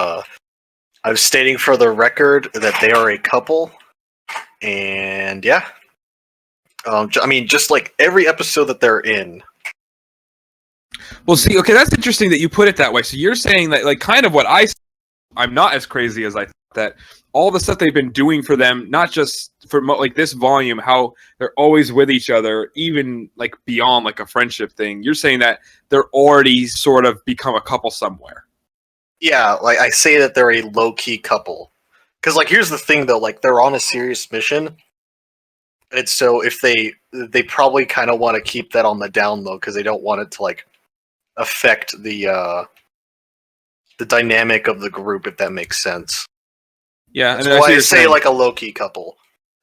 I'm stating for the record that they are a couple, and yeah, I mean, just like every episode that they're in. Well, see, okay, that's interesting that you put it that way. So you're saying that, like, kind of what I'm not as crazy as I thought, that all the stuff they've been doing for them, not just for like this volume, how they're always with each other, even like beyond like a friendship thing. You're saying that they're already sort of become a couple somewhere. Yeah, like I say that they're a low-key couple. Because, like, here's the thing, though. Like, they're on a serious mission. And so if they probably kind of want to keep that on the down low, because they don't want it to, like, affect the dynamic of the group, if that makes sense. Yeah, That's why I say, like, a low-key couple.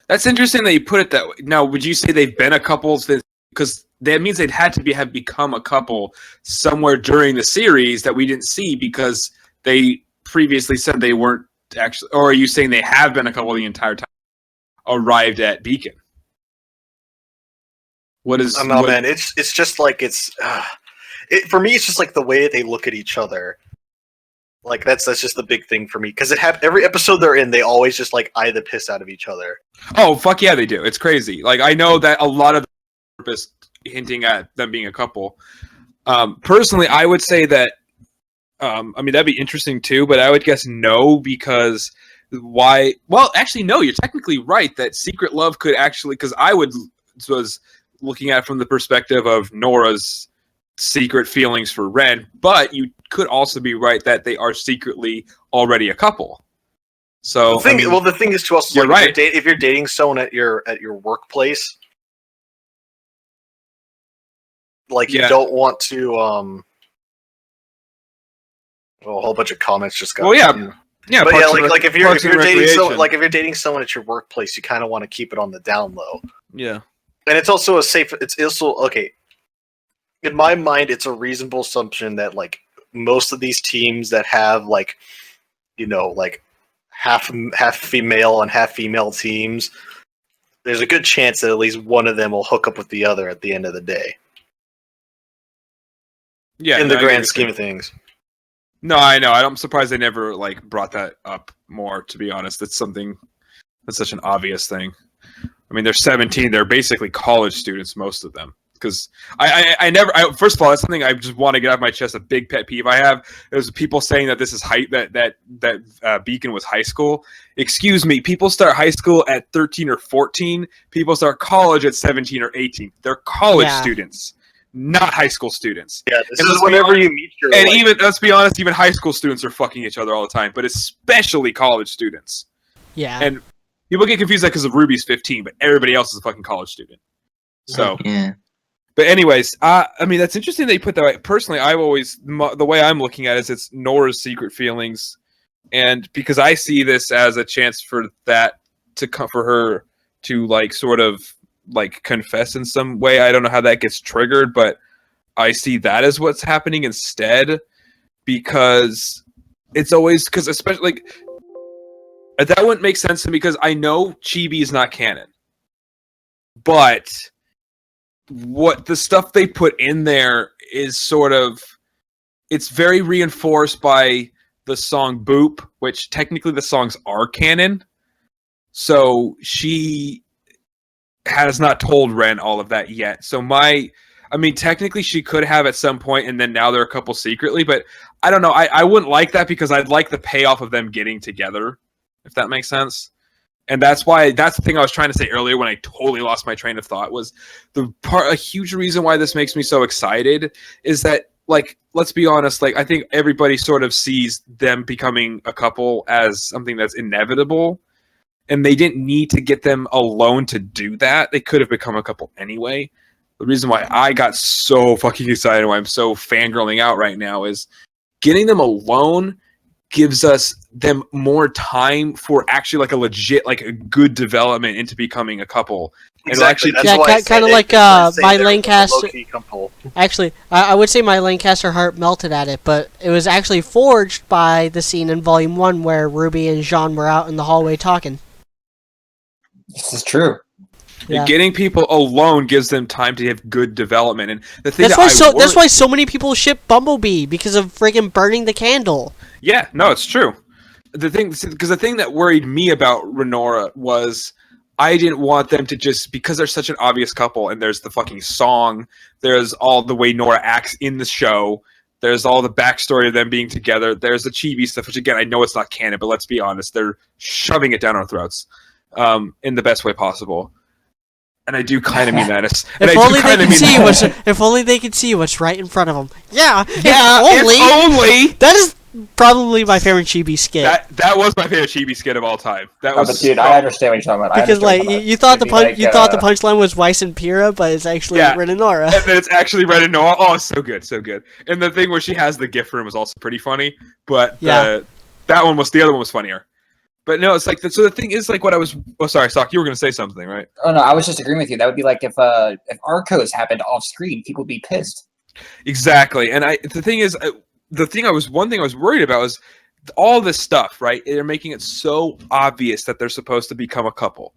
That's interesting that you put it that way. Now, would you say they've been a couple since? Because that means they'd had to have become a couple somewhere during the series that we didn't see, because they previously said they weren't actually. Or are you saying they have been a couple the entire time? Arrived at Beacon. What is? No, man. It's just like for me. It's just like the way that they look at each other. Like that's just the big thing for me, because every episode they're in, they always just like eye the piss out of each other. Oh fuck yeah, they do. It's crazy. Like I know that a lot of therapists hinting at them being a couple. Personally, I would say that. I mean that'd be interesting too, but I would guess no, because why? Well, actually, no. You're technically right that secret love could actually, because I was looking at it from the perspective of Nora's secret feelings for Ren, but you could also be right that they are secretly already a couple. So the thing is to also, you're right. If you're dating someone at your workplace, like you don't want to. Well, a whole bunch of comments just got. Well, yeah, but like if you're dating someone at your workplace, you kind of want to keep it on the down low. Yeah, and it's also It's also okay. In my mind, it's a reasonable assumption that like most of these teams that have like, like half female and half female teams, there's a good chance that at least one of them will hook up with the other at the end of the day. Yeah, in the grand scheme of things. No, I know. I'm surprised they never like brought that up more. To be honest, that's such an obvious thing. I mean, they're 17. They're basically college students, most of them. Because first of all, that's something I just want to get off my chest. A big pet peeve I have is people saying that this is that Beacon was high school. Excuse me, people start high school at 13 or 14. People start college at 17 or 18. They're college students, not high school students. Yeah, this is whenever you meet your. And even let's be honest, even high school students are fucking each other all the time, but especially college students. Yeah. And people get confused because of RWBY's 15, but everybody else is a fucking college student. So yeah. But anyways, I mean, that's interesting that you put that way. Personally, the way I'm looking at it is it's Nora's secret feelings. And because I see this as a chance for that to come for her to like sort of like confess in some way. I don't know how that gets triggered, but I see that as what's happening instead, because it's always because especially like that wouldn't make sense to me because I know Chibi is not canon, but what the stuff they put in there is sort of it's very reinforced by the song Boop, which technically the songs are canon. So she has not told Ren all of that yet. So technically she could have at some point, and then now they're a couple secretly, but I don't know. I wouldn't like that because I'd like the payoff of them getting together, if that makes sense. And that's the thing I was trying to say earlier when I totally lost my train of thought was a huge reason why this makes me so excited is that, like, let's be honest, like, I think everybody sort of sees them becoming a couple as something that's inevitable, and they didn't need to get them alone to do that. They could have become a couple anyway. The reason why I got so fucking excited, why I'm so fangirling out right now, is getting them alone gives them more time for actually like a legit, like a good development into becoming a couple. Exactly. Yeah, kind of like my Lancaster. Actually, I would say my Lancaster heart melted at it, but it was actually forged by the scene in Volume 1 where Ruby and Jean were out in the hallway talking. This is true. Yeah. Getting people alone gives them time to have good development, and the thing that's why so many people ship Bumblebee because of friggin' burning the candle. Yeah, no, it's true. The thing that worried me about Renora was I didn't want them to just, because they're such an obvious couple, and there's the fucking song, there's all the way Nora acts in the show, there's all the backstory of them being together, there's the chibi stuff, which again I know it's not canon, but let's be honest, they're shoving it down our throats in the best way possible. And I do kind of mean that. If only they could see what's right in front of them. Yeah. If only. That is probably my favorite chibi skit. That was my favorite chibi skit of all time. That was. But dude, I understand what you're talking about. Because like you thought the punchline was Weiss and Pyrrha, but it's actually Ren and Nora. And then it's actually Ren and Nora. Oh, so good, so good. And the thing where she has the gift room was also pretty funny. But the other one was funnier. But no, it's like so. The thing is, like, what I was. Oh, sorry, Sock. You were going to say something, right? Oh no, I was just agreeing with you. That would be like if Arcos happened off screen, people would be pissed. Exactly, and the thing is, one thing I was worried about was all this stuff. Right, they're making it so obvious that they're supposed to become a couple.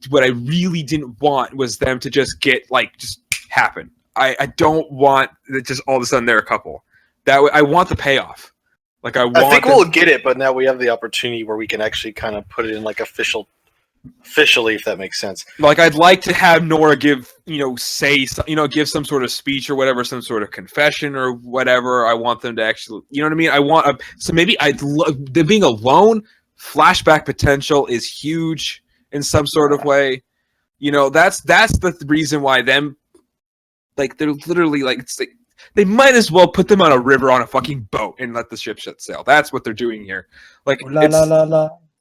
What I really didn't want was them to just just happen. I don't want that just all of a sudden they're a couple. I want the payoff. Like I think we'll get it, but now we have the opportunity where we can actually kind of put it in like officially, if that makes sense. Like I'd like to have Nora give some sort of speech or whatever, some sort of confession or whatever. I want them to actually, you know what I mean? So maybe I'd love them being alone. Flashback potential is huge in some sort of way. You know, that's the reason why they're literally like it's like. They might as well put them on a river on a fucking boat and let the ship set sail. That's what they're doing here. Like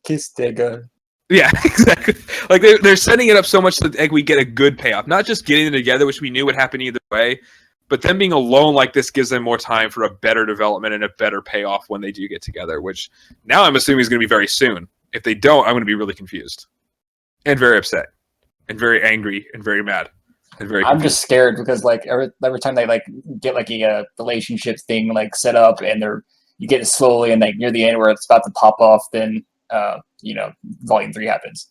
kiss the girl. Yeah, exactly. Like they're setting it up so much that we get a good payoff. Not just getting them together, which we knew would happen either way, but them being alone like this gives them more time for a better development and a better payoff when they do get together. Which now I'm assuming is going to be very soon. If they don't, I'm going to be really confused and very upset and very angry and very mad. I'm just scared because like every time they like get like a relationship thing like set up and you get it slowly and like near the end where it's about to pop off, then Volume 3 happens.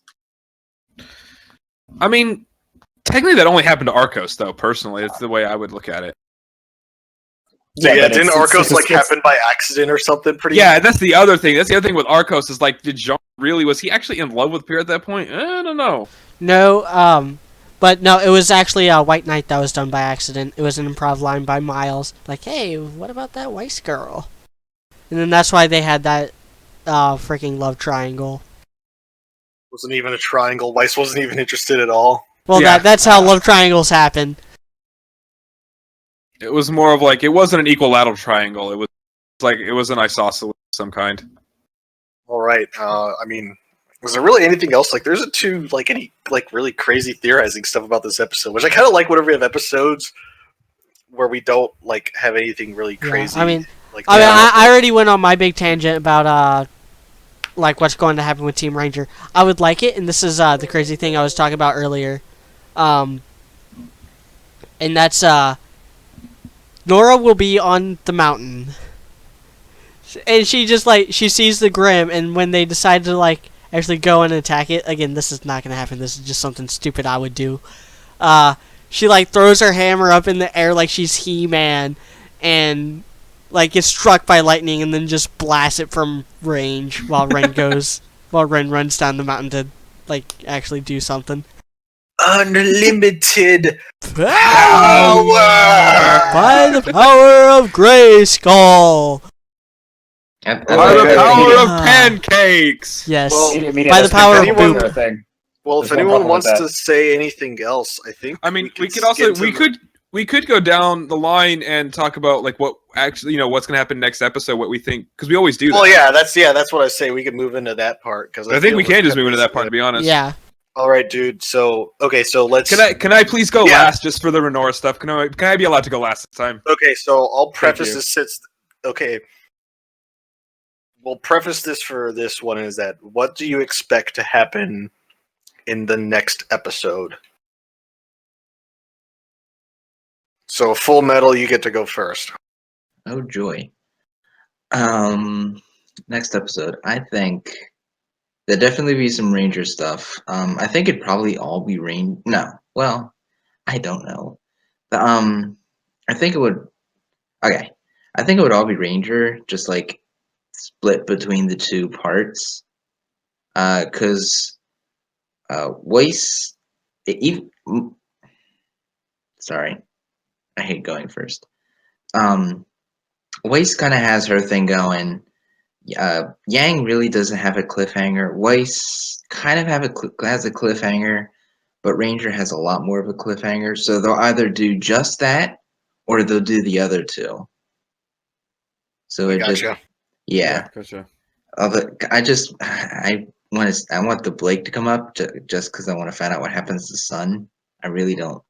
I mean, technically that only happened to Arcos though. Personally, it's the way I would look at it. Yeah, didn't Arcos happen by accident or something? Yeah, that's the other thing. That's the other thing with Arcos is like, was he actually in love with Pyrrha at that point? I don't know. No, but no, it was actually White Knight that was done by accident. It was an improv line by Miles. Like, hey, what about that Weiss girl? And then that's why they had that freaking love triangle. Wasn't even a triangle. Weiss wasn't even interested at all. Well, yeah. That's how love triangles happen. It was more of like, it wasn't an equilateral triangle. It was like, it was an isosceles of some kind. All right. I mean, I Was there really anything else? Like, there's any really crazy theorizing stuff about this episode, which I kind of like. Whenever we have episodes where we don't have anything really crazy. I already went on my big tangent about what's going to happen with Team Ranger. I would like it, and this is the crazy thing I was talking about earlier, and that's Nora will be on the mountain, and she just she sees the Grim, and when they decide to actually go and attack it again, this is not gonna happen. This is just something stupid I would do. She throws her hammer up in the air like she's He-Man, and gets struck by lightning, and then just blasts it from range while Ren runs down the mountain to actually do something. Unlimited power by the power of Grayskull. By the power of pancakes. Yes. Well, by the power of Boop. Well, if anyone wants to say anything else, I think. I mean, we could go down the line and talk about what actually what's going to happen next episode, what we think, because we always do that. Well, that's what I say. We could move into that part because I think we can just move into that part, to be honest. Yeah. All right, dude. So let's. Can I please go last just for the Renora stuff? Can I be allowed to go last this time? Okay, so I'll preface this. We'll preface this for this one is that what do you expect to happen in the next episode? So Full Metal, you get to go first. Oh joy. Next episode, I think there'll definitely be some Ranger stuff. I think it'd probably all be No, well, I don't know. I think it would. Okay, I think it would all be Ranger, just split between the two parts. Because Weiss, sorry, I hate going first. Weiss kind of has her thing going. Yang really doesn't have a cliffhanger. Weiss kind of has a cliffhanger, but Ranger has a lot more of a cliffhanger. So they'll either do just that, or they'll do the other two. So it Gotcha. Yeah. Gotcha. I want the Blake to come up just because I want to find out what happens to Sun. I really don't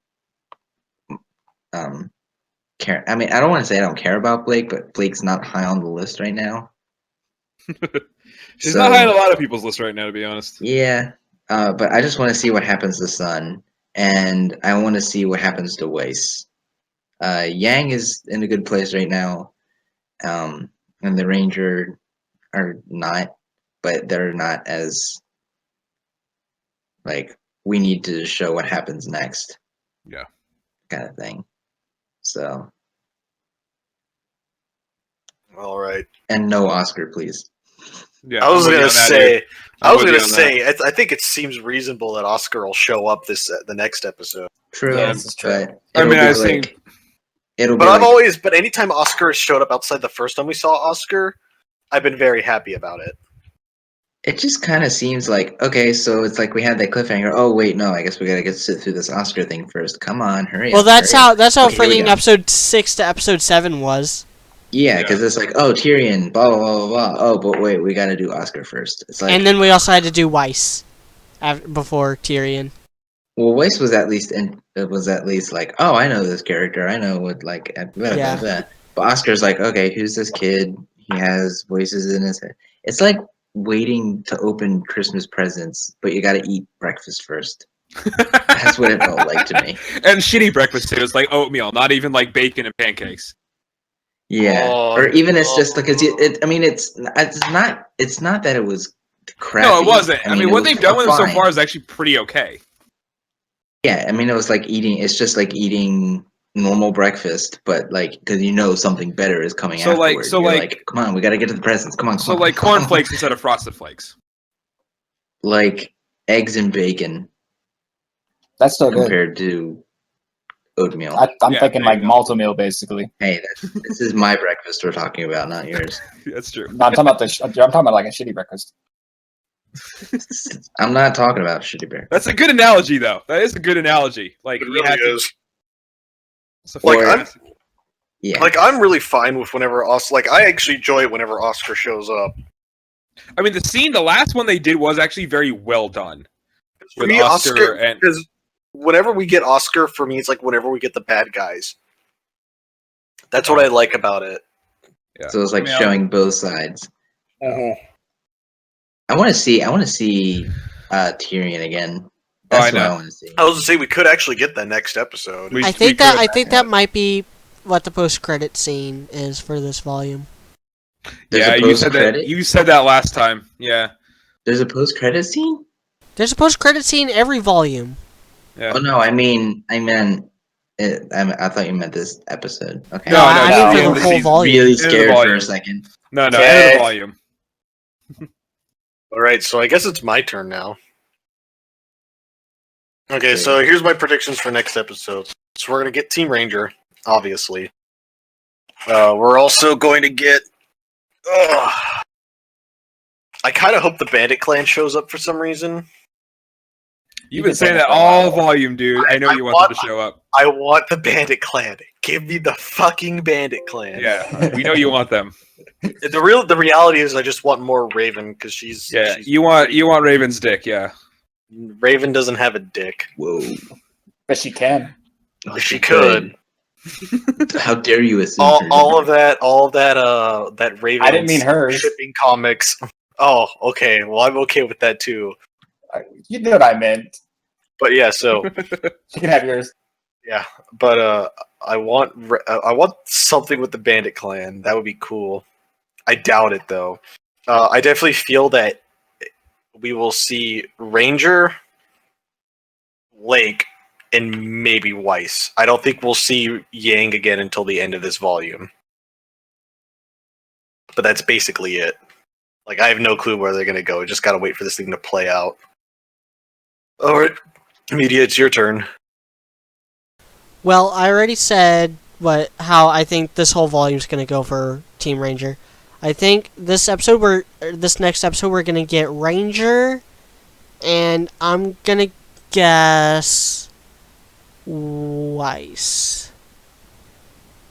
care. I mean, I don't want to say I don't care about Blake, but Blake's not high on the list right now. She's not high on a lot of people's list right now, to be honest. Yeah, but I just want to see what happens to Sun, and I want to see what happens to Weiss. Yang is in a good place right now, and the Ranger are not, but they're not as we need to show what happens next. Yeah, kind of thing. So, all right, and no Oscar, please. Yeah, I was gonna say. I think it seems reasonable that Oscar will show up the next episode. True. Yeah, this is true. But anytime Oscar has showed up outside the first time we saw Oscar, I've been very happy about it. It just kind of seems okay, so it's we had that cliffhanger. Oh wait, no, I guess we gotta sit through this Oscar thing first. Come on, hurry up. Well, that's how okay, freaking episode 6 to episode 7 was. Yeah, because it's oh, Tyrion, blah, blah, blah, blah. Oh, but wait, we gotta do Oscar first. It's and then we also had to do Weiss before Tyrion. Well, Weiss was at least oh, I know this character. I know what blah, blah, blah. But Oscar's okay, who's this kid? He has voices in his head. It's waiting to open Christmas presents, but you gotta eat breakfast first. That's what it felt like to me. And shitty breakfast too. It's oatmeal, not even bacon and pancakes. Yeah, or even it's just it's not that it was crappy. No, it wasn't. I mean what they've done with it so fine. far is actually pretty okay. Yeah, I mean it was eating. It's just eating normal breakfast, but because something better is coming afterwards. Come on, we got to get to the presents. Come on. So cornflakes instead of frosted flakes. Eggs and bacon. That's still good. Compared to oatmeal. I'm thinking Malto-meal, basically. Hey, this is my breakfast we're talking about, not yours. That's true. No, I'm talking about I'm talking about a shitty breakfast. I'm not talking about shitty breakfast. That's a good analogy, though. That is a good analogy. It really is. Yeah. I'm really fine with whenever Oscar. I actually enjoy it whenever Oscar shows up. I mean, the last one they did was actually very well done. For With me, Oscar and because whenever we get Oscar, for me, it's like whenever we get the bad guys. That's what I like about it. yeah. So it's like I mean, showing both sides. Mhm. I want to see Tyrion again. Oh, That's I what I know. want to see. I was to say we could actually get that next episode. We- I think could. that might be what the post-credit scene is for this volume. There's Yeah, a you said that. post-credit? You said that last time. Yeah. There's a post-credit scene? There's a post-credit scene every volume. Yeah. Oh no, I meant. I thought you meant this episode. Okay. No, I mean for end the of whole season. volume. Really End of the scared for volume. a second. No, end Okay. of the volume. All right, so I guess it's my turn now. Okay, so here's my predictions for next episode. So we're gonna get Team Ranger, obviously. We're also going to get. I kind of hope the Bandit Clan shows up for some reason. You've been saying that all volume, dude. I know you want them to show up. I want the Bandit Clan. Give me the fucking Bandit Clan. Yeah, we know you want them. The reality is, I just want more Raven because she's. Yeah, she's you want Raven's dick. Yeah. Raven doesn't have a dick. Whoa. But she can. Oh, She could. How dare you assume? all of that Raven. I didn't mean hers. Shipping comics. Oh, okay. Well, I'm okay with that too. You know what I meant. But yeah, so She can have yours. yeah, but I want something with the Bandit Clan. That would be cool. I doubt it though. I definitely feel that we will see Ranger, Lake, and maybe Weiss. I don't think we'll see Yang again until the end of this volume. But that's basically it. Like, I have no clue where they're going to go. Just got to wait for this thing to play out. Alright, Media, it's your turn. Well, I already said how I think this whole volume is going to go for Team Ranger. I think this next episode we're going to get Ranger, and I'm going to guess Weiss.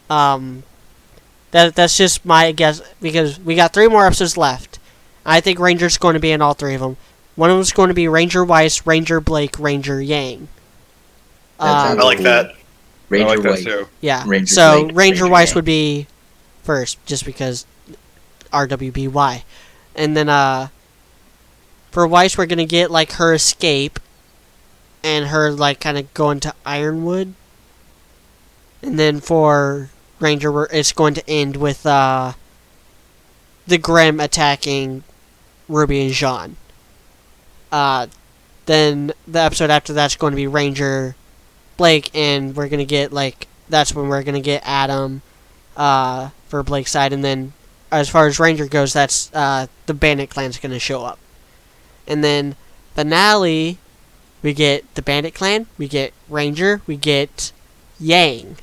That's just my guess because we got 3 more episodes left. I think Ranger's going to be in all 3 of them. One of them's going to be Ranger Weiss, Ranger Blake, Ranger Yang. That sounds I like that. Ranger I like that White. too. Yeah. Ranger so Blake, Ranger Ranger Weiss Yang. would be first, just because RWBY. And then for Weiss we're gonna get like her escape and her like kind of going to Ironwood. And then for Ranger it's going to end with the Grimm attacking Ruby and Jean. Then the episode after that's going to be Ranger Blake, and we're gonna get that's when we're gonna get Adam for Blake's side, and then as far as Ranger goes, that's the Bandit Clan's gonna show up, and then finale we get the Bandit Clan, we get Ranger, we get Yang.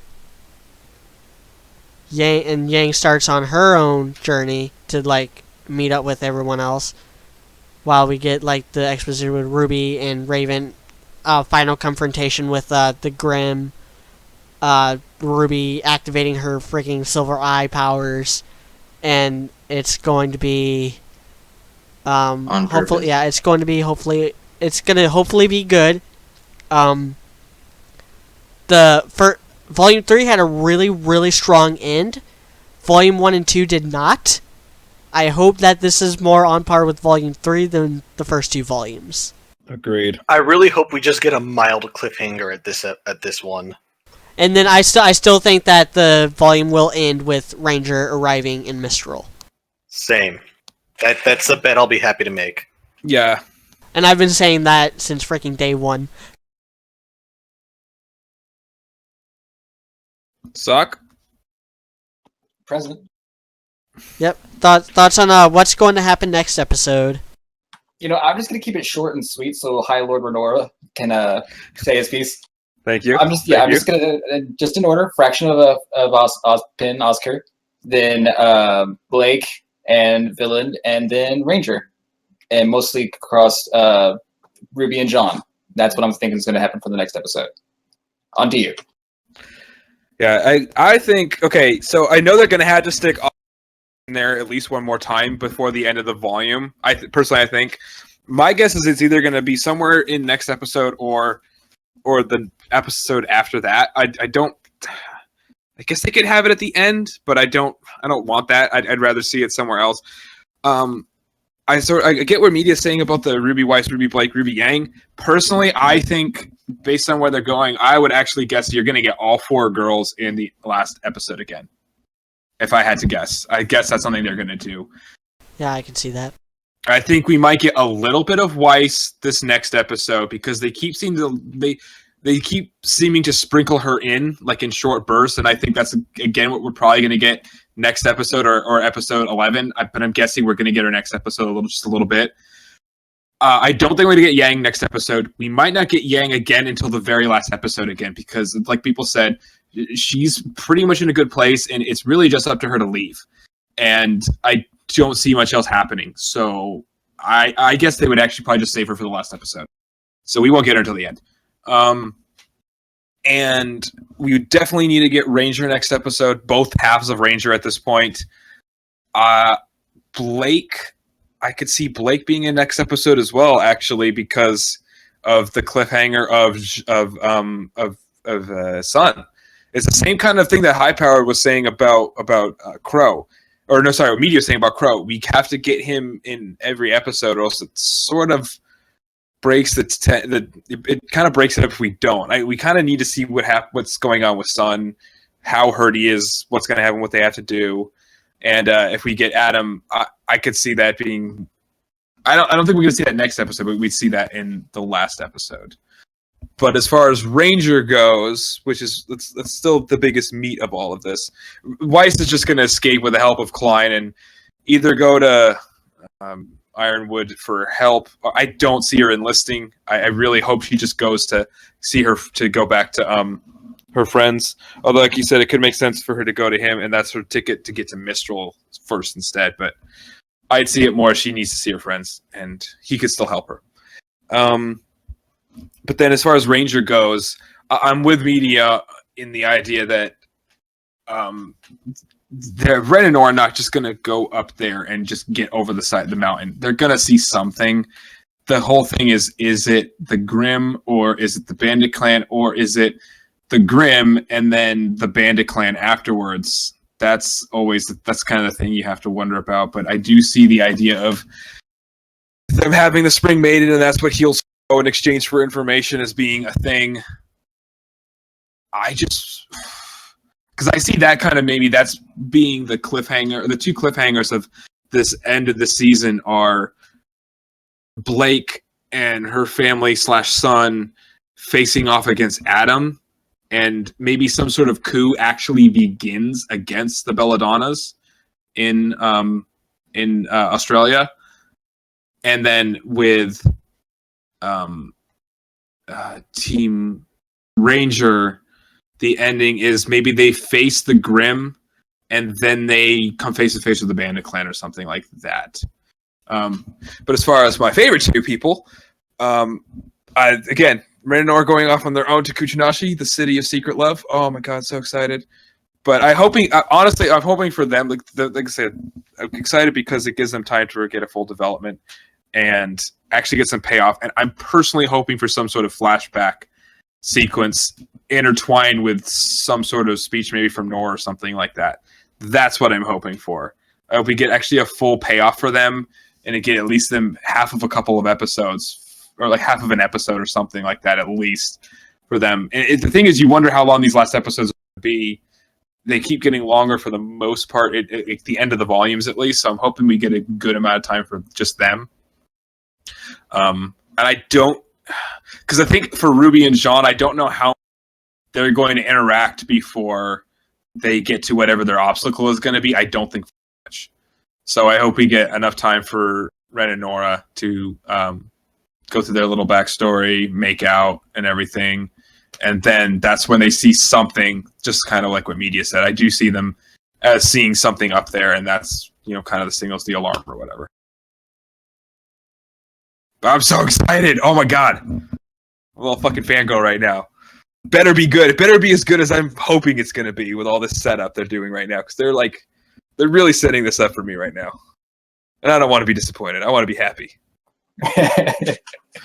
Yang starts on her own journey to meet up with everyone else, while we get the exposition with Ruby and Raven. Final confrontation with the Grimm, Ruby activating her freaking silver eye powers, and it's going to be On hopefully purpose. it's going to hopefully be good. Volume 3 had a really, really strong end. Volume 1 and 2 did not. I hope that this is more on par with Volume 3 than the first 2 volumes. Agreed. I really hope we just get a mild cliffhanger at this one. And then I still think that the volume will end with Ranger arriving in Mistral. Same. That's a bet I'll be happy to make. Yeah. And I've been saying that since freaking day 1. Suck. President. Yep. Thoughts on what's going to happen next episode? I'm just gonna keep it short and sweet so High Lord Renora can say his piece. Thank you. I'm just gonna just in order: Fraction of Ozpin, Oscar, then Blake and Villain, and then Ranger, and mostly across Ruby and John. That's what I'm thinking is going to happen for the next episode. On to you. Yeah, I think okay. So I know they're gonna have to stick in there at least one more time before the end of the volume. Personally, I think my guess is it's either going to be somewhere in next episode or the episode after that. I don't. I guess they could have it at the end, but I don't want that. I'd rather see it somewhere else. I get what media is saying about the Ruby Weiss, Ruby Blake, Ruby Yang. Personally, I think based on where they're going, I would actually guess you're going to get all 4 girls in the last episode again. If I had to guess, I guess that's something they're going to do. Yeah, I can see that. I think we might get a little bit of Weiss this next episode because they keep seeming to sprinkle her in like in short bursts, and I think that's again what we're probably going to get next episode or episode 11. But I'm guessing we're going to get her next episode just a little bit. I don't think we're going to get Yang next episode. We might not get Yang again until the very last episode again because, like people said, she's pretty much in a good place, and it's really just up to her to leave. And I don't see much else happening. So I guess they would actually probably just save her for the last episode. So we won't get her until the end. And we definitely need to get Ranger next episode. Both halves of Ranger at this point. Blake, I could see Blake being in next episode as well, actually, because of the cliffhanger of Sun. It's the same kind of thing that High Power was saying about Crow. Or no, sorry, media was saying about Crow. We have to get him in every episode, or else it sort of breaks it kind of breaks it up if we don't. We kind of need to see what's going on with Sun, how hurt he is, what's going to happen, what they have to do, and if we get Adam, I could see that being. I don't think we're going to see that next episode, but we'd see that in the last episode. But as far as Ranger goes, which is that's still the biggest meat of all of this, Weiss is just going to escape with the help of Klein and either go to Ironwood for help. I don't see her enlisting. I really hope she just goes to see her to go back to her friends. Although, like you said, it could make sense for her to go to him, and that's her ticket to get to Mistral first instead. But I'd see it more. She needs to see her friends, and he could still help her. But then as far as Ranger goes, I'm with media in the idea that Ren and Nora are not just going to go up there and just get over the side of the mountain. They're going to see something. The whole thing is it the Grimm, or is it the Bandit Clan, or is it the Grimm and then the Bandit Clan afterwards? That's kind of the thing you have to wonder about. But I do see the idea of them having the Spring Maiden, and that's what he'll show in exchange for information as being a thing. Because I see that kind of, maybe that's being the cliffhanger. The 2 cliffhangers of this end of the season are Blake and her family / son facing off against Adam, and maybe some sort of coup actually begins against the Belladonnas in Australia, and then with Team Ranger. The ending is maybe they face the Grimm, and then they come face to face with the Bandit Clan or something like that. But as far as my favorite 2 people, again, Ren and Nora going off on their own to Kuchinashi, the city of secret love. Oh my god, so excited! But I'm hoping for them. Like I said, I'm excited because it gives them time to get a full development and actually get some payoff. And I'm personally hoping for some sort of flashback sequence intertwined with some sort of speech, maybe from Nora or something like that. That's what I'm hoping for. I hope we get actually a full payoff for them, and get at least them half of a couple of episodes, or like half of an episode or something like that, at least for them. And the thing is, you wonder how long these last episodes will be. They keep getting longer for the most part, at the end of the volumes at least. So I'm hoping we get a good amount of time for just them. And I don't, because I think for Ruby and Jean, I don't know how they're going to interact before they get to whatever their obstacle is going to be. I don't think much. So I hope we get enough time for Ren and Nora to go through their little backstory, make out, and everything. And then that's when they see something, just kind of like what media said. I do see them as seeing something up there, and that's, kind of the signals, the alarm or whatever. I'm so excited. Oh my god. I'm a little fucking fangirl right now. Better be good. It better be as good as I'm hoping it's going to be with all this setup they're doing right now. Because they're like, They're really setting this up for me right now. And I don't want to be disappointed. I want to be happy.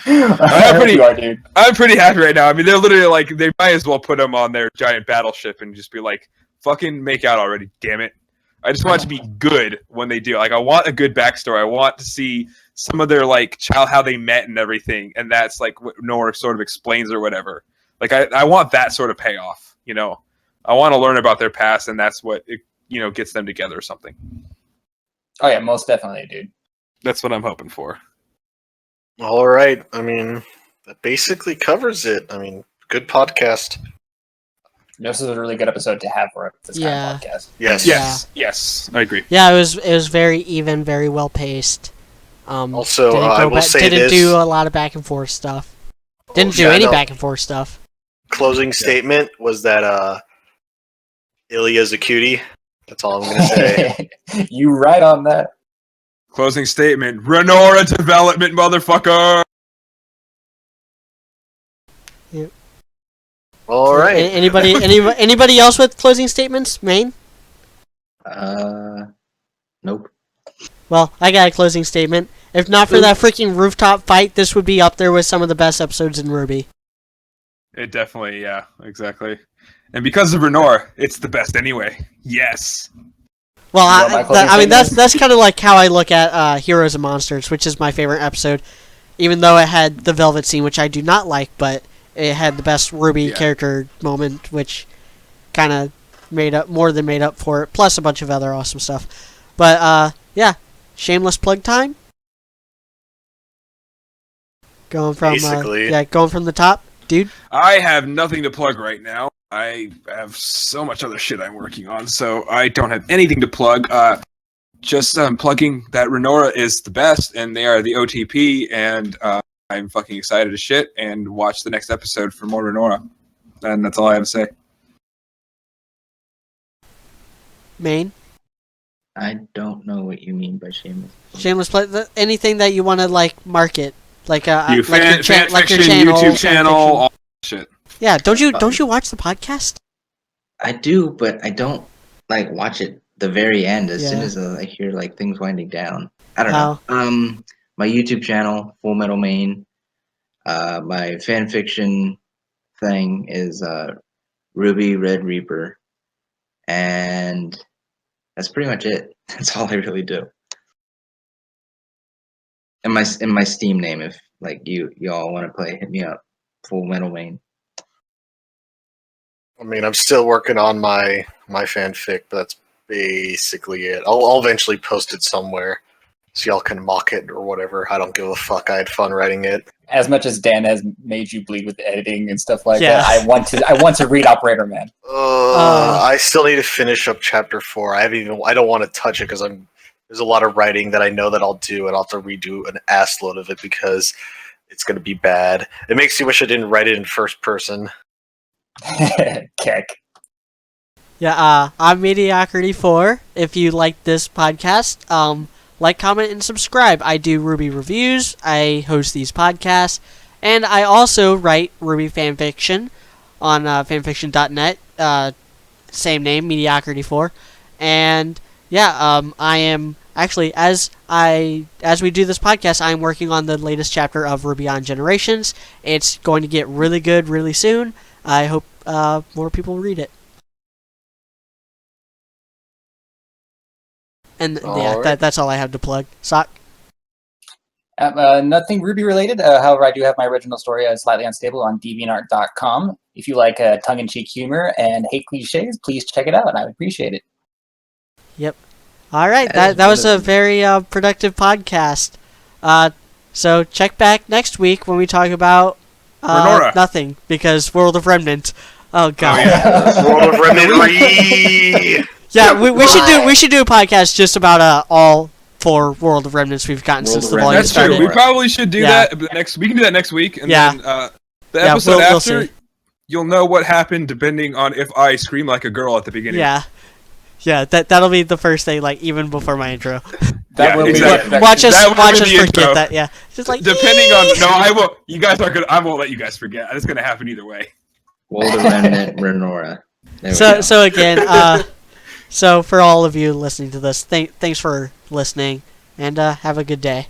I'm pretty happy right now. I mean, they're literally like, they might as well put them on their giant battleship and just be like, fucking make out already, damn it. I just want it to be good when they do. Like, I want a good backstory. I want to see some of their, like, how they met and everything. And that's, like, what Nora sort of explains or whatever. Like, I want that sort of payoff, you know? I want to learn about their past, and that's what, gets them together or something. Oh, yeah, most definitely, dude. That's what I'm hoping for. All right. I mean, that basically covers it. I mean, good podcast. This is a really good episode to have for this kind of podcast. Yes, I agree. Yeah, it was very even, very well paced. Also, I will say didn't do a lot of back and forth stuff. Didn't do any back and forth stuff. Closing statement was that Ilya's a cutie. That's all I'm gonna say. You right on that. Closing statement: Renora development, motherfucker. Yep. All right. Anybody else with closing statements? Maine? Nope. Well, I got a closing statement. If not for that freaking rooftop fight, this would be up there with some of the best episodes in RWBY. It definitely, yeah, exactly. And because of Renora, it's the best anyway. Yes. Well, I mean that's kind of like how I look at Heroes and Monsters, which is my favorite episode. Even though it had the Velvet scene, which I do not like, but it had the best RWBY character moment, which kind of made up for it, plus a bunch of other awesome stuff. But yeah, shameless plug time. Going from the top, dude. I have nothing to plug right now. I have so much other shit I'm working on, so I don't have anything to plug. Just plugging that Renora is the best, and they are the OTP, and I'm fucking excited as shit, and watch the next episode for more Renora. And that's all I have to say. Maine? I don't know what you mean by shameless. Shameless plug. Anything that you want to like market, like your fanfiction, channel, YouTube channel, all that shit. Yeah, don't you watch the podcast? I do, but I don't like watch it the very end as soon as I hear like things winding down. I don't know. My YouTube channel, Fullmetal Maine. My fanfiction thing is RWBY Red Reaper, and that's pretty much it. That's all I really do. And my Steam name, if like y'all want to play, hit me up. Fullmetal Maine. I mean, I'm still working on my fanfic, but that's basically it. I'll eventually post it somewhere, so y'all can mock it or whatever. I don't give a fuck. I had fun writing it. As much as Dan has made you bleed with editing and stuff like that, I want to read Operator Man. I still need to finish up chapter 4. I don't want to touch it because there's a lot of writing that I know that I'll do, and I'll have to redo an ass load of it because it's going to be bad. It makes you wish I didn't write it in first person. Kick. Yeah, I'm Mediocrity4. If you like this podcast, like, comment, and subscribe. I do RWBY reviews, I host these podcasts, and I also write RWBY fanfiction on fanfiction.net, same name, Mediocrity4. And yeah, I am actually, as we do this podcast, I'm working on the latest chapter of RWBY Beyond Generations. It's going to get really good really soon. I hope more people read it. And that's all I have to plug. Sock? Nothing RWBY related. However, I do have my original story, Slightly Unstable, on DeviantArt.com. If you like tongue-in-cheek humor and hate cliches, please check it out. I would appreciate it. Yep. All right. That was a very productive podcast. So check back next week when we talk about nothing, because World of Remnant. Oh god. World of Remnant. Yeah, we should do a podcast just about all 4 World of Remnants we've gotten since the volume started. That's true. We probably should do that next. We can do that next week, and then the episode after, you'll know what happened depending on if I scream like a girl at the beginning. Yeah, that'll be the first thing, like even before my intro. Exactly. Watch us forget that. Yeah, just like depending on I won't. You guys aren't gonna. I won't let you guys forget. It's gonna happen either way. World of Remnant, Renora. So again, So for all of you listening to this, thanks for listening, and have a good day.